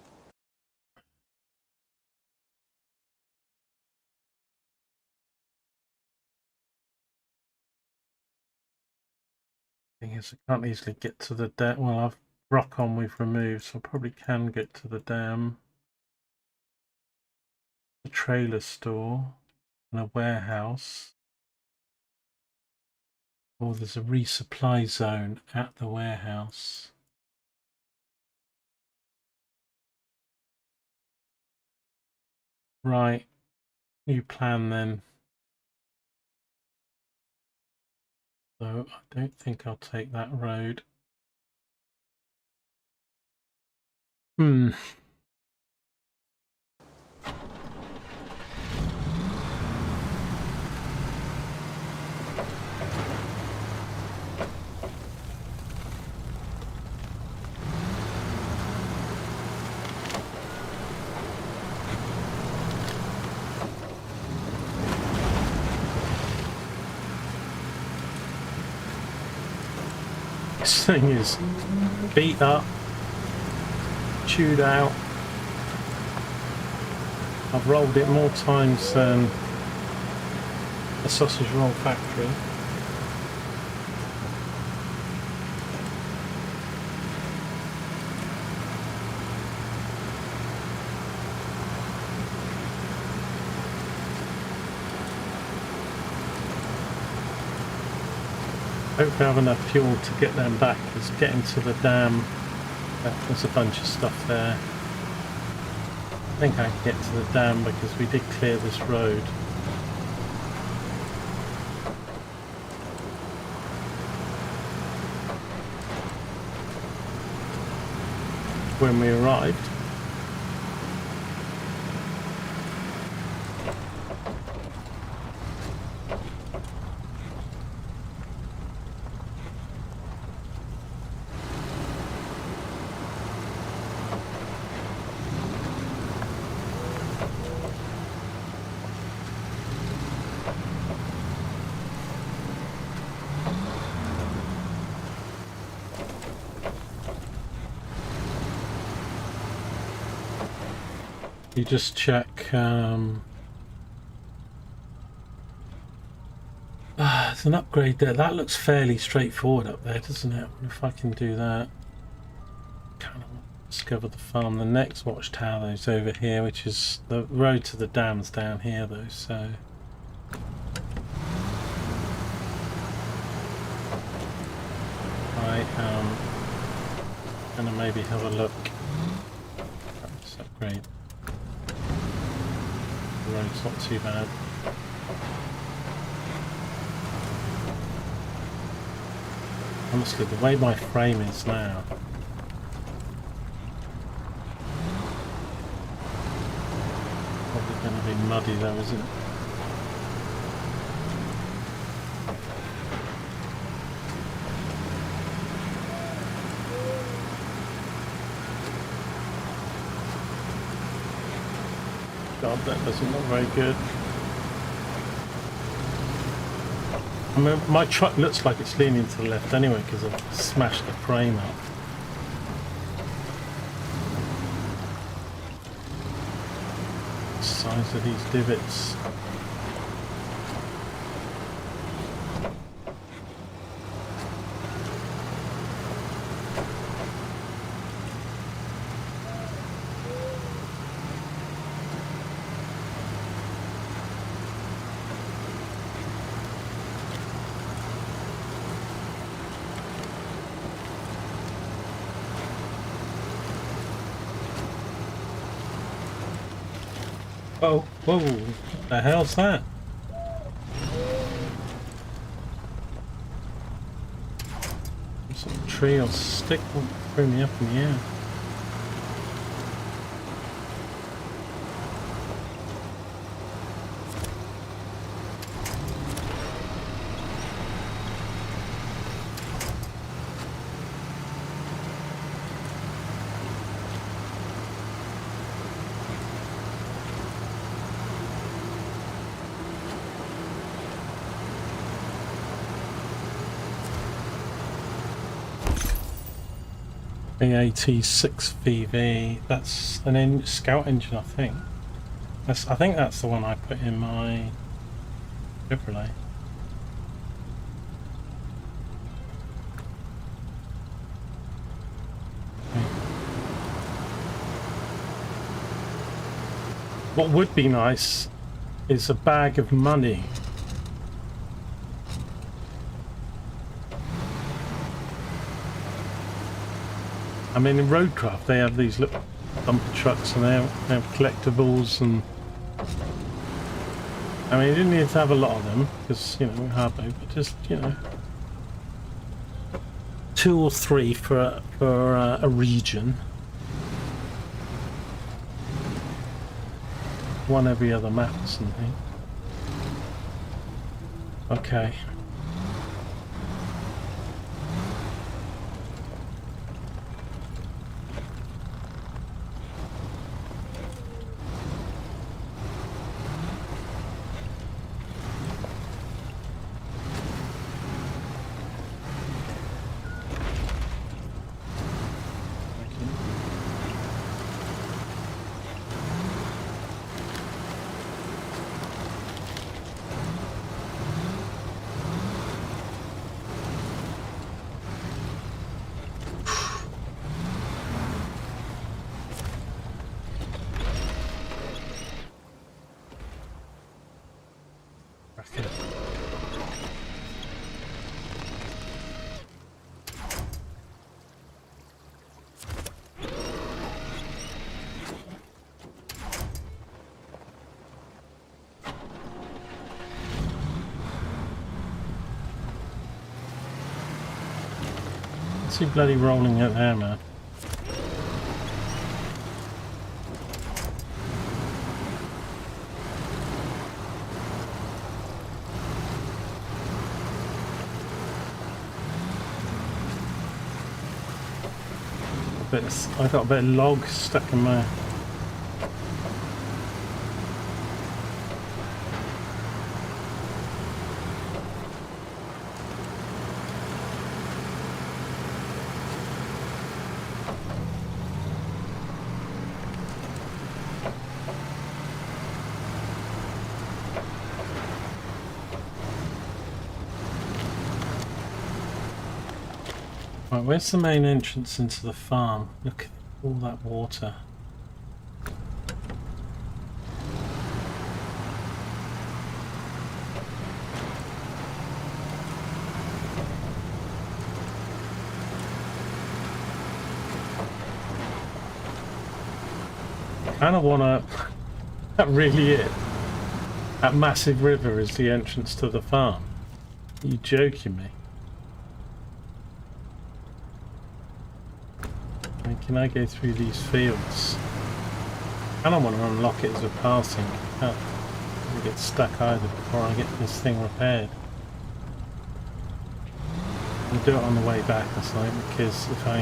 Thing is, I can't easily get to the dam. Well, I've rock on we've removed, so I probably can get to the dam. The trailer store and a warehouse. Oh, there's a resupply zone at the warehouse. Right, new plan then. So I don't think I'll take that road. This thing is beat up, chewed out. I've rolled it more times than a sausage roll factory. Hopefully I have enough fuel to get them back, because getting to the dam There's a bunch of stuff there. I think I can get to the dam because we did clear this road. When we arrived. You just check there's an upgrade there. That looks fairly straightforward up there, doesn't it? I wonder if I can do that. Kind of discover the farm. The next watchtower is over here, which is the road to the dam's down here though, so I am gonna maybe have a look. Let's upgrade. The road's not too bad. Honestly, the way my frame is now, probably going to be muddy though, isn't it? God, that doesn't look very good. I mean, my truck looks like it's leaning to the left anyway because I've smashed the frame up. The size of these divots. Oh, whoa, what the hell's that? Some tree or stick threw me up in the air. BAT6VV, that's an scout engine, I think. I think that's the one I put in my Chevrolet. What would be nice is a bag of money. I mean, in Roadcraft they have these little bumper trucks and they have collectibles, and I mean, you didn't need to have a lot of them because, you know, we're hardboat, but just, you know, 2 or 3 for a region. 1 every other map or something. Okay. What's he bloody rolling at there, man? I got a bit of log stuck in my... Right, where's the main entrance into the farm? Look at all that water. I kind of want to... That really it? That massive river is the entrance to the farm? Are you joking me? Can I go through these fields? I don't want to unlock it as we're passing. I can't get stuck either before I get this thing repaired. I'll do it on the way back or something, because if I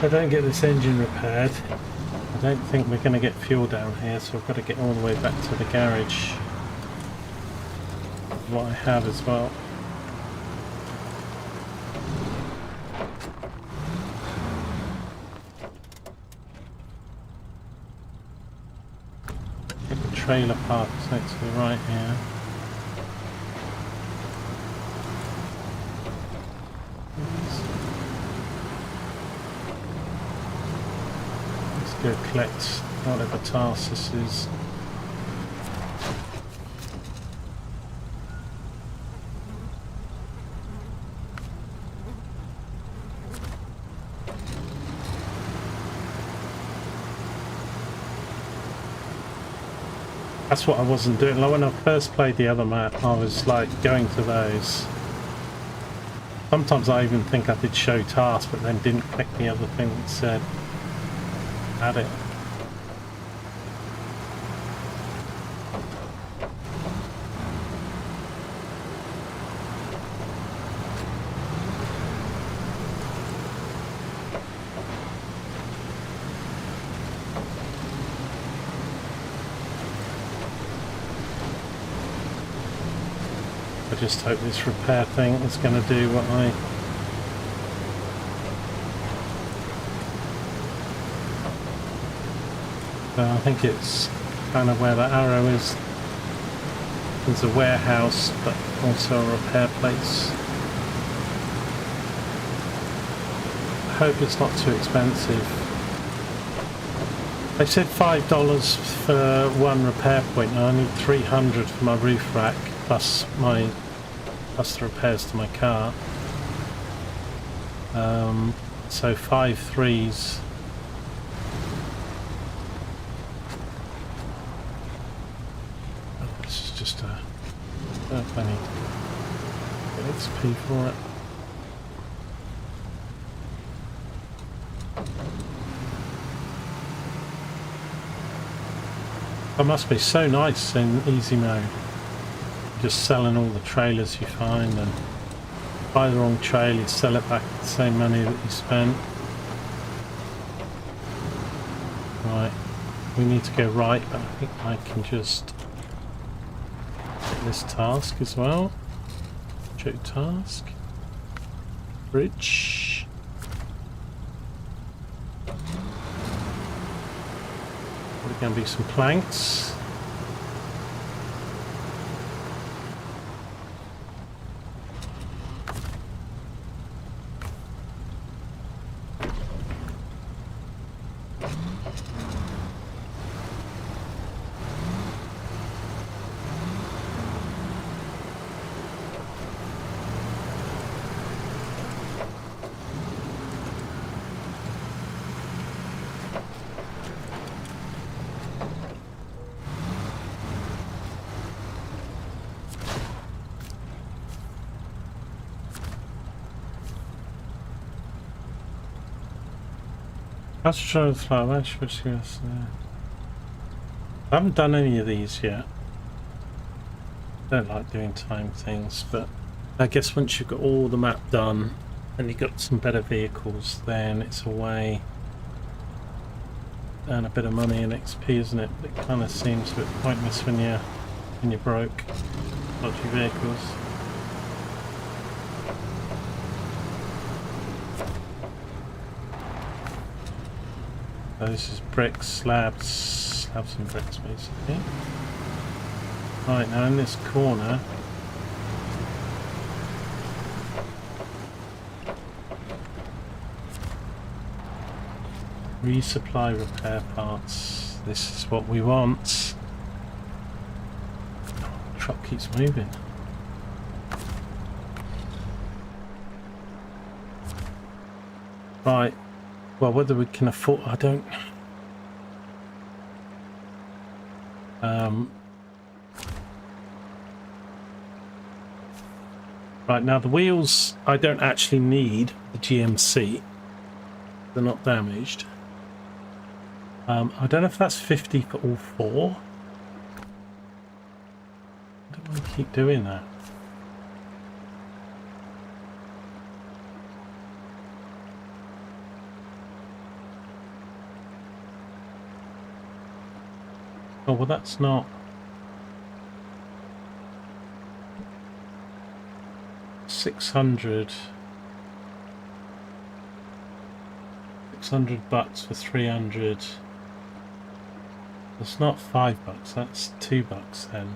don't get this engine repaired, I don't think we're going to get fuel down here, so I've got to get all the way back to the garage. What I have as well. Trailer park next to the right here. Let's go collect whatever task this is. That's what I wasn't doing. Like when I first played the other map, I was like going to those. Sometimes I even think I did show tasks, but then didn't click the other thing that said add it. I just hope this repair thing is going to do what I think it's kind of where the arrow is. There's a warehouse, but also a repair place. I hope it's not too expensive. They said $5 for one repair point, and I need 300 for my roof rack, plus the repairs to my car. So 5 threes. Oh, this is just a... I need to get XP for it. It must be so nice in easy mode. Just selling all the trailers you find, and buy the wrong trailer, you sell it back for the same money that you spent. Right, we need to go right, but I think I can just get this task as well. Show task. Bridge. There's going to be some planks. Let's try the flower. I haven't done any of these yet. Don't like doing time things, but I guess once you've got all the map done and you've got some better vehicles, then it's a way to earn a bit of money and XP, isn't it? It kind of seems a bit pointless when you're broke. Dodgy vehicles. So this is bricks, slabs and bricks basically. Right, now in this corner resupply repair parts. This is what we want. Oh, the truck keeps moving. Right, well, whether we can afford, I don't. Right, now the wheels, I don't actually need the GMC. They're not damaged. I don't know if that's 50 for all four. I don't want to keep doing that. Oh, well, that's not... $600 bucks for 300. It's not $5, that's $2 then.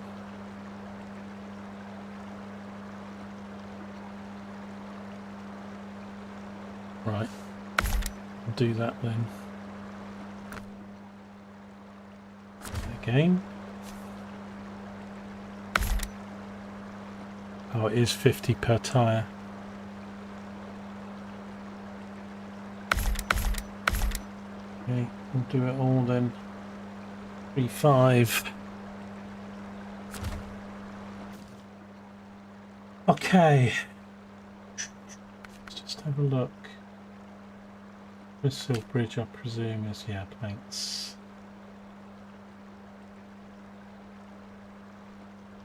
Right, I'll do that then. Again. Oh, it is 50 per tyre. Okay, we'll do it all then. 3.5. Okay. Let's just have a look. Smithville Bridge, I presume, is, yeah, planks.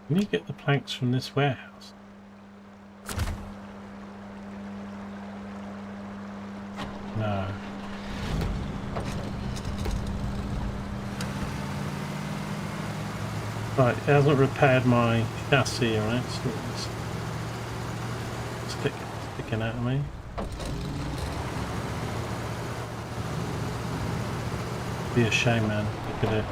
Can you get the planks from this warehouse? No. Right, it hasn't repaired my chassis, right? So it's sticking out of me. Be a shame, man. Look at it.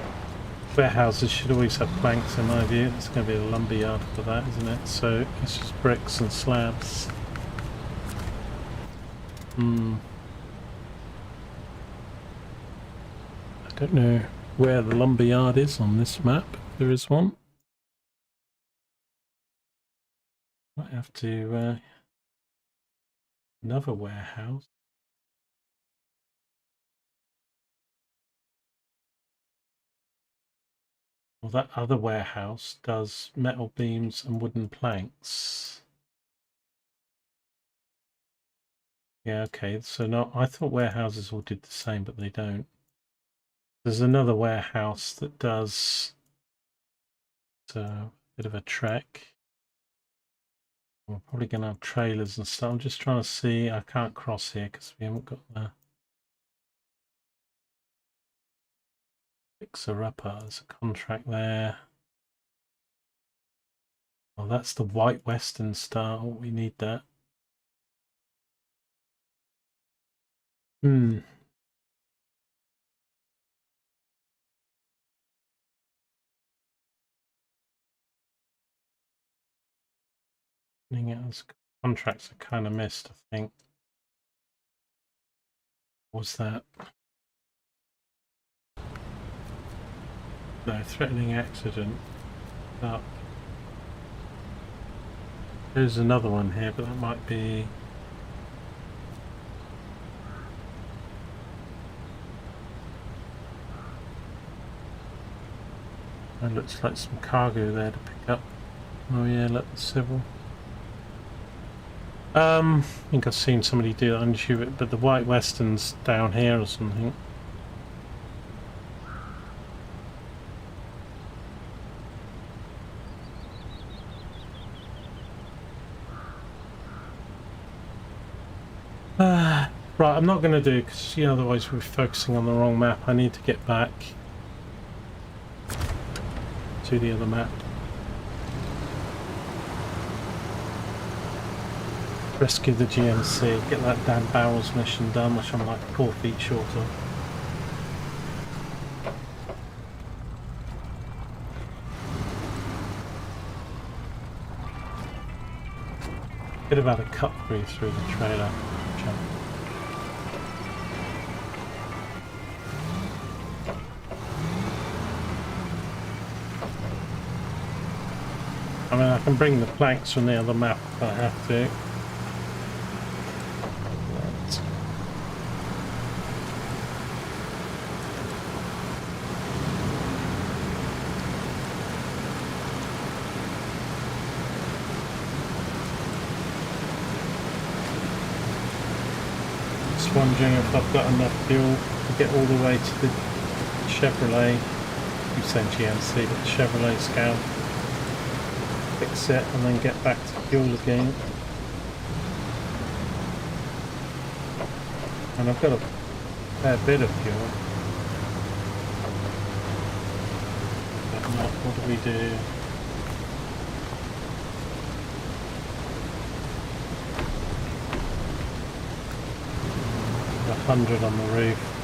Warehouses should always have planks, in my view. It's going to be a lumberyard for that, isn't it? So it's just bricks and slabs. I don't know where the lumberyard is on this map, if there is one. Might have to another warehouse. Well, that other warehouse does metal beams and wooden planks. Yeah, okay, so no, I thought warehouses all did the same, but they don't. There's another warehouse that does a bit of a trek. We're probably going to have trailers and stuff. I'm just trying to see. I can't cross here because we haven't got the fixer-upper. There's a contract there. Oh, that's the White Western Star. Oh, we need that. Contracts are kind of missed, I think. What's that? No, threatening accident. Oh. There's another one here, but that might be... It looks like some cargo there to pick up. Oh yeah, look, civil. I think I've seen somebody do that on YouTube, but the White Western's down here or something. Right, I'm not going to do it because otherwise we're focusing on the wrong map. I need to get back to the other map. Rescue the GMC, get that damn barrels mission done, which I'm like 4 feet short of. Could have had a cut through the trailer. I mean, I can bring the planks from the other map if I have to. Just wondering if I've got enough fuel to get all the way to the Chevrolet. You said GMC, but the Chevrolet Scout. Fix it and then get back to fuel again. And I've got a fair bit of fuel. But not, what do we do? Got 100 on the roof.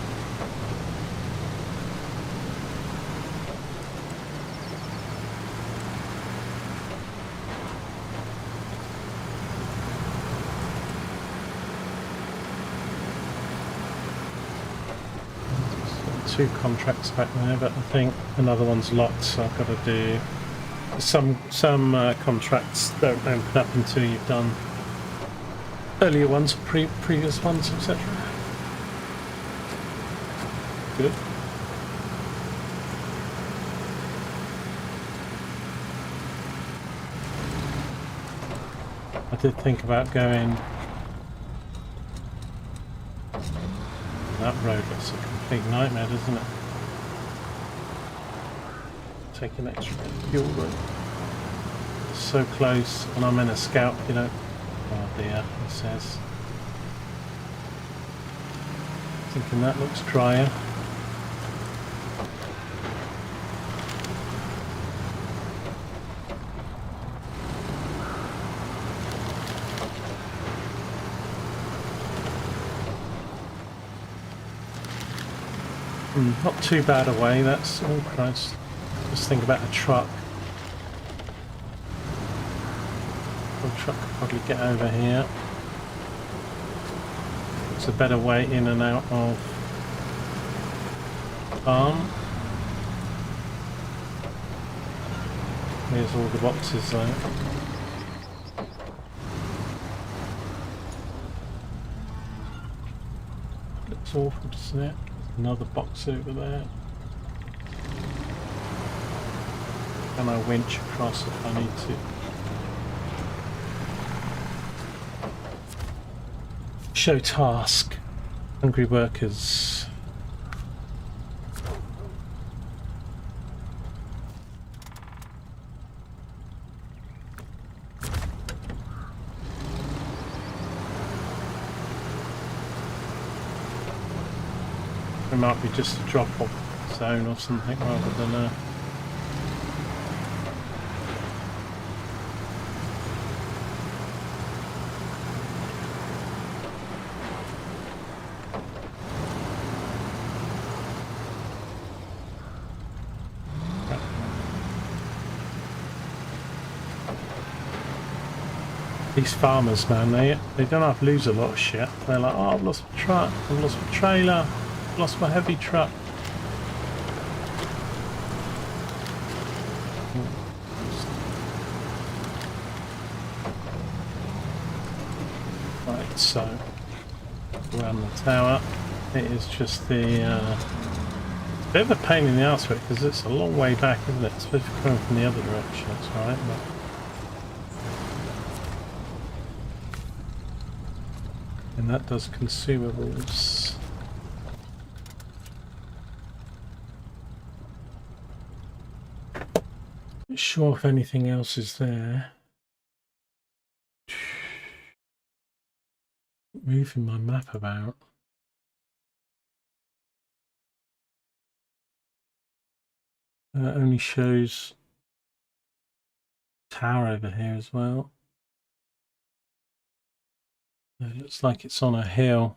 Two contracts back there, but I think another one's locked, so I've got to do some contracts don't open up until you've done earlier ones, previous ones, etc. Good. I did think about going. That road looks a complete nightmare, doesn't it? Take an extra fuel room. So close, and I'm in a scout, Oh dear, he says. Thinking that looks drier. Not too bad away, that's... Oh Christ. Just think about a truck. The truck could probably get over here. It's a better way in and out of farm. Here's all the boxes though. Looks awful, doesn't it? Another box over there. Can I winch across if I need to? Show task. Hungry workers. It might be just a drop-off zone or something rather than a... These farmers, man, they don't have to lose a lot of shit. They're like, oh, I've lost my truck, I've lost my trailer, I've lost my heavy truck. Right, so around the tower, it is just the bit of a pain in the arse for it because it's a long way back, isn't it? It's supposed to be coming from the other direction, that's right. But And that does consumables. Not sure if anything else is there. Moving my map about. Only shows tower over here as well. It looks like it's on a hill.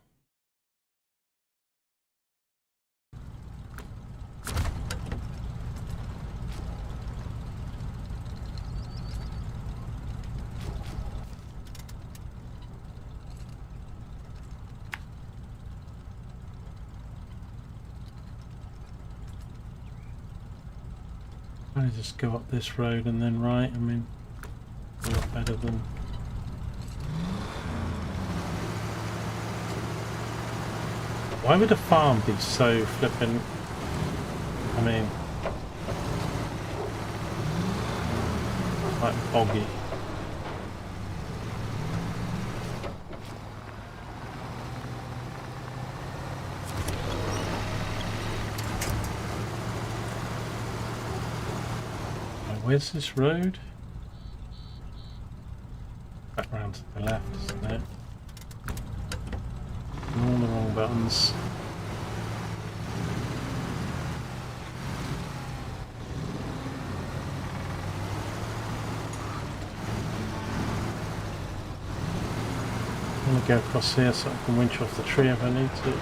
I just go up this road and then right. I mean, a lot better than. Why would a farm be so flippin'? I mean, like boggy. Where's this road? Back round to the left, isn't it? And all the wrong buttons. I'm going to go across here so I can winch off the tree if I need to.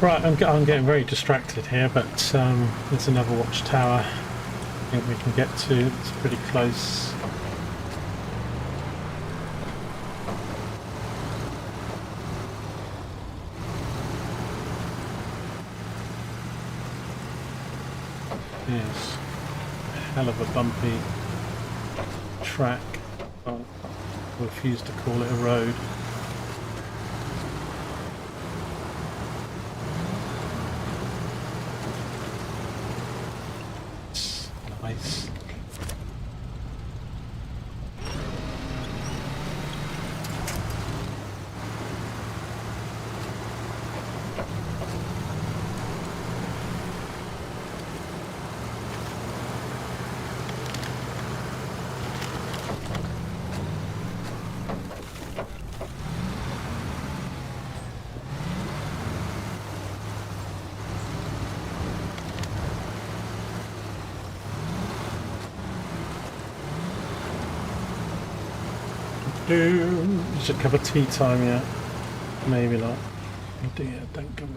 Right, I'm getting very distracted here, but there's another watchtower I think we can get to. It's pretty close. Here's a hell of a bumpy track. I refuse to call it a road. Nice. Is it a cup of tea time yet? Maybe not. Oh dear, don't go over.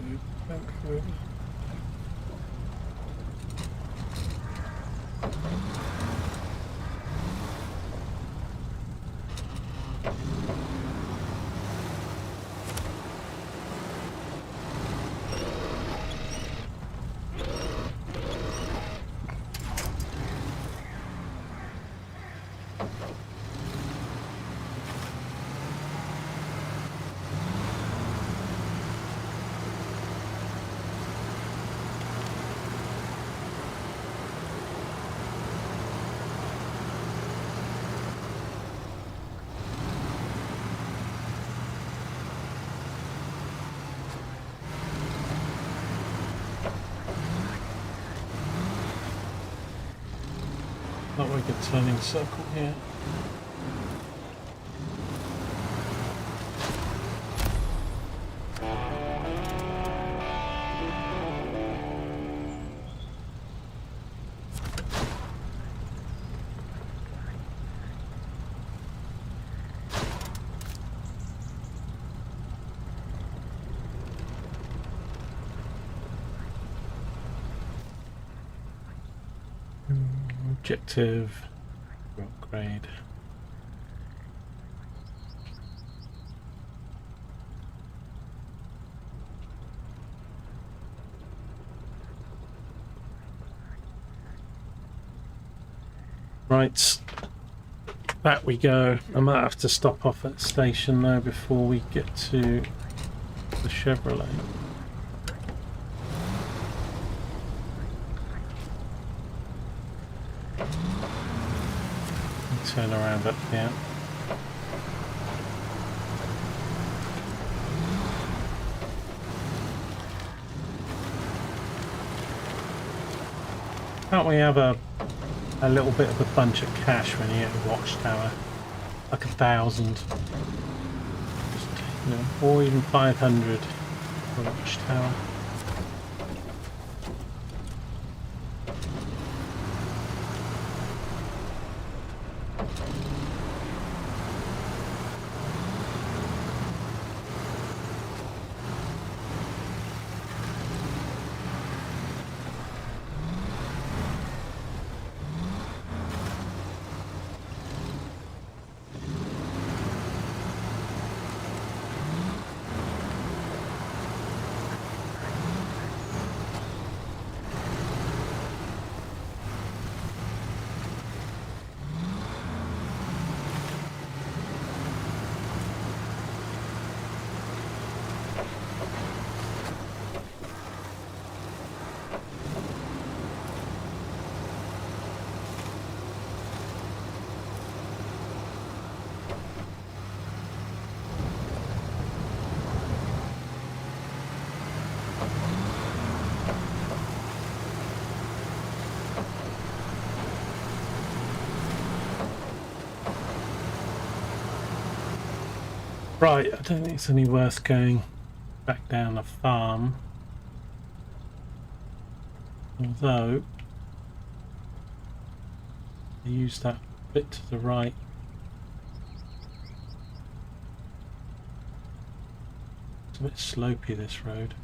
Don't go over. Not like a turning circle here. Objective upgrade. Right, back we go. I might have to stop off at the station though before we get to the Chevrolet. Turn around up here. Can't we have a little bit of a bunch of cash when you get a watchtower? Like 1,000. Just, you know, or even 500 for a watchtower. Right, I don't think it's any worth going back down the farm. Although, I use that bit to the right. It's a bit slopey, this road.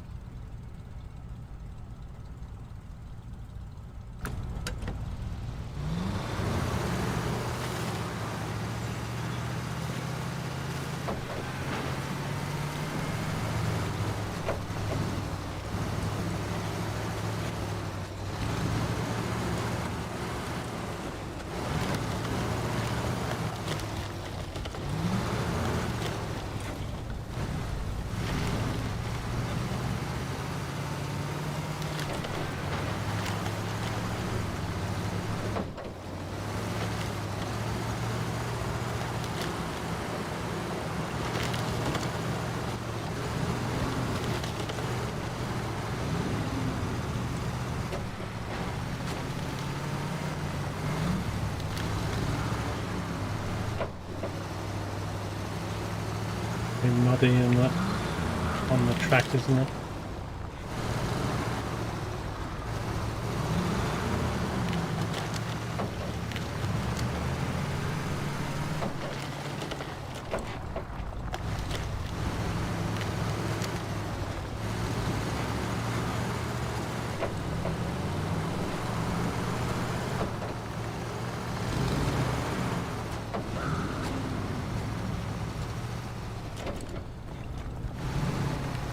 Muddy on the track, isn't it?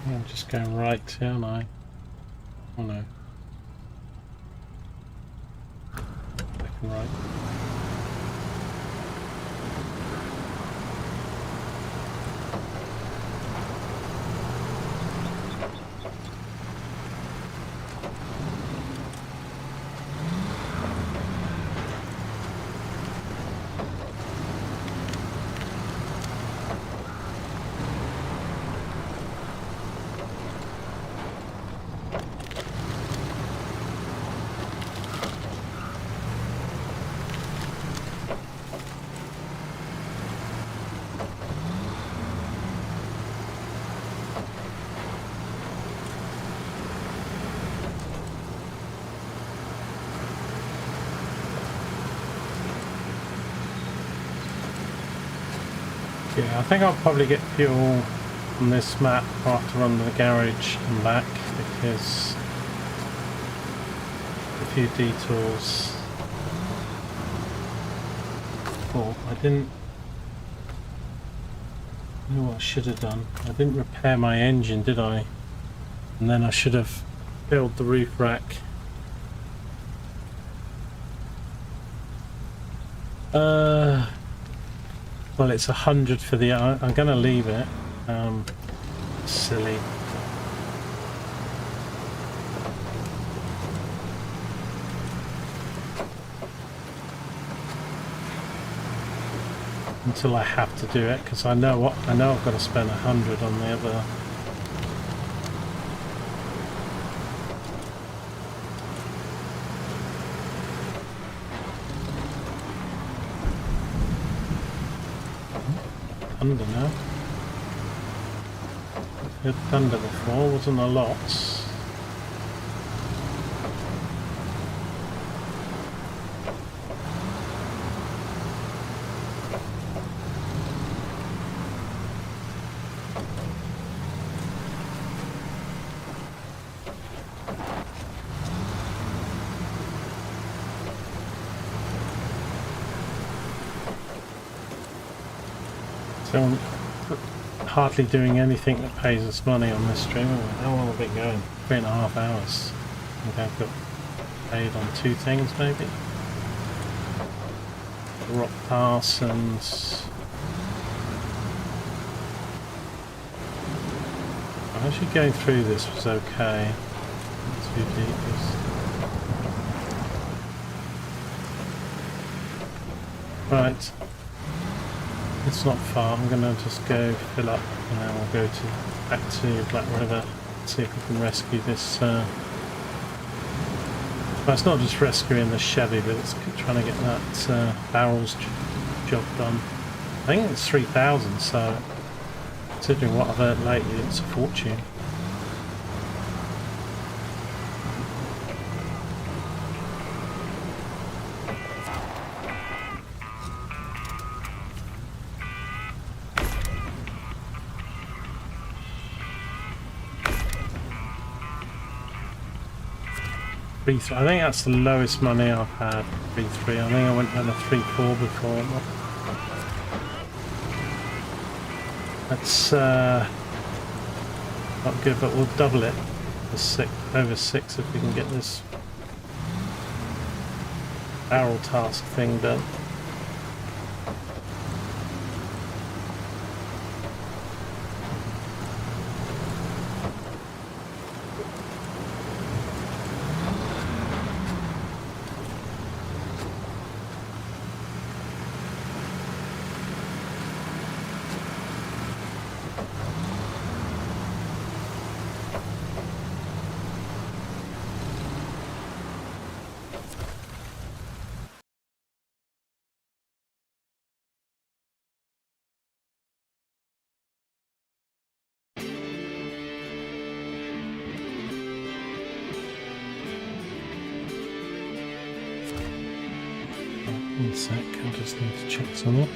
I'm just going right, aren't I? Oh no. Back and right. Yeah, I think I'll probably get fuel on this map after run to the garage and back, because a few detours. Oh, I didn't. You know what I should have done? I didn't repair my engine, did I? And then I should have filled the roof rack. Well, it's 100 for the. I'm going to leave it. Silly. Until I have to do it, because I know I've got to spend 100 on the other. Thunder now. Heard thunder before, wasn't a lot. So I'm hardly doing anything that pays us money on this stream. How long have we been going? 3.5 hours. I think I've got paid on 2 things maybe. Rock pass and actually going through this was okay. Not too deep. Right. It's not far. I'm gonna just go fill up and then we'll go back to Black River, see if we can rescue this. Well, it's not just rescuing the Chevy, but it's trying to get that barrels job done. I think it's 3,000, so considering what I've earned lately, it's a fortune. I think that's the lowest money I've had. 3.3. I think I went down to 3.4 before. That's not good, but we'll double it to over 6 if we can get this barrel task thing done. One sec, I just need to check something.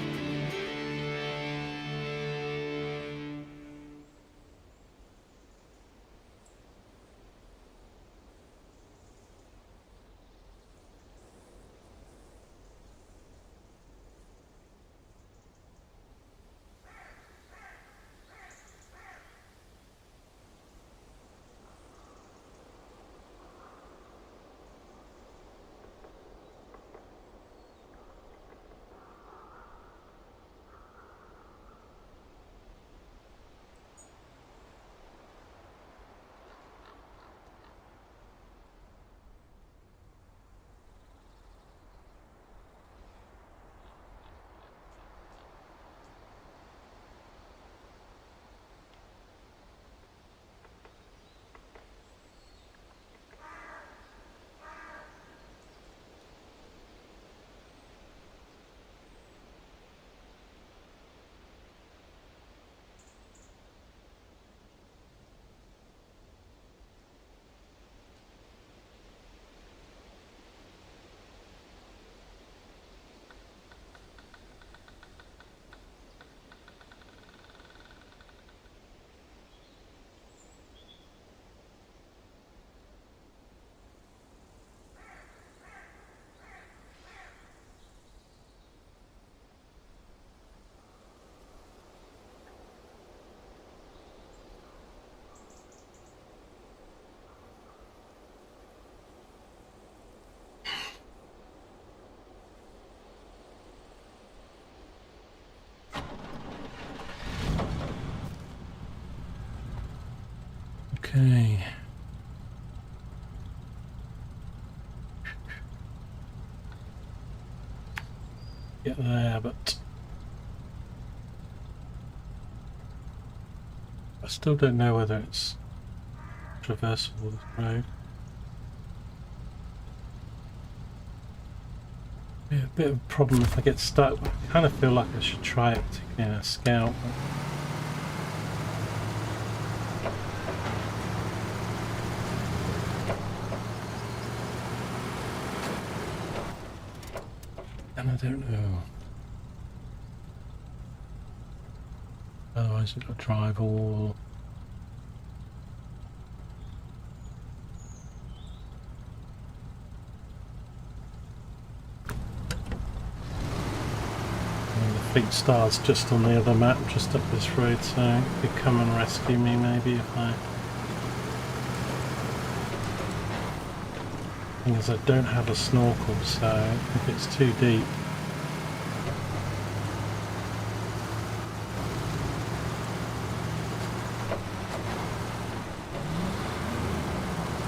get there, but I still don't know whether it's traversable, this road. Be a bit of a problem if I get stuck. I kind of feel like I should try it, particularly in a scout. And I don't know. Otherwise I've got to drive all. Fleet Star's just on the other map, just up this road, so it could come and rescue me maybe if I... Thing is, I don't have a snorkel, so if it's too deep...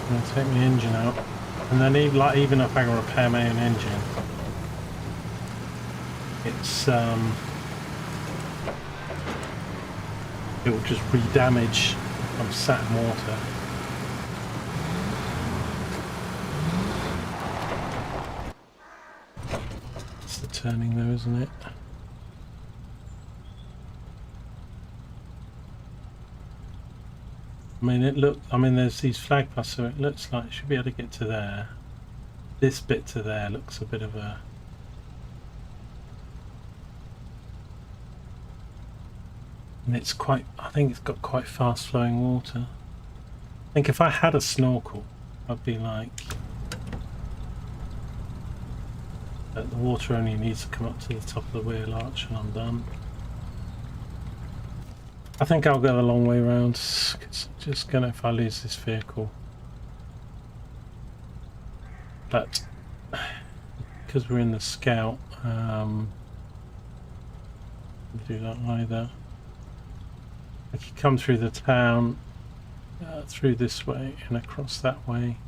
I'm going to take my engine out, and then even if I can repair my own engine, it's it will just re-damage if I'm sat in water. It's the turning though, isn't it? I mean there's these flag posts, so it looks like it should be able to get to there. This bit to there looks a bit of a... And it's quite, I think it's got quite fast flowing water. I think if I had a snorkel, I'd be like, that the water only needs to come up to the top of the wheel arch and I'm done. I think I'll go the long way around, cause just gonna, if I lose this vehicle. But, because we're in the Scout, do that either. I could come through the town, through this way and across that way,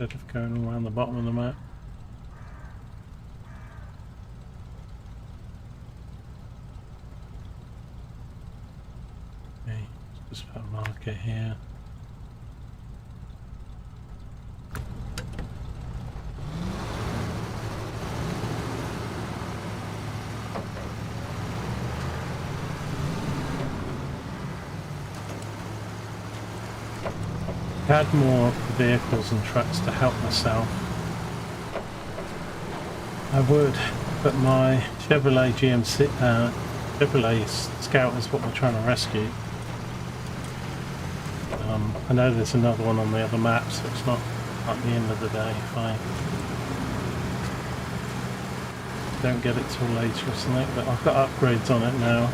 instead of going around the bottom of the map. Okay, just put a marker here. Had more vehicles and trucks to help myself, I would, but my Chevrolet GMC, Chevrolet Scout is what we're trying to rescue. I know there's another one on the other map, so it's not at the end of the day if I don't get it till later or something, but I've got upgrades on it now.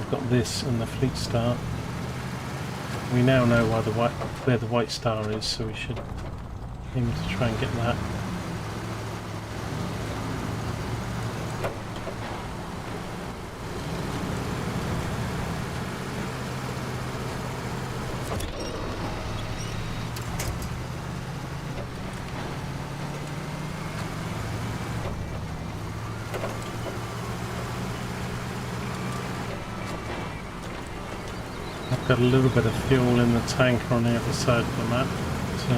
I've got this and the Fleet Star. We now know where the white star is, so we should aim to try and get that. Got a little bit of fuel in the tanker on the other side of the map, but it's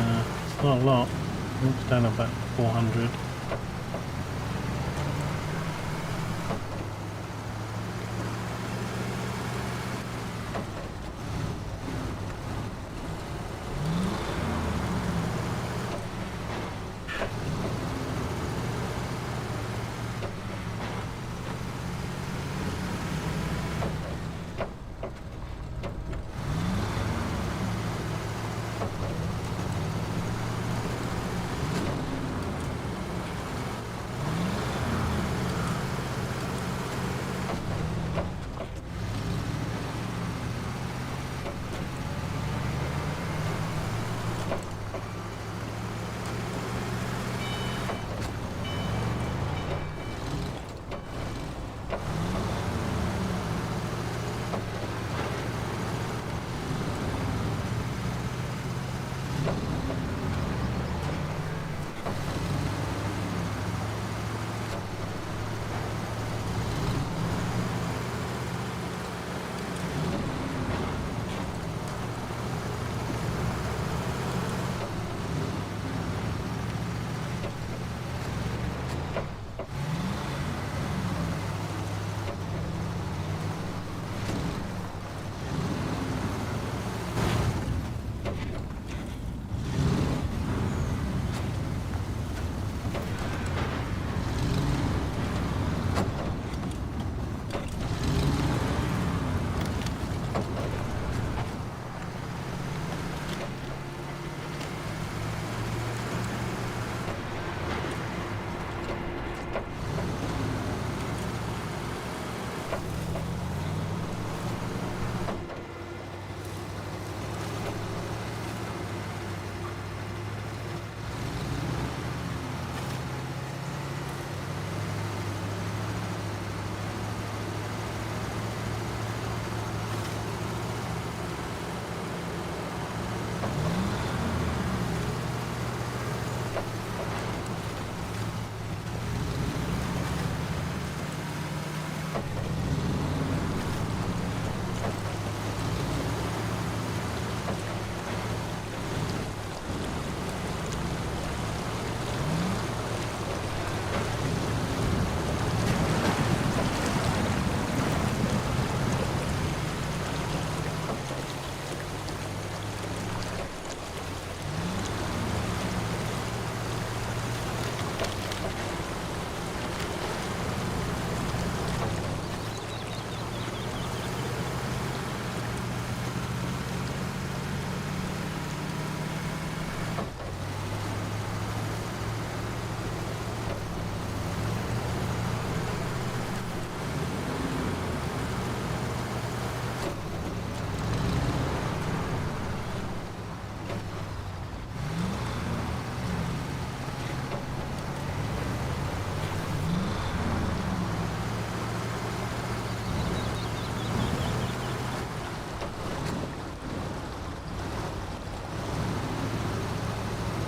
not a lot. It's down about 400.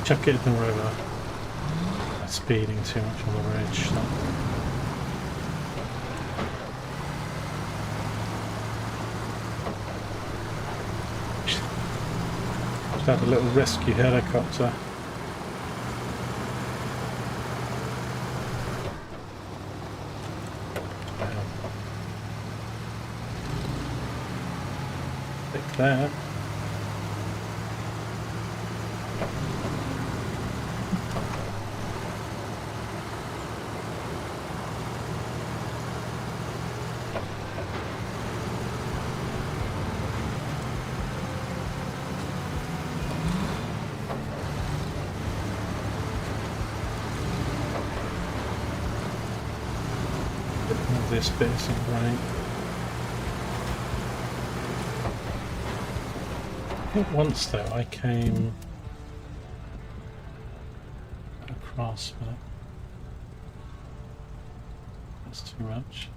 chuck it in the river. Speeding too much on the ridge. So. Just had a little rescue helicopter. Stick there. This bit isn't right. I think once though I came across, but that's too much.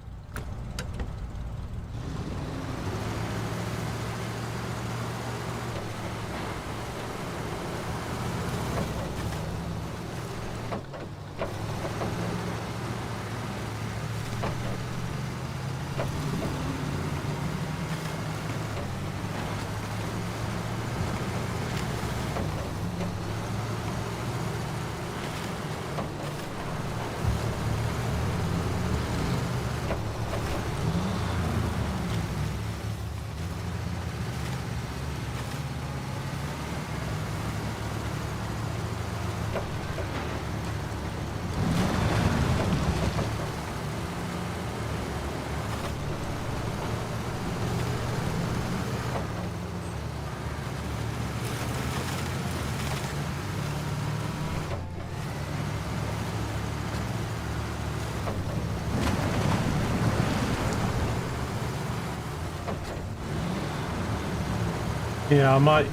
Yeah, I might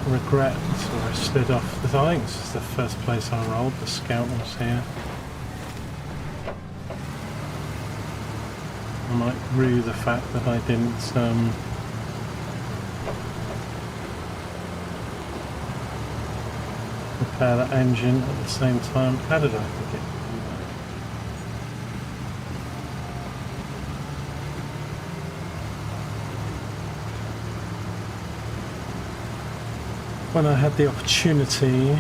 regret where I slid off. I think this is the first place I rolled. The scout was here. I might rue the fact that I didn't repair that engine at the same time. How did I forget? When I had the opportunity.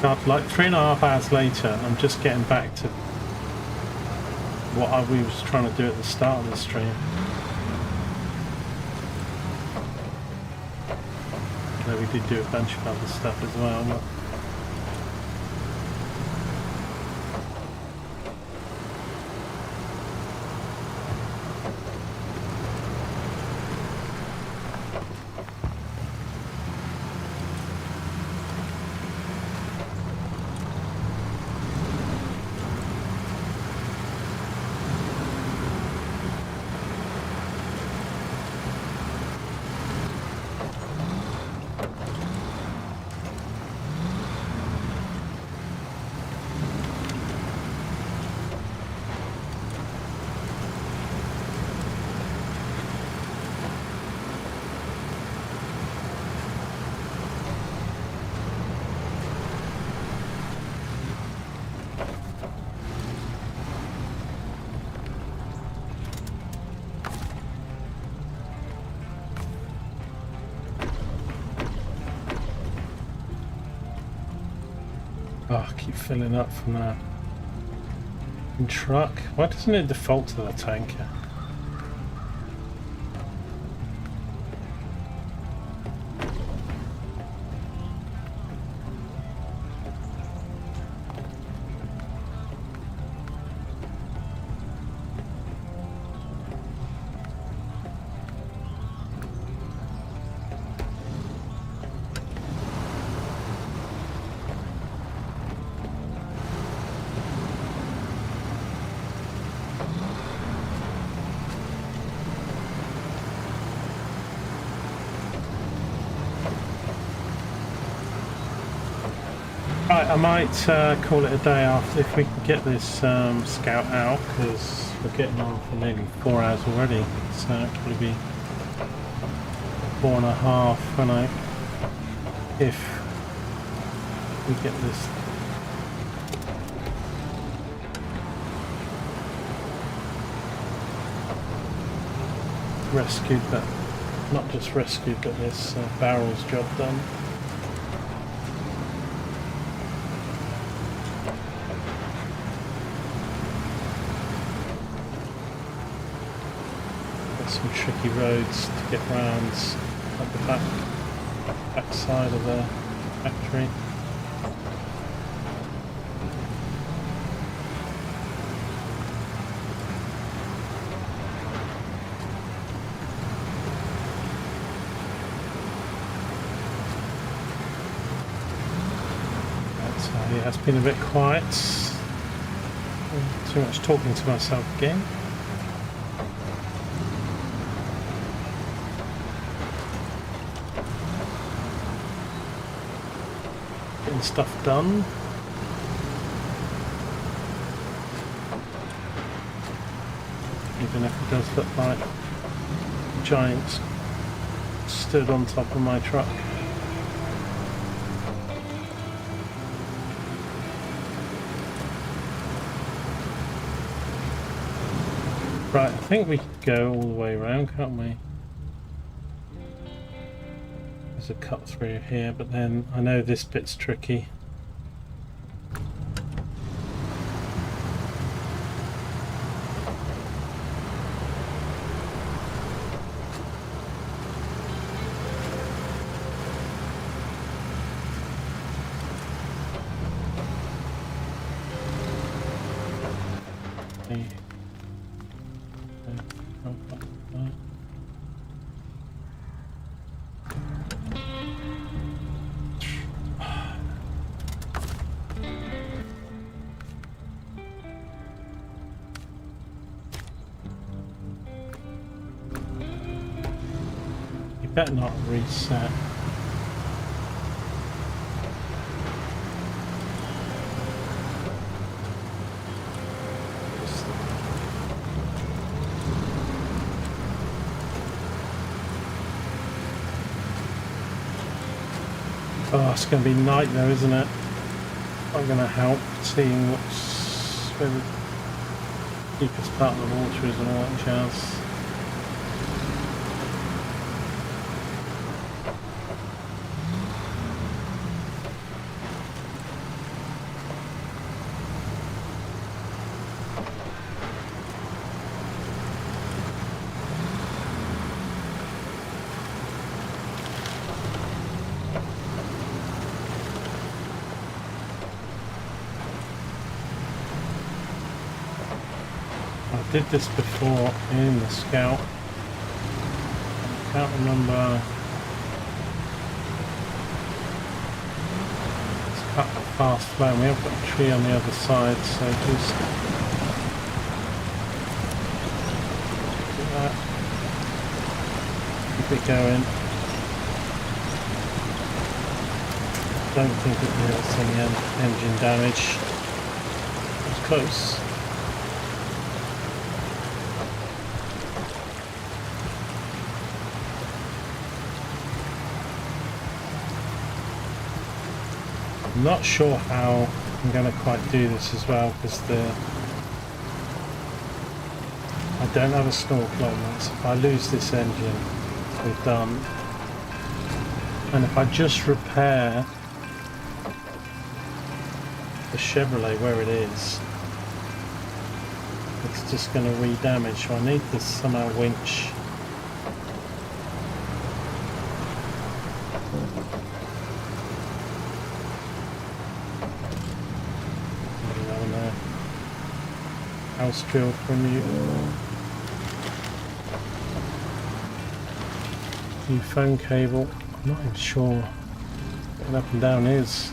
God, like 3.5 hours later, I'm just getting back to what we was trying to do at the start of the stream. We did do a bunch of other stuff as well. But oh, I keep filling up from that truck. Why doesn't it default to the tanker? Right, I might call it a day after if we can get this scout out, because we're getting on for nearly 4 hours already. So it'll probably be 4.5 when if we get this. Rescued, but not just rescued, but this barrels job done. Got some tricky roads to get round at the back side of the factory. It has been a bit quiet. Too much talking to myself again. Getting stuff done. Even if it does look like giants stood on top of my truck. Right, I think we can go all the way around, can't we? There's a cut through here, but then I know this bit's tricky. Better not reset. Oh, it's going to be night though, isn't it? Not going to help seeing where the deepest part of the water is and all that jazz. I did this before in the Scout. I can't remember. It's cut fast flow. We have got a tree on the other side, so just do that. Keep it going. Don't think it has any engine damage. It was close. I'm not sure how I'm going to quite do this as well, because I don't have a snorkel on this. If I lose this engine, we're done. And if I just repair the Chevrolet where it is, it's just going to re-damage. So I need to somehow winch. House drill from you. New phone cable. I'm not even sure what up and down is.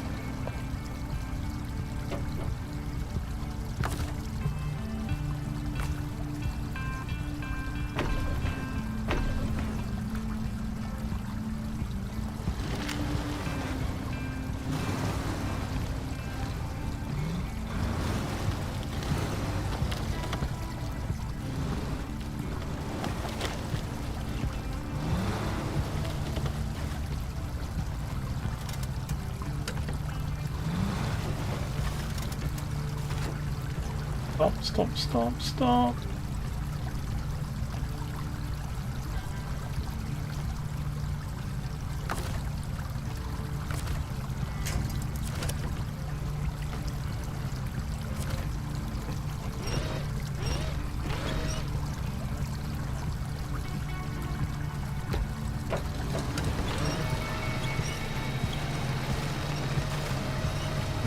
Stop, stop, stop, stop.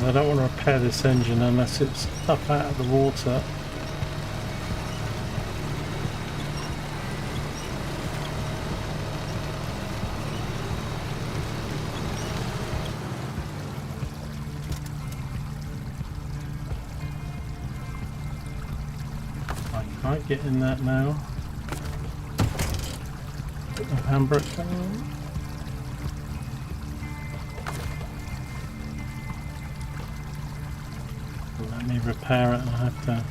I don't want to repair this engine unless it's up out of the water. I can't get in that now. Put the handbrake on. Let me repair it. I have to.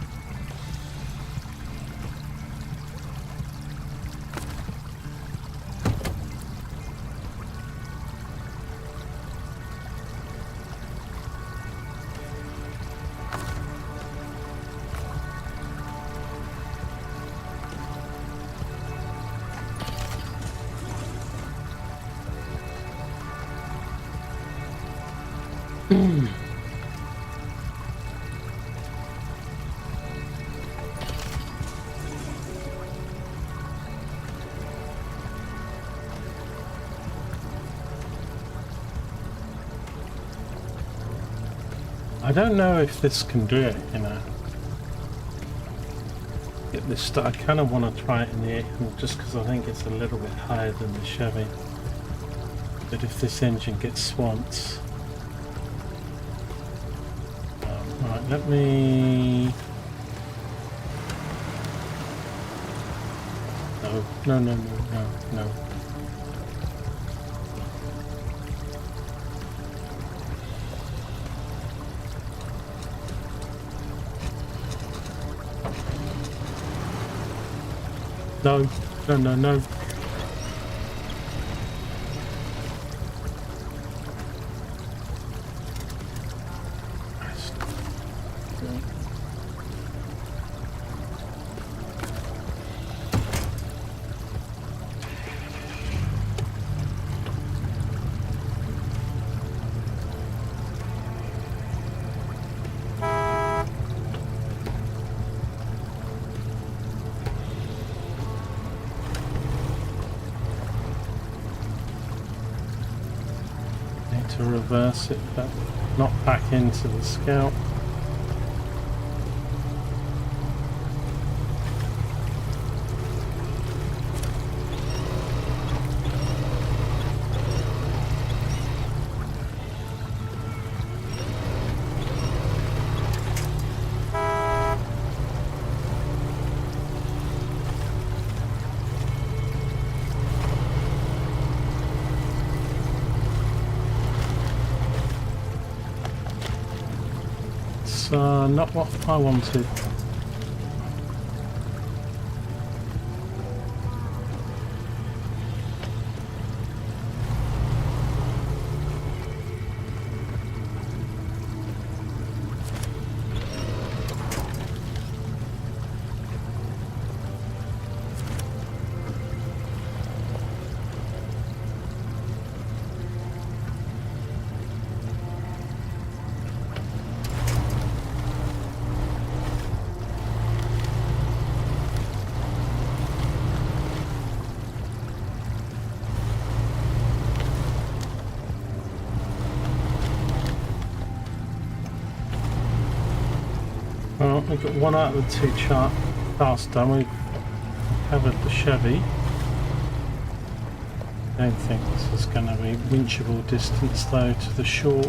I don't know if this can do it, you know. Get this. I kind of want to try it in the air, just because I think it's a little bit higher than the Chevy. But if this engine gets swamped, right. Let me. No, no, no, no, no, no. No, no, no, no. To reverse it, but not back into the Scout. Not what I wanted. Well, we've got one out of the two tasks done. We've covered the Chevy. I don't think this is going to be winchable distance though to the shore.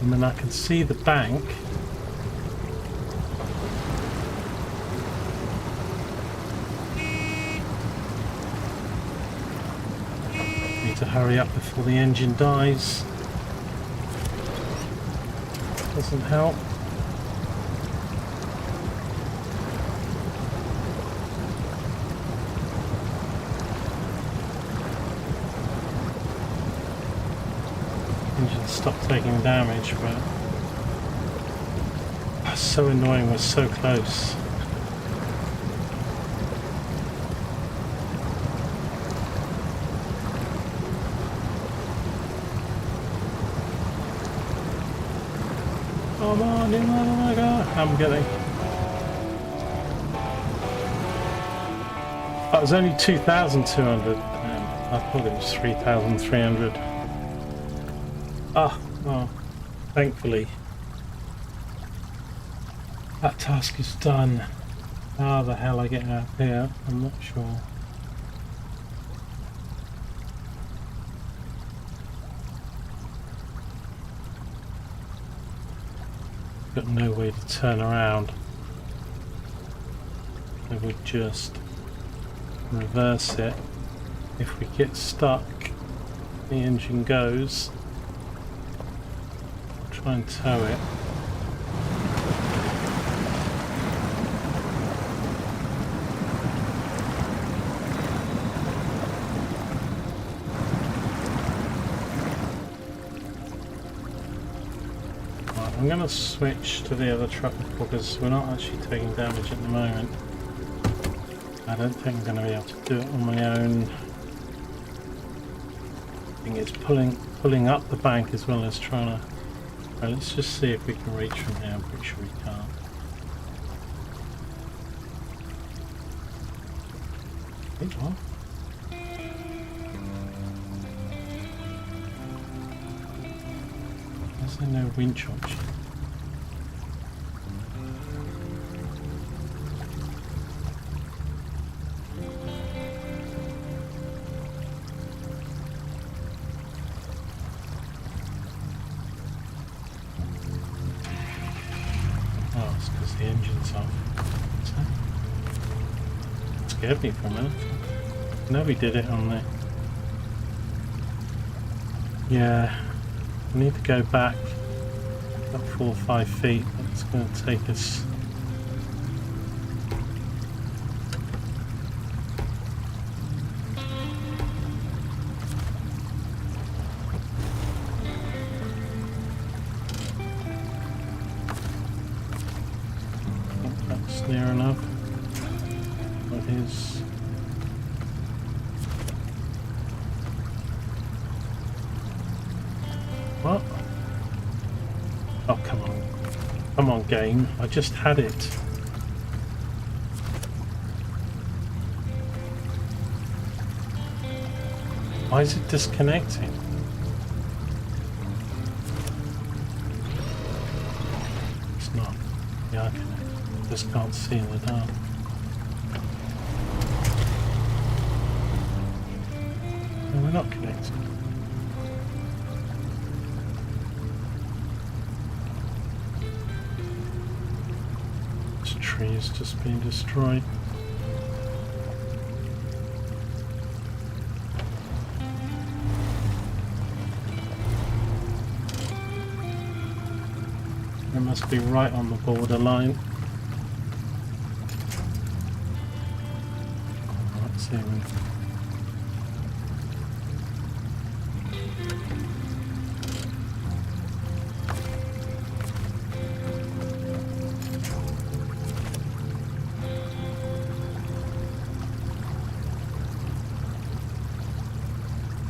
I mean, I can see the bank. to hurry up before the engine dies. Doesn't help. Engine stopped taking damage, but that's so annoying. We're so close. Come on, oh my god, I'm getting. That was only 2,200. I thought it was 3,300. Ah, well, thankfully that task is done. How the hell I get out of here, I'm not sure. Got no way to turn around. I would just reverse it. If we get stuck, the engine goes. I'll try and tow it. I'm going to switch to the other truck because we're not actually taking damage at the moment. I don't think I'm going to be able to do it on my own. I think it's pulling up the bank as well as trying to... Right, let's just see if we can reach from here. I'm pretty sure we can't. Wait, what? Is there no winch option? Oh, it's because the engine's off. What's that? It scared me for a minute. No, we did it on the... Yeah. We need to go back about 4 or 5 feet. It's going to take us. I think that's near enough. That is. What? Oh, come on. Come on, game. I just had it. Why is it disconnecting? It's not. Yeah, I can. Just can't see in the dark. No, we're not connected. Tree is just being destroyed. It must be right on the borderline. Let's see.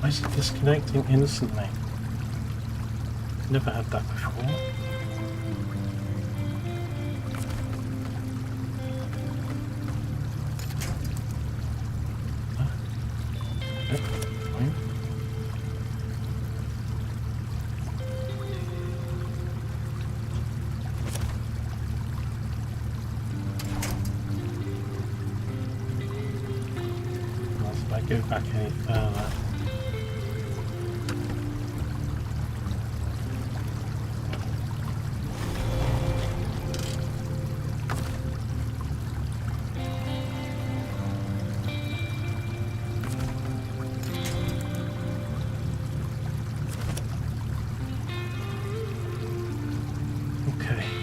Why is it disconnecting instantly? Never had that before. Yep, fine. If I go back any further.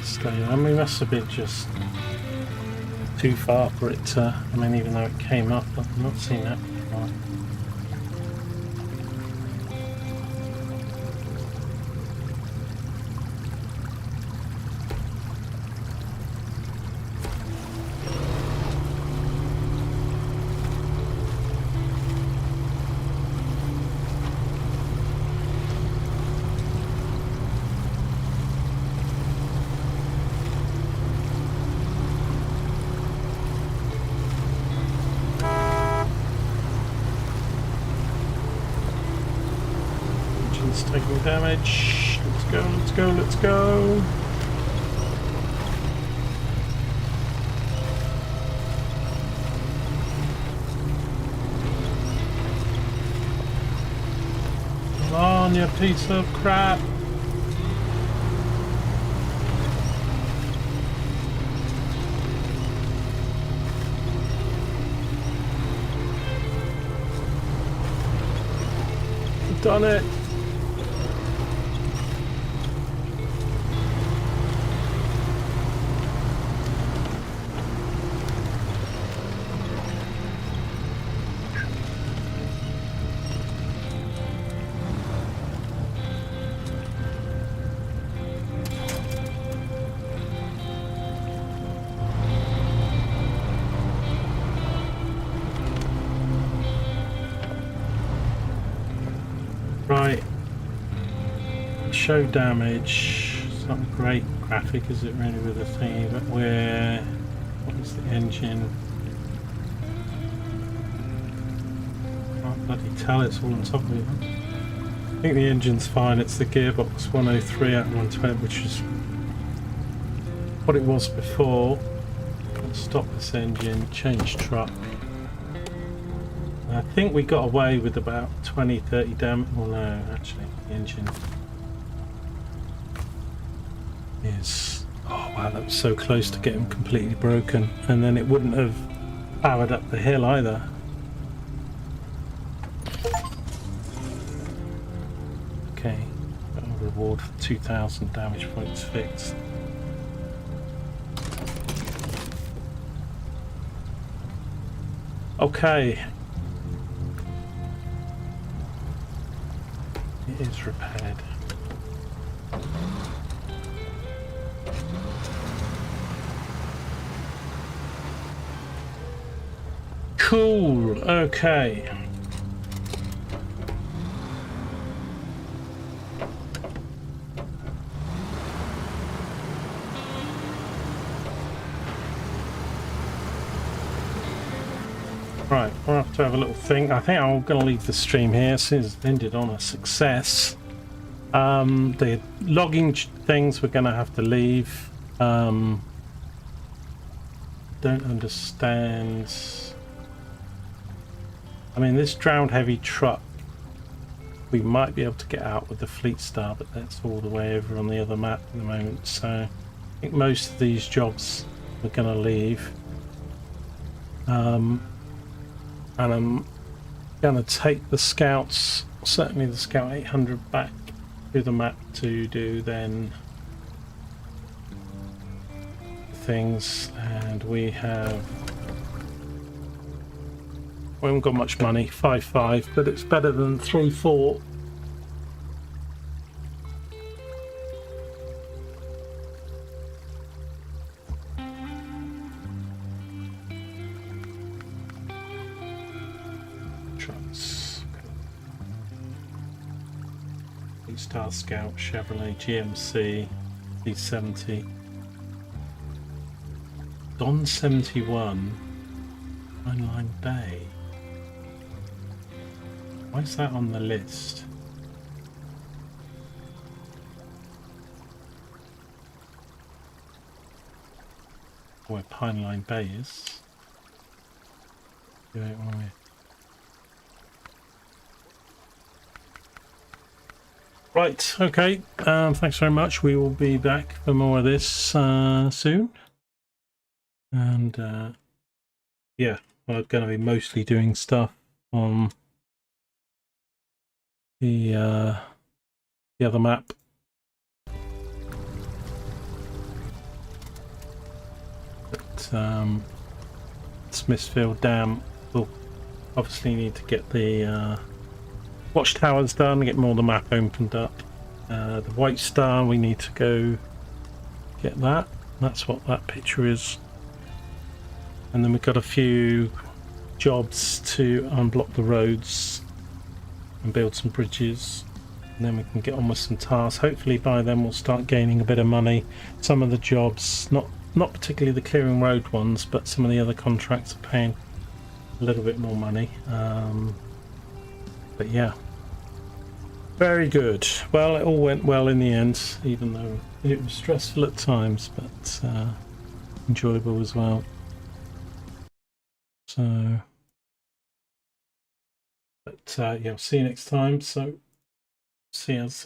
stay. I mean, must have been just too far for it to. I mean, even though it came up, I've not seen that before. Taking damage. Let's go, let's go, let's go. Come on, you piece of crap. I've done it. Right, show damage. It's not a great graphic, is it really, with a thingy, but what is the engine? Can't bloody tell, it's all on top of it. I think the engine's fine, it's the gearbox 103 out of 120, which is what it was before. Let's stop this engine, change truck. I think we got away with about 20-30 damage. Well, no, actually, the engine is. Oh wow, that was so close to getting completely broken, and then it wouldn't have powered up the hill either. Okay, got a reward for 2,000 damage points fixed. Okay. It is repaired. Cool, okay. Right, we'll have to have a little think. I think I'm going to leave the stream here since it's ended on a success. The logging things we're going to have to leave. Don't understand. I mean, this drowned heavy truck, we might be able to get out with the Fleet Star, but that's all the way over on the other map at the moment. So I think most of these jobs we're going to leave. And I'm going to take the scouts, certainly the Scout 800, back to the map to do then things. And we haven't got much money, 5.5, but it's better than 3.4. Star Scout, Chevrolet, GMC, D70, Don 71, Heinlein Bay. Why is that on the list? Where Heinlein Bay is. Right, okay, thanks very much. We will be back for more of this soon. And yeah, we're going to be mostly doing stuff on the other map. Smithville Dam. We'll obviously need to get the watchtowers done, get more of the map opened up. The White Star, we need to go get that. That's what that picture is. And then we've got a few jobs to unblock the roads and build some bridges. And then we can get on with some tasks. Hopefully by then we'll start gaining a bit of money. Some of the jobs, not particularly the clearing road ones, but some of the other contracts are paying a little bit more money. But yeah, very good. Well, it all went well in the end, even though it was stressful at times, but enjoyable as well. So, but yeah, I'll see you next time. So, see us.